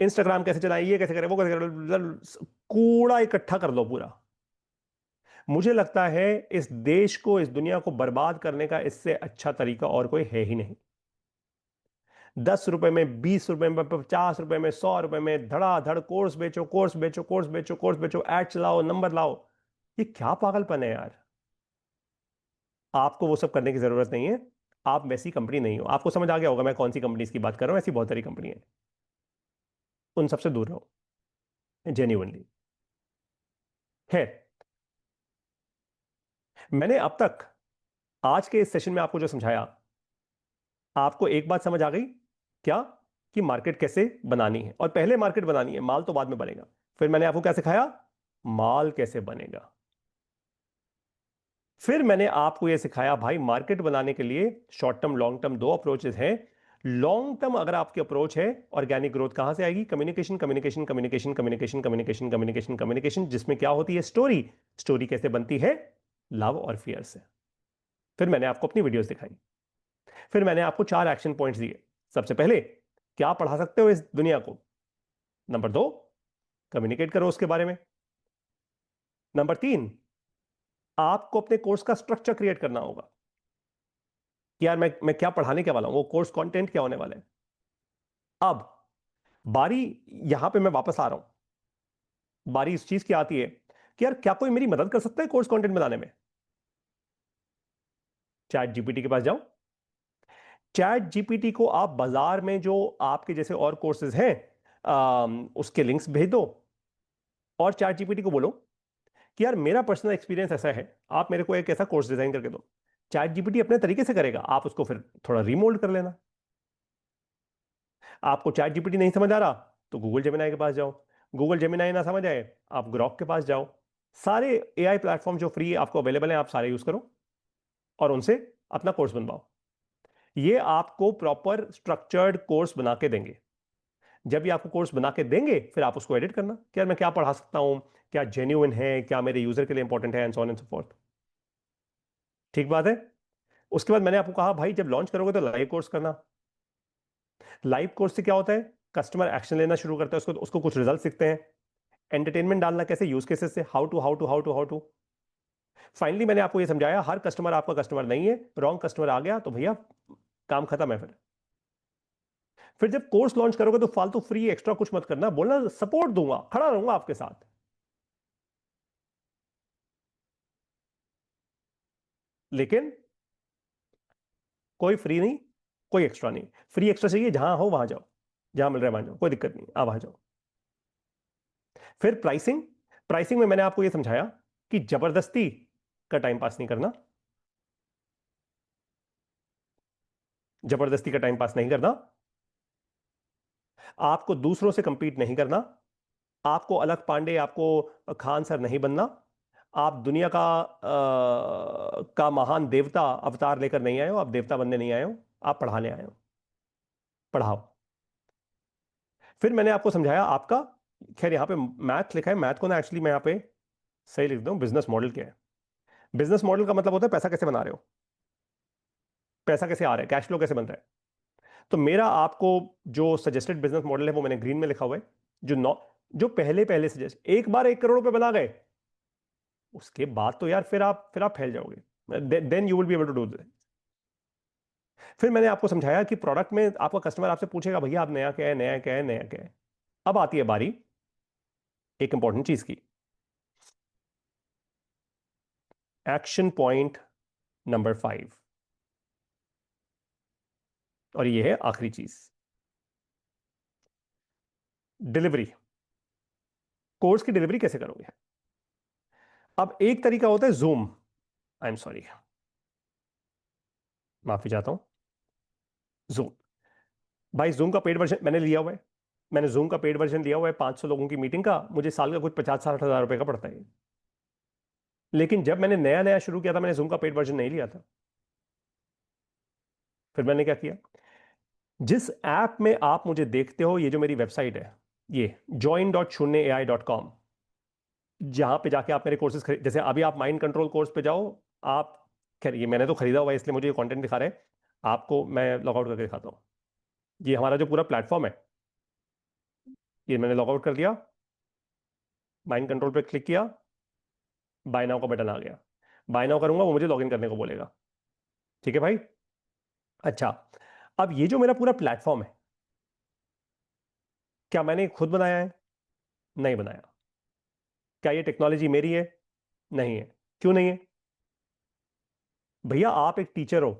इंस्टाग्राम कैसे चलाएं, ये कैसे करें, वो कैसे करें, कूड़ा इकट्ठा कर दो पूरा। मुझे लगता है इस देश को, इस दुनिया को बर्बाद करने का इससे अच्छा तरीका और कोई है ही नहीं। 10 रुपए में, 20 रुपए में, 50 रुपए में, 100 रुपए में धड़ाधड़ कोर्स बेचो, कोर्स बेचो, कोर्स बेचो, कोर्स बेचो, ऐड चलाओ, नंबर लाओ। ये क्या पागलपन है यार। आपको वो सब करने की जरूरत नहीं है। आप वैसी कंपनी नहीं हो। आपको समझ आ गया होगा मैं कौन सी कंपनीज की बात कर रहा हूं। ऐसी बहुत सारी कंपनी है, उन सबसे दूर रहो, जेन्युइनली। खैर, मैंने अब तक आज के इस सेशन में आपको जो समझाया, आपको एक बात समझ आ गई क्या? कि मार्केट कैसे बनानी है। और पहले मार्केट बनानी है, माल तो बाद में बनेगा। फिर मैंने आपको क्या सिखाया? माल कैसे बनेगा। फिर मैंने आपको यह सिखाया भाई मार्केट बनाने के लिए शॉर्ट टर्म लॉन्ग टर्म दो अप्रोचेस हैं। लॉन्ग टर्म अगर आपकी अप्रोच है, ऑर्गेनिक ग्रोथ कहां से आएगी? Communication, communication, communication, communication, communication, communication, communication, जिसमें क्या होती है? स्टोरी। स्टोरी कैसे बनती है? लव और फियर से। फिर मैंने आपको अपनी वीडियोस दिखाई। फिर मैंने आपको 4 एक्शन पॉइंट्स दिए। सबसे पहले, क्या पढ़ा सकते हो इस दुनिया को? नंबर 2, कम्युनिकेट करो उसके बारे में। नंबर 3, आपको अपने कोर्स का स्ट्रक्चर क्रिएट करना होगा कि यार मैं क्या पढ़ाने क्या वाला हूं, वो कोर्स कंटेंट क्या होने वाला है। अब बारी, यहां पे मैं वापस आ रहा हूं। बारी इस चीज की आती है कि यार क्या कोई मेरी मदद कर सकता है कोर्स कंटेंट बनाने में? चैट जीपीटी के पास जाओ। चैट जीपीटी को आप बाजार में जो आपके जैसे और कोर्सेज हैं, उसके लिंक्स भेज दो और चैट जीपीटी को बोलो कि यार मेरा पर्सनल एक्सपीरियंस ऐसा है, आप मेरे को एक ऐसा कोर्स डिजाइन करके दो। चैट जीपीटी अपने तरीके से करेगा, आप उसको फिर थोड़ा रीमोल्ड कर लेना। आपको चैट जीपीटी नहीं समझ आ रहा तो गूगल जेमिनाई के पास जाओ। गूगल जेमिनाई ना समझ आए, आप ग्रॉक के पास जाओ। सारे एआई प्लेटफॉर्म जो फ्री आपको अवेलेबल हैं, आप सारे यूज करो और उनसे अपना कोर्स बनवाओ। ये आपको प्रॉपर स्ट्रक्चर्ड कोर्स बना के देंगे। जब ये आपको कोर्स बना के देंगे, फिर आप उसको एडिट करना कि यार मैं क्या पढ़ा सकता हूं, क्या जेन्युइन है, क्या मेरे यूजर के लिए इंपॉर्टेंट है, and so on and so fourth. ठीक बात है। उसके बाद मैंने आपको कहा भाई जब लॉन्च करोगे तो लाइव कोर्स करना। लाइव कोर्स से क्या होता है? कस्टमर एक्शन लेना शुरू करता है, उसको उसको कुछ रिजल्ट दिखते हैं। एंटरटेनमेंट डालना कैसे? यूज केसेस से, how to how to how to how to. Finally मैंने आपको यह समझाया हर कस्टमर आपका कस्टमर नहीं है। रॉन्ग कस्टमर आ गया तो भैया काम खत्म है। फिर जब कोर्स लॉन्च करोगे तो फालतू फ्री एक्स्ट्रा कुछ मत करना, बोलना सपोर्ट दूंगा, खड़ा रहूंगा आपके साथ। लेकिन कोई फ्री नहीं, कोई एक्स्ट्रा नहीं। फ्री एक्स्ट्रा चाहिए, जहां हो वहां जाओ, जहां मिल रहा है वहां जाओ, कोई दिक्कत नहीं, आप वहां जाओ। फिर प्राइसिंग। प्राइसिंग में मैंने आपको यह समझाया कि जबरदस्ती का टाइम पास नहीं करना। जबरदस्ती का टाइम पास नहीं करना। आपको दूसरों से कंपीट नहीं करना। आपको अलग पांडे, आपको खान सर नहीं बनना। आप दुनिया का महान देवता अवतार लेकर नहीं आए हो। आप देवता बनने नहीं आए हो, आप पढ़ाने आए हो। पढ़ाओ। फिर मैंने आपको समझाया आपका, खैर यहां पे मैथ लिखा है, मैथ को ना एक्चुअली मैं यहां पे सही लिख दूं, बिजनेस मॉडल क्या है। बिजनेस मॉडल का मतलब होता है पैसा कैसे बना रहे हो, पैसा कैसे आ रहा है, कैश फ्लो कैसे बन रहा है। तो मेरा आपको जो सजेस्टेड बिजनेस मॉडल है वो मैंने ग्रीन में लिखा हुआ है। जो नौ जो पहले पहले सजेस्ट, एक बार 1 करोड़ रुपए बना गए, उसके बाद तो यार फिर आप फैल जाओगे। Then you will be able to do this. फिर मैंने आपको समझाया कि प्रोडक्ट में आपका कस्टमर आपसे पूछेगा भैया आप नया क्या है, नया क्या है, नया क्या है। अब आती है बारी एक इंपॉर्टेंट चीज की। एक्शन पॉइंट नंबर 5, और ये है आखिरी चीज, डिलीवरी। कोर्स की डिलीवरी कैसे करोगे? अब एक तरीका होता है जूम। आई एम सॉरी, माफी चाहता हूं। जूम, भाई जूम का पेड वर्जन मैंने लिया हुआ है। मैंने जूम का पेड वर्जन लिया हुआ है 500 लोगों की मीटिंग का, मुझे साल का कुछ 50-60 हजार रुपए का पड़ता है। लेकिन जब मैंने नया नया शुरू किया था, मैंने जूम का पेड वर्जन नहीं लिया था। फिर मैंने क्या किया? जिस ऐप में आप मुझे देखते हो, ये जो मेरी वेबसाइट है, ये join.shunyaai.com, जहां पे जाके आप मेरे कोर्सेज खरीद, जैसे अभी आप माइंड कंट्रोल कोर्स पे जाओ। आप, खैर ये मैंने तो खरीदा हुआ है इसलिए मुझे ये कंटेंट दिखा रहे हैं। आपको मैं लॉग आउट करके दिखाता हूं। ये हमारा जो पूरा प्लेटफॉर्म है, ये मैंने लॉग आउट कर दिया, माइंड कंट्रोल पे क्लिक किया, बाय नाउ का बटन आ गया। बाय नाउ करूंगा, वो मुझे लॉगिन करने को बोलेगा। ठीक है भाई। अच्छा, अब ये जो मेरा पूरा प्लेटफॉर्म है, क्या मैंने खुद बनाया है? नहीं बनाया। क्या ये टेक्नोलॉजी मेरी है? नहीं है। क्यों नहीं है? भैया आप एक टीचर हो,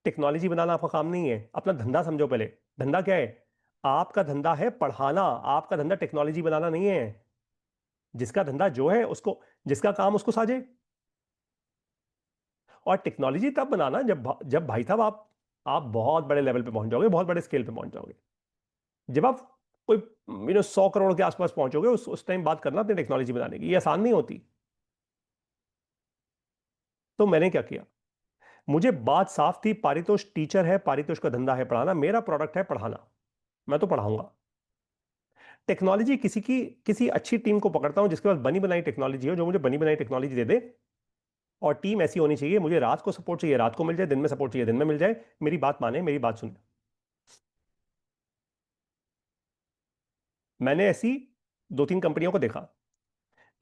टेक्नोलॉजी बनाना आपका काम नहीं है। अपना धंधा समझो पहले। धंधा क्या है? आपका धंधा है पढ़ाना, आपका धंधा टेक्नोलॉजी बनाना नहीं है। जिसका धंधा जो है उसको, जिसका काम उसको साझे। और टेक्नोलॉजी तब बनाना जब भाई साहब आप बहुत बड़े लेवल पे पहुंच जाओगे, बहुत बड़े स्केल पे पहुंच जाओगे। जब आप कोई 100 करोड़ के आसपास पहुंचोगे, उस टाइम बात करना अपनी टेक्नोलॉजी बनाने की, ये आसान नहीं होती। तो मैंने क्या किया? मुझे बात साफ थी, पारितोष टीचर है, पारितोष का धंधा है पढ़ाना, मेरा प्रोडक्ट है पढ़ाना। मैं तो पढ़ाऊंगा। टेक्नोलॉजी किसी अच्छी टीम को पकड़ता हूं जिसके पास बनी बनाई टेक्नोलॉजी हो, जो मुझे बनी बनाई टेक्नोलॉजी दे दे। और टीम ऐसी होनी चाहिए, मुझे रात को सपोर्ट चाहिए रात को मिल जाए, दिन में सपोर्ट चाहिए दिन में मिल जाए। मेरी बात माने, मेरी बात सुने। मैंने ऐसी 2-3 कंपनियों को देखा।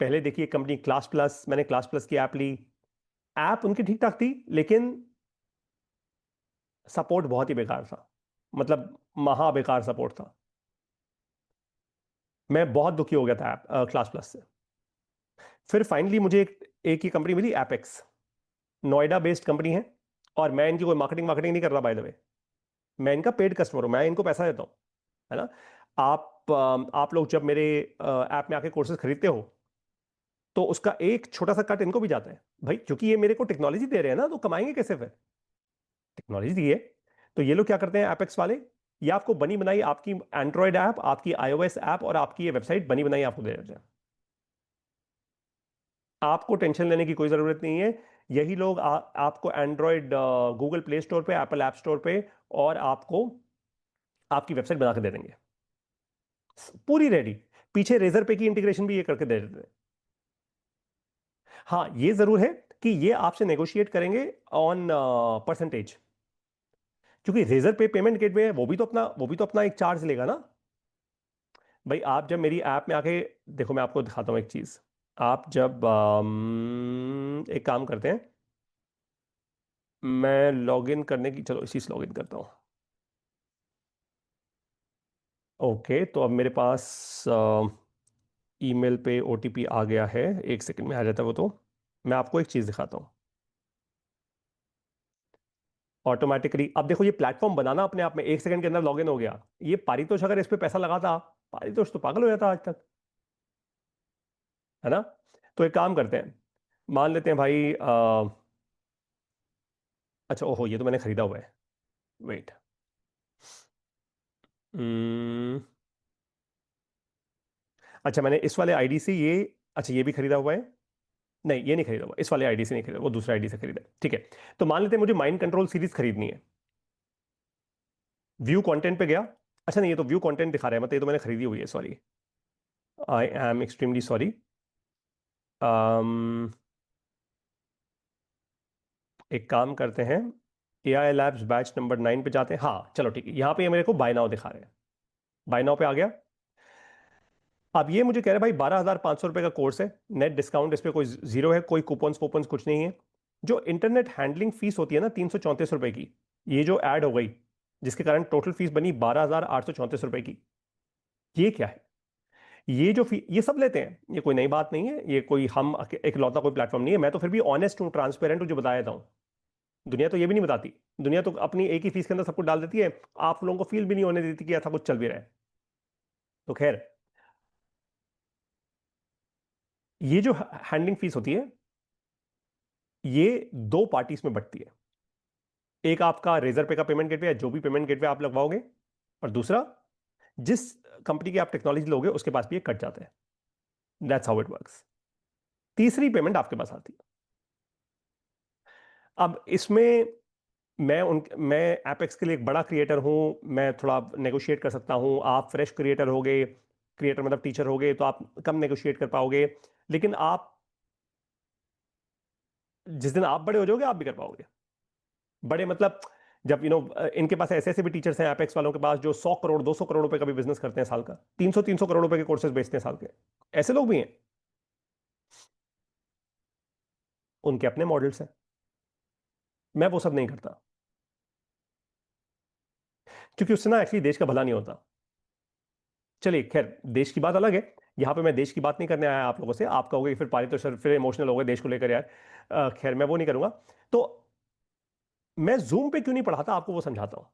पहले देखिए कंपनी क्लास प्लस, मैंने क्लास प्लस की ऐप ली। ऐप उनकी ठीक ठाक थी, लेकिन सपोर्ट बहुत ही बेकार था। मतलब महा बेकार सपोर्ट था। मैं बहुत दुखी हो गया था ऐप क्लास प्लस से। फिर फाइनली मुझे एक ही कंपनी मिली, एपेक्स। नोएडा बेस्ड कंपनी है। और मैं इनकी कोई मार्केटिंग मार्केटिंग नहीं कर रहा, बाय द वे। मैं इनका पेड कस्टमर हूं, मैं इनको पैसा देता हूं। है ना? आप लोग जब मेरे ऐप में आके कोर्सेज खरीदते हो, तो उसका एक छोटा सा कट इनको भी जाता है भाई, क्योंकि ये मेरे को टेक्नोलॉजी दे रहे हैं ना, तो कमाएंगे कैसे फिर? टेक्नोलॉजी दी है। तो ये लोग क्या करते हैं एपेक्स वाले, ये आपको बनी बनाई आपकी एंड्रॉयड ऐप, आपकी आईओएस ऐप और आपकी ये वेबसाइट बनी बनाई आपको दे देते हैं। आपको टेंशन लेने की कोई जरूरत नहीं है। यही लोग आपको एंड्रॉयड गूगल प्ले स्टोर पे, एप्पल ऐप स्टोर पे, और आपको आपकी वेबसाइट बना के दे देंगे, पूरी रेडी। पीछे रेजर पे की इंटीग्रेशन भी ये करके दे देते हैं। हाँ, ये जरूर है कि ये आपसे नेगोशिएट करेंगे ऑन परसेंटेज। क्योंकि रेजर पे पेमेंट गेटवे है, वो भी तो अपना एक चार्ज लेगा ना। भाई आप जब मेरी ऐप में आके देखो, मैं आपको दिखाता हूँ एक चीज। आप जब एक काम करते हैं, मैं लॉगिन करने की, चलो इसी से लॉगिन करता हूँ। ओके, तो अब मेरे पास ईमेल पे ओटीपी आ गया है। एक सेकंड में आ जाता है वो तो। मैं आपको एक चीज दिखाता हूँ। ऑटोमेटिकली अब देखो, ये प्लेटफॉर्म बनाना अपने आप में 1 सेकंड के अंदर लॉगिन हो गया। ये पारितोष अगर इस पे पैसा लगाता, पारितोष तो पागल हो जाता आज तक। है ना? तो एक काम करते हैं, मान लेते हैं भाई अच्छा, ओहो, ये तो मैंने खरीदा हुआ है। वेट। अच्छा, मैंने इस वाले आईडी से ये, अच्छा ये भी खरीदा हुआ है। नहीं, ये नहीं खरीदा हुआ, इस वाले आईडी से नहीं खरीदा, वो दूसरे आईडी से खरीदा है। ठीक है। तो मान लेते हैं मुझे माइंड कंट्रोल सीरीज खरीदनी है। व्यू कंटेंट पे गया। अच्छा नहीं, ये तो व्यू कंटेंट दिखा रहा है, मतलब ये तो मैंने खरीदी हुई है, sorry. I am extremely sorry. एक काम करते हैं, AI लैब्स बैच नंबर 9 पे जाते हैं। हाँ चलो ठीक है, यहाँ पे ये मेरे को बाय नाउ दिखा रहे हैं। बाय नाउ पे आ गया। अब ये मुझे कह रहे हैं भाई 12,500 रुपए का कोर्स है, नेट डिस्काउंट इस पे कोई जीरो है, कोई कूपन्स वूपन्स कुछ नहीं है। जो इंटरनेट हैंडलिंग फीस होती है ना, 334 रुपए की, ये जो ऐड हो गई, जिसके कारण टोटल फीस बनी 12,834 रुपए की। ये क्या है? ये जो फी ये सब लेते हैं, ये कोई नई बात नहीं है, ये कोई हम इकलौता कोई प्लेटफॉर्म नहीं है। मैं तो फिर भी ऑनेस्ट हूँ, ट्रांसपेरेंट हूँ, जो बताया था। दुनिया तो ये भी नहीं बताती। दुनिया तो अपनी एक ही फीस के अंदर सब कुछ डाल देती है। आप लोगों को फील भी नहीं होने देती कि ऐसा कुछ चल भी रहा है। तो खैर, ये जो हैंडलिंग फीस होती है, ये दो पार्टीज में बंटती है। एक आपका रेजर पे का पेमेंट गेटवे, या जो भी पेमेंट गेटवे आप लगवाओगे। और दूसरा, जिस कंपनी की आप टेक्नोलॉजी लोगे उसके पास भी ये कट जाता है। That's how it works. तीसरी पेमेंट आपके पास आती है। अब इसमें मैं एपेक्स के लिए एक बड़ा क्रिएटर हूं। मैं थोड़ा नेगोशिएट कर सकता हूं। आप फ्रेश क्रिएटर होगे, क्रिएटर मतलब टीचर होगे, तो आप कम नेगोशिएट कर पाओगे। लेकिन आप जिस दिन आप बड़े हो जाओगे, आप भी कर पाओगे। बड़े मतलब, जब इनके पास ऐसे ऐसे भी टीचर्स हैं एपेक्स वालों के पास, जो 100 करोड़ 200 करोड़ रुपए का भी बिजनेस करते हैं साल का, 300 300 करोड़ रुपए के कोर्सेज बेचते हैं साल के। ऐसे लोग भी हैं। उनके अपने मॉडल्स हैं। मैं वो सब नहीं करता, क्योंकि उससे ना एक्चुअली देश का भला नहीं होता। चलिए खैर, देश की बात अलग है। यहाँ पे मैं देश की बात नहीं करने आया आप लोगों से। आप कहोगे कि फिर पारी तो सर फिर इमोशनल हो गए देश को लेकर यार। खैर मैं वो नहीं करूंगा। तो मैं जूम पे क्यों नहीं पढ़ाता, आपको वो समझाता हूं।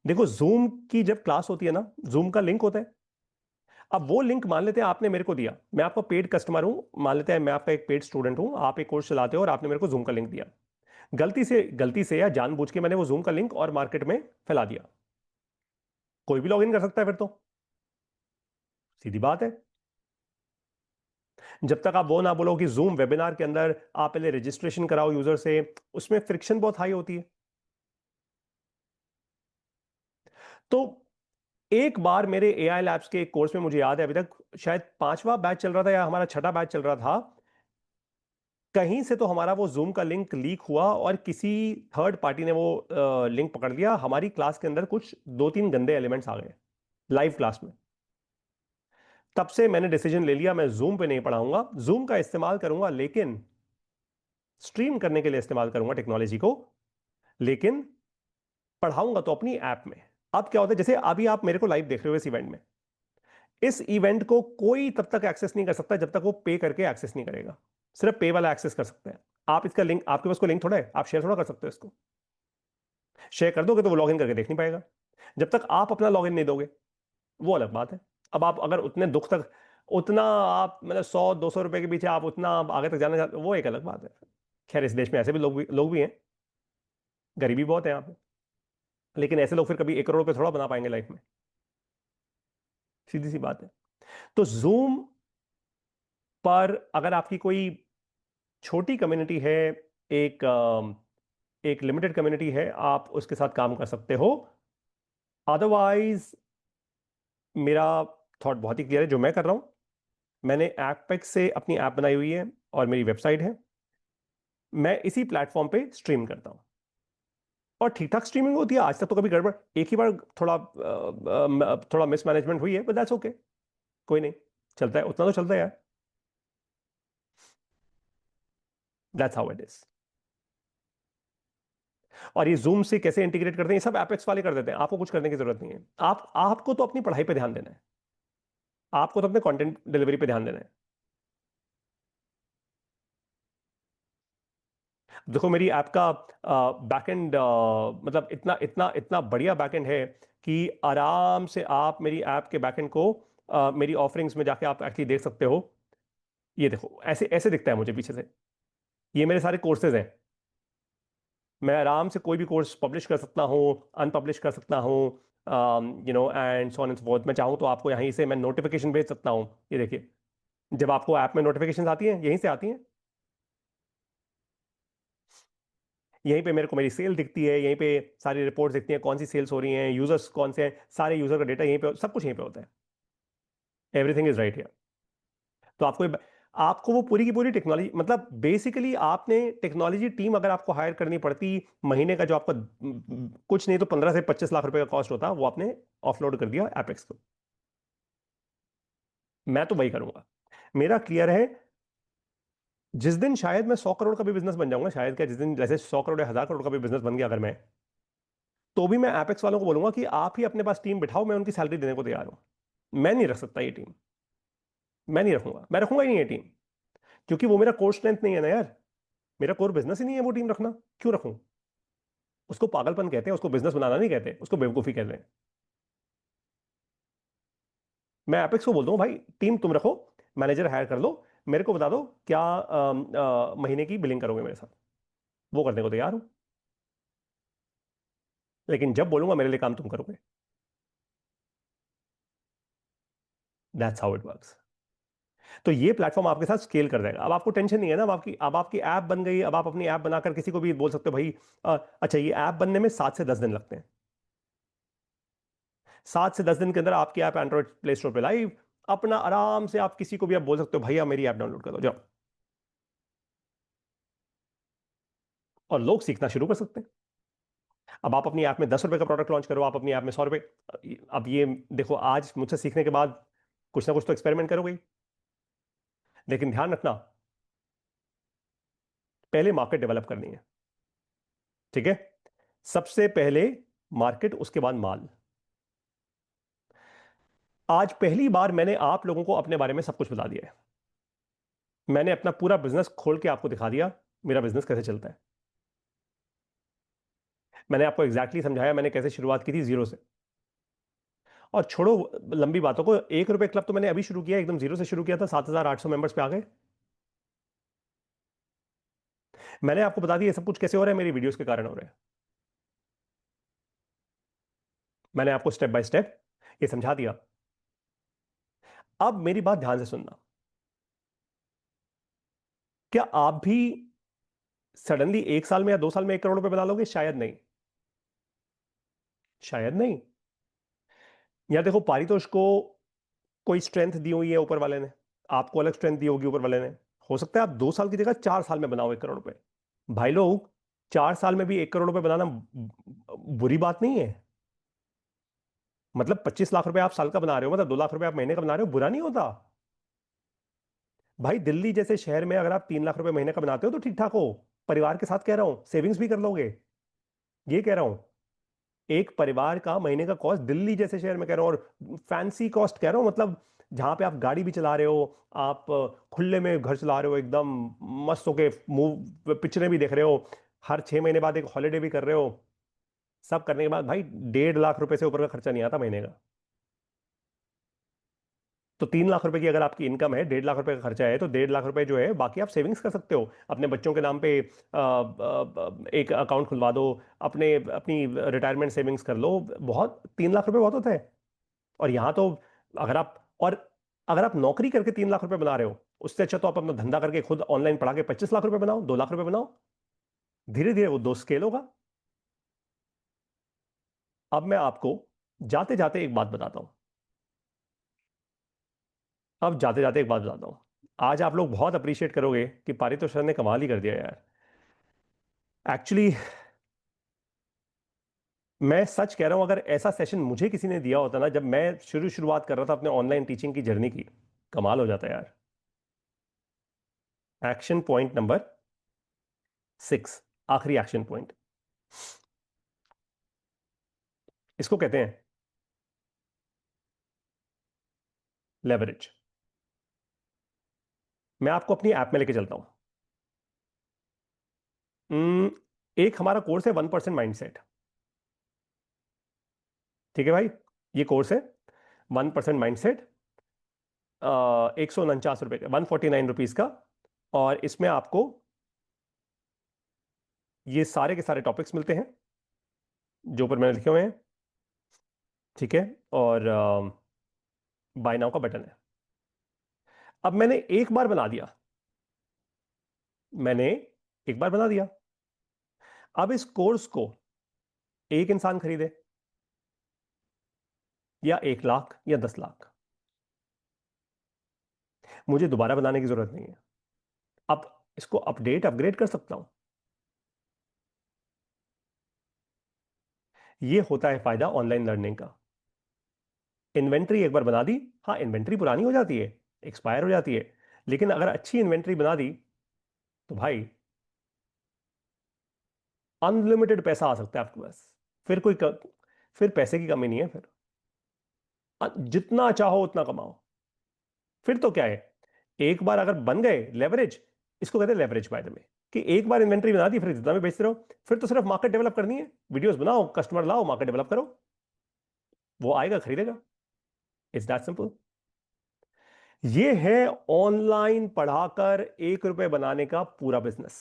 देखो, जूम की जब क्लास होती है ना, जूम का लिंक होता है। अब वो लिंक मान लेते हैं आपने मेरे को दिया, मैं आपका पेड कस्टमर हूं, मान लेते हैं मैं आपका एक पेड स्टूडेंट हूं, आप एक कोर्स चलाते हो और आपने मेरे को जूम का लिंक दिया। गलती से या जानबूझ के मैंने वो जूम का लिंक और मार्केट में फैला दिया। कोई भी लॉगिन कर सकता है फिर तो, सीधी बात है। जब तक आप वो ना बोलो कि जूम वेबिनार के अंदर आप पहले रजिस्ट्रेशन कराओ यूजर से, उसमें फ्रिक्शन बहुत हाई होती है। तो एक बार मेरे एआई लैब्स के एक कोर्स में, मुझे याद है अभी तक शायद पांचवा बैच चल रहा था या हमारा छठा बैच चल रहा था, कहीं से तो हमारा वो जूम का लिंक लीक हुआ और किसी थर्ड पार्टी ने वो लिंक पकड़ लिया। हमारी क्लास के अंदर कुछ दो तीन गंदे एलिमेंट्स आ गए लाइव क्लास में। तब से मैंने डिसीजन ले लिया, मैं जूम पे नहीं पढ़ाऊंगा। जूम का इस्तेमाल करूंगा लेकिन स्ट्रीम करने के लिए इस्तेमाल करूंगा टेक्नोलॉजी को, लेकिन पढ़ाऊंगा तो अपनी ऐप में। अब क्या होता है, जैसे अभी आप मेरे को लाइव देख रहे हो इस इवेंट में, इस इवेंट को कोई तब तक एक्सेस नहीं कर सकता जब तक वो पे करके एक्सेस नहीं करेगा। सिर्फ पे वाला एक्सेस कर सकता है। आप इसका लिंक, आपके पास कोई लिंक थोड़ा है, आप शेयर थोड़ा कर सकते हो इसको। शेयर कर दोगे तो वो लॉगिन करके देख नहीं पाएगा। जब तक आप अपना लॉगिन नहीं दोगे, वो अलग बात है। अब आप अगर उतने दुख तक, उतना आप मतलब 100-200 रुपए के पीछे आप उतना आगे तक जाना चाहते हो, वो एक अलग बात है। खैर इस देश में ऐसे भी लोग भी हैं, गरीबी बहुत है यहाँ पे। लेकिन ऐसे लोग फिर कभी 1 करोड़ रुपए थोड़ा बना पाएंगे लाइफ में, सीधी सी बात है। तो जूम पर अगर आपकी कोई छोटी कम्युनिटी है, एक एक लिमिटेड कम्युनिटी है, आप उसके साथ काम कर सकते हो। अदरवाइज मेरा थॉट बहुत ही क्लियर है जो मैं कर रहा हूं। मैंने एपेक्स से अपनी ऐप बनाई हुई है और मेरी वेबसाइट है। मैं इसी प्लेटफॉर्म पे स्ट्रीम करता हूं और ठीक ठाक स्ट्रीमिंग होती है। आज तक तो कभी गड़बड़, एक ही बार थोड़ा मिसमैनेजमेंट हुई है, बट दैट्स ओके। कोई नहीं, चलता है, उतना तो चलता है यार। That's how it is. और ये जूम से कैसे इंटीग्रेट करते हैं, ये सब एपेक्स वाले कर देते हैं, आपको कुछ करने की जरूरत नहीं है। आपको तो अपनी पढ़ाई पे ध्यान देना है, आपको तो अपने कंटेंट डिलीवरी पे ध्यान देना है। देखो मेरी ऐप का बैकएंड, मतलब इतना इतना इतना बढ़िया बैकएंड है कि आराम से आप मेरी ऐप के बैकएंड को मेरी ऑफरिंग्स में जाके आप एक्चुअली देख सकते हो। ये देखो ऐसे ऐसे दिखता है मुझे पीछे से। ये मेरे सारे कोर्सेज हैं। मैं आराम से कोई भी कोर्स पब्लिश कर सकता हूँ, अनपब्लिश कर सकता हूँ, and so on and so fourth. मैं चाहूँ तो आपको यहीं से मैं नोटिफिकेशन भेज सकता हूँ। ये देखिए, जब आपको ऐप में नोटिफिकेशन आती हैं यहीं से आती हैं। यहीं पे मेरे को मेरी सेल दिखती है, यहीं पे सारी रिपोर्ट्स दिखती हैं, कौन सी सेल्स हो रही हैं, यूजर्स कौन से हैं, सारे यूजर का डेटा यहीं पे, सब कुछ यहीं पे होता है। Everything is right here. तो आपको वो पूरी की पूरी टेक्नोलॉजी, मतलब बेसिकली आपने टेक्नोलॉजी टीम अगर आपको हायर करनी पड़ती, महीने का जो आपका कुछ नहीं तो 15 से 25 लाख रुपए का कॉस्ट होता, वो आपने ऑफलोड कर दिया एपेक्स को। मैं तो वही करूंगा। मेरा क्लियर है, जिस दिन शायद मैं 100 करोड़ का भी बिजनेस बन जाऊंगा, शायद क्या, जिस दिन जैसे 100 करोड़ या 1000 करोड़ का भी बिजनेस बन गया अगर मैं, तो भी मैं एपेक्स वालों को बोलूंगा कि आप ही अपने पास टीम बिठाओ, मैं उनकी सैलरी देने को तैयार हूं। मैं नहीं रख सकता ये टीम, मैं नहीं रखूंगा, मैं रखूंगा ही नहीं ये टीम। क्योंकि वो मेरा कोर स्ट्रेंथ नहीं है ना यार, मेरा कोर बिजनेस ही नहीं है वो टीम रखना। क्यों रखूं? उसको पागलपन कहते हैं, उसको बिजनेस बनाना नहीं कहते, उसको बेवकूफी कहते हैं। मैं एपेक्स को बोल दूं भाई टीम तुम रखो, मैनेजर हायर कर लो, मेरे को बता दो क्या महीने की बिलिंग करोगे मेरे साथ, वो करने को तैयार हूं। लेकिन जब बोलूंगा मेरे लिए काम तुम करोगे। That's how it works. तो ये प्लेटफॉर्म आपके साथ स्केल कर जाएगा। अब आपको टेंशन नहीं है ना, अब आपकी ऐप बन गई, अब आप अपनी ऐप बनाकर किसी को भी बोल सकते हो भाई, अच्छा ये ऐप बनने में 7 से 10 दिन लगते हैं। 7 से 10 दिन के अंदर आपकी ऐप एंड्रॉइड प्ले स्टोर पे लाइव, अपना आराम से आप किसी को भी आप बोल सकते हो भैया मेरी ऐप डाउनलोड कर दो जाओ, और लोग सीखना शुरू कर सकते हैं। अब आप अपनी ऐप में 10 रुपए का प्रोडक्ट लॉन्च करो, आप अपनी ऐप में 100 रुपए। अब ये देखो, आज मुझसे सीखने के बाद कुछ ना कुछ तो एक्सपेरिमेंट करोगे ही। लेकिन ध्यान रखना, पहले मार्केट डेवलप करनी है, ठीक है? सबसे पहले मार्केट, उसके बाद माल। आज पहली बार मैंने आप लोगों को अपने बारे में सब कुछ बता दिया है। मैंने अपना पूरा बिजनेस खोल के आपको दिखा दिया, मेरा बिजनेस कैसे चलता है। मैंने आपको एग्जैक्टली समझाया मैंने कैसे शुरुआत की थी जीरो से। और छोड़ो लंबी बातों को, 1 रुपए क्लब तो मैंने अभी शुरू किया, एकदम जीरो से शुरू किया था, 7,800 मेंबर्स पे आ गए। मैंने आपको बता दिया ये सब कुछ कैसे हो रहा है, मेरी वीडियोस के कारण हो रहा है। मैंने आपको स्टेप बाय स्टेप ये समझा दिया। अब मेरी बात ध्यान से सुनना। क्या आप भी सडनली 1 साल में या 2 साल में 1 करोड़ रुपए बना लोगे? शायद नहीं। शायद नहीं। या देखो, पारितोष को कोई स्ट्रेंथ दी हुई है ऊपर वाले ने, आपको अलग स्ट्रेंथ दी होगी ऊपर वाले ने। हो सकता है आप 2 साल की जगह 4 साल में बनाओ 1 करोड़ रुपए। भाई लोग, 4 साल में भी 1 करोड़ रुपए बनाना बुरी बात नहीं है। मतलब 25 लाख रुपए आप साल का बना रहे हो, मतलब 2 लाख रुपए आप महीने का बना रहे हो, बुरा नहीं होता। भाई दिल्ली जैसे शहर में अगर आप 3 लाख रुपए महीने का बनाते हो तो ठीक ठाक हो। परिवार के साथ कह रहा हूं, सेविंग्स भी कर लोगे, ये कह रहा हूं। एक परिवार का महीने का कॉस्ट दिल्ली जैसे शहर में कह रहा हूं, और फैंसी कॉस्ट कह रहा हूं, मतलब जहां पे आप गाड़ी भी चला रहे हो, आप खुले में घर चला रहे हो, एकदम मस्त होके मूव पिक्चरें भी देख रहे हो, हर 6 महीने बाद एक हॉलीडे भी कर रहे हो, सब करने के बाद भाई 1.5 लाख रुपए से ऊपर का खर्चा नहीं आता महीने का। तो 3 लाख रुपए की अगर आपकी इनकम है, 1.5 लाख रुपए का खर्चा है, तो 1.5 लाख रुपए जो है बाकी आप सेविंग्स कर सकते हो। अपने बच्चों के नाम पे एक अकाउंट खुलवा दो, अपने अपनी रिटायरमेंट सेविंग्स कर लो। बहुत 3 लाख रुपए बहुत होता है। और यहां तो अगर आप और अगर आप नौकरी करके 3 लाख रुपए बना रहे हो, उससे अच्छा तो आप अपना धंधा करके खुद ऑनलाइन पढ़ा के 25 लाख रुपए बनाओ, 2 लाख रुपए बनाओ। धीरे धीरे वो दो स्केल होगा। अब मैं आपको जाते जाते एक बात बताता हूं। अब जाते जाते एक बात बताता हूं। आज आप लोग बहुत अप्रिशिएट करोगे कि पारितोष सर ने कमाल ही कर दिया यार। एक्चुअली मैं सच कह रहा हूं, अगर ऐसा सेशन मुझे किसी ने दिया होता ना, जब मैं शुरुआत कर रहा था अपने ऑनलाइन टीचिंग की जर्नी की, कमाल हो जाता यार। एक्शन पॉइंट नंबर 6, आखिरी एक्शन पॉइंट, इसको कहते हैं लेवरेज। मैं आपको अपनी ऐप में लेके चलता हूं। एक हमारा कोर्स है 1% माइंडसेट। ठीक है भाई, ये कोर्स है 1% माइंडसेट, 149 रुपए का, 149 रुपीज का। और इसमें आपको ये सारे के सारे टॉपिक्स मिलते हैं जो ऊपर मैंने लिखे हुए हैं। ठीक है, और बाय नाउ का बटन है। अब मैंने एक बार बना दिया, मैंने एक बार बना दिया। अब इस कोर्स को एक इंसान खरीदे, या 1 लाख या 10 लाख, मुझे दोबारा बनाने की जरूरत नहीं है। अब इसको अपडेट अपग्रेड कर सकता हूं। यह होता है फायदा ऑनलाइन लर्निंग का। इन्वेंट्री एक बार बना दी, हाँ इन्वेंट्री पुरानी हो जाती है, एक्सपायर हो जाती है, लेकिन अगर अच्छी इन्वेंट्री बना दी तो भाई अनलिमिटेड पैसा आ सकता है आपके पास। फिर फिर पैसे की कमी नहीं है फिर। जितना चाहो उतना कमाओ। फिर तो क्या है, एक बार अगर बन गए लेवरेज, इसको कहते हैं लेवरेज बाय द वे, कि एक बार इन्वेंट्री बना दी फिर जितना भी बेचते रहो। फिर तो सिर्फ मार्केट डेवलप करनी है, वीडियोस बनाओ, कस्टमर लाओ, मार्केट डेवलप करो, वो आएगा खरीदेगा। It's that simple. ये है ऑनलाइन पढ़ाकर 1 रुपए बनाने का पूरा बिजनेस।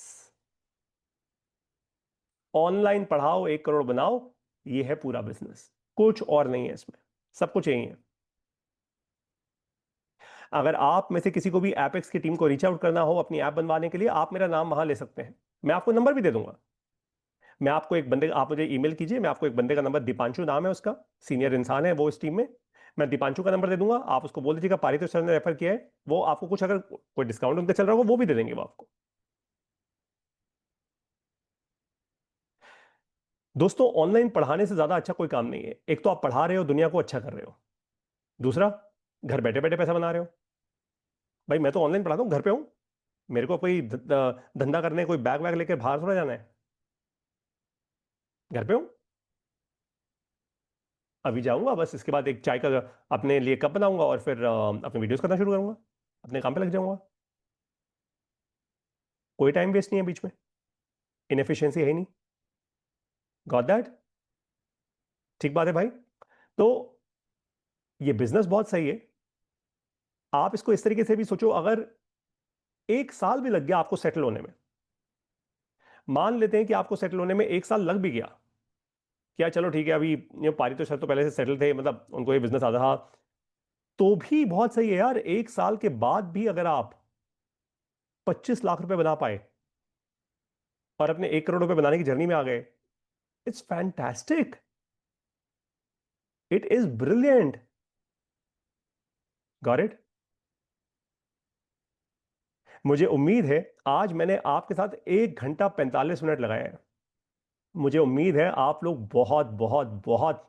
ऑनलाइन पढ़ाओ 1 करोड़ बनाओ, ये है पूरा बिजनेस, कुछ और नहीं है इसमें, सब कुछ यही है। अगर आप में से किसी को भी एपेक्स की टीम को रीच आउट करना हो अपनी ऐप बनवाने के लिए, आप मेरा नाम वहां ले सकते हैं, मैं आपको नंबर भी दे दूंगा। मैं आपको एक बंदे, आप मुझे ईमेल कीजिए, मैं आपको एक बंदे का नंबर, दीपांशु नाम है उसका, सीनियर इंसान है वो इस टीम में, मैं दीपांशु का नंबर दे दूंगा। आप उसको बोल दीजिएगा पारितोष सर ने रेफर किया है, वो आपको कुछ अगर कोई डिस्काउंट उनका चल रहा होगा वो भी दे देंगे वो आपको। दोस्तों, ऑनलाइन पढ़ाने से ज्यादा अच्छा कोई काम नहीं है। एक तो आप पढ़ा रहे हो, दुनिया को अच्छा कर रहे हो, दूसरा घर बैठे बैठे पैसा बना रहे हो। भाई मैं तो ऑनलाइन पढ़ाता हूँ, घर पे हूँ, मेरे को कोई धंधा करने, कोई बैग वैग लेकर बाहर थोड़ा जाना है, घर पे हूँ। अभी जाऊंगा, बस इसके बाद एक चाय का अपने लिए कप बनाऊंगा और फिर अपने वीडियोस करना शुरू करूंगा, अपने काम पे लग जाऊंगा। कोई टाइम वेस्ट नहीं है बीच में, इनएफिशिएंसी है ही नहीं। Got that? ठीक बात है भाई। तो ये बिजनेस बहुत सही है। आप इसको इस तरीके से भी सोचो, अगर 1 साल भी लग गया आपको सेटल होने में, मान लेते हैं कि आपको सेटल होने में 1 साल लग भी गया, क्या चलो ठीक है, अभी ये पारी तो सर तो पहले से सेटल थे, मतलब उनको ये बिजनेस आता था, तो भी बहुत सही है यार। 1 साल के बाद भी अगर आप 25 लाख रुपए बना पाए और अपने 1 करोड़ रुपए बनाने की जर्नी में आ गए, it's fantastic, it is brilliant. Got it? मुझे उम्मीद है आज मैंने आपके साथ 1 घंटा 45 मिनट लगाया है। मुझे उम्मीद है आप लोग बहुत बहुत बहुत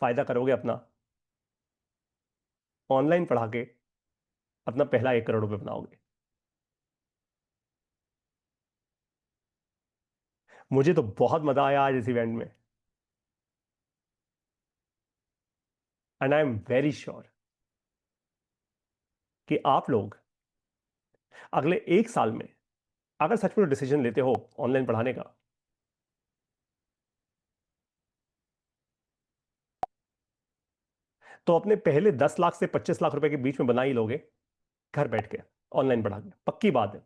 फायदा करोगे अपना, ऑनलाइन पढ़ा के अपना पहला 1 करोड़ रुपए बनाओगे। मुझे तो बहुत मजा आया आज इस इवेंट में, and I am very sure कि आप लोग अगले 1 साल में अगर सच में डिसीजन लेते हो ऑनलाइन पढ़ाने का, तो अपने पहले 10 लाख से 25 लाख रुपए के बीच में बना ही लोगे, घर बैठ के ऑनलाइन पढ़ा के, पक्की बात है।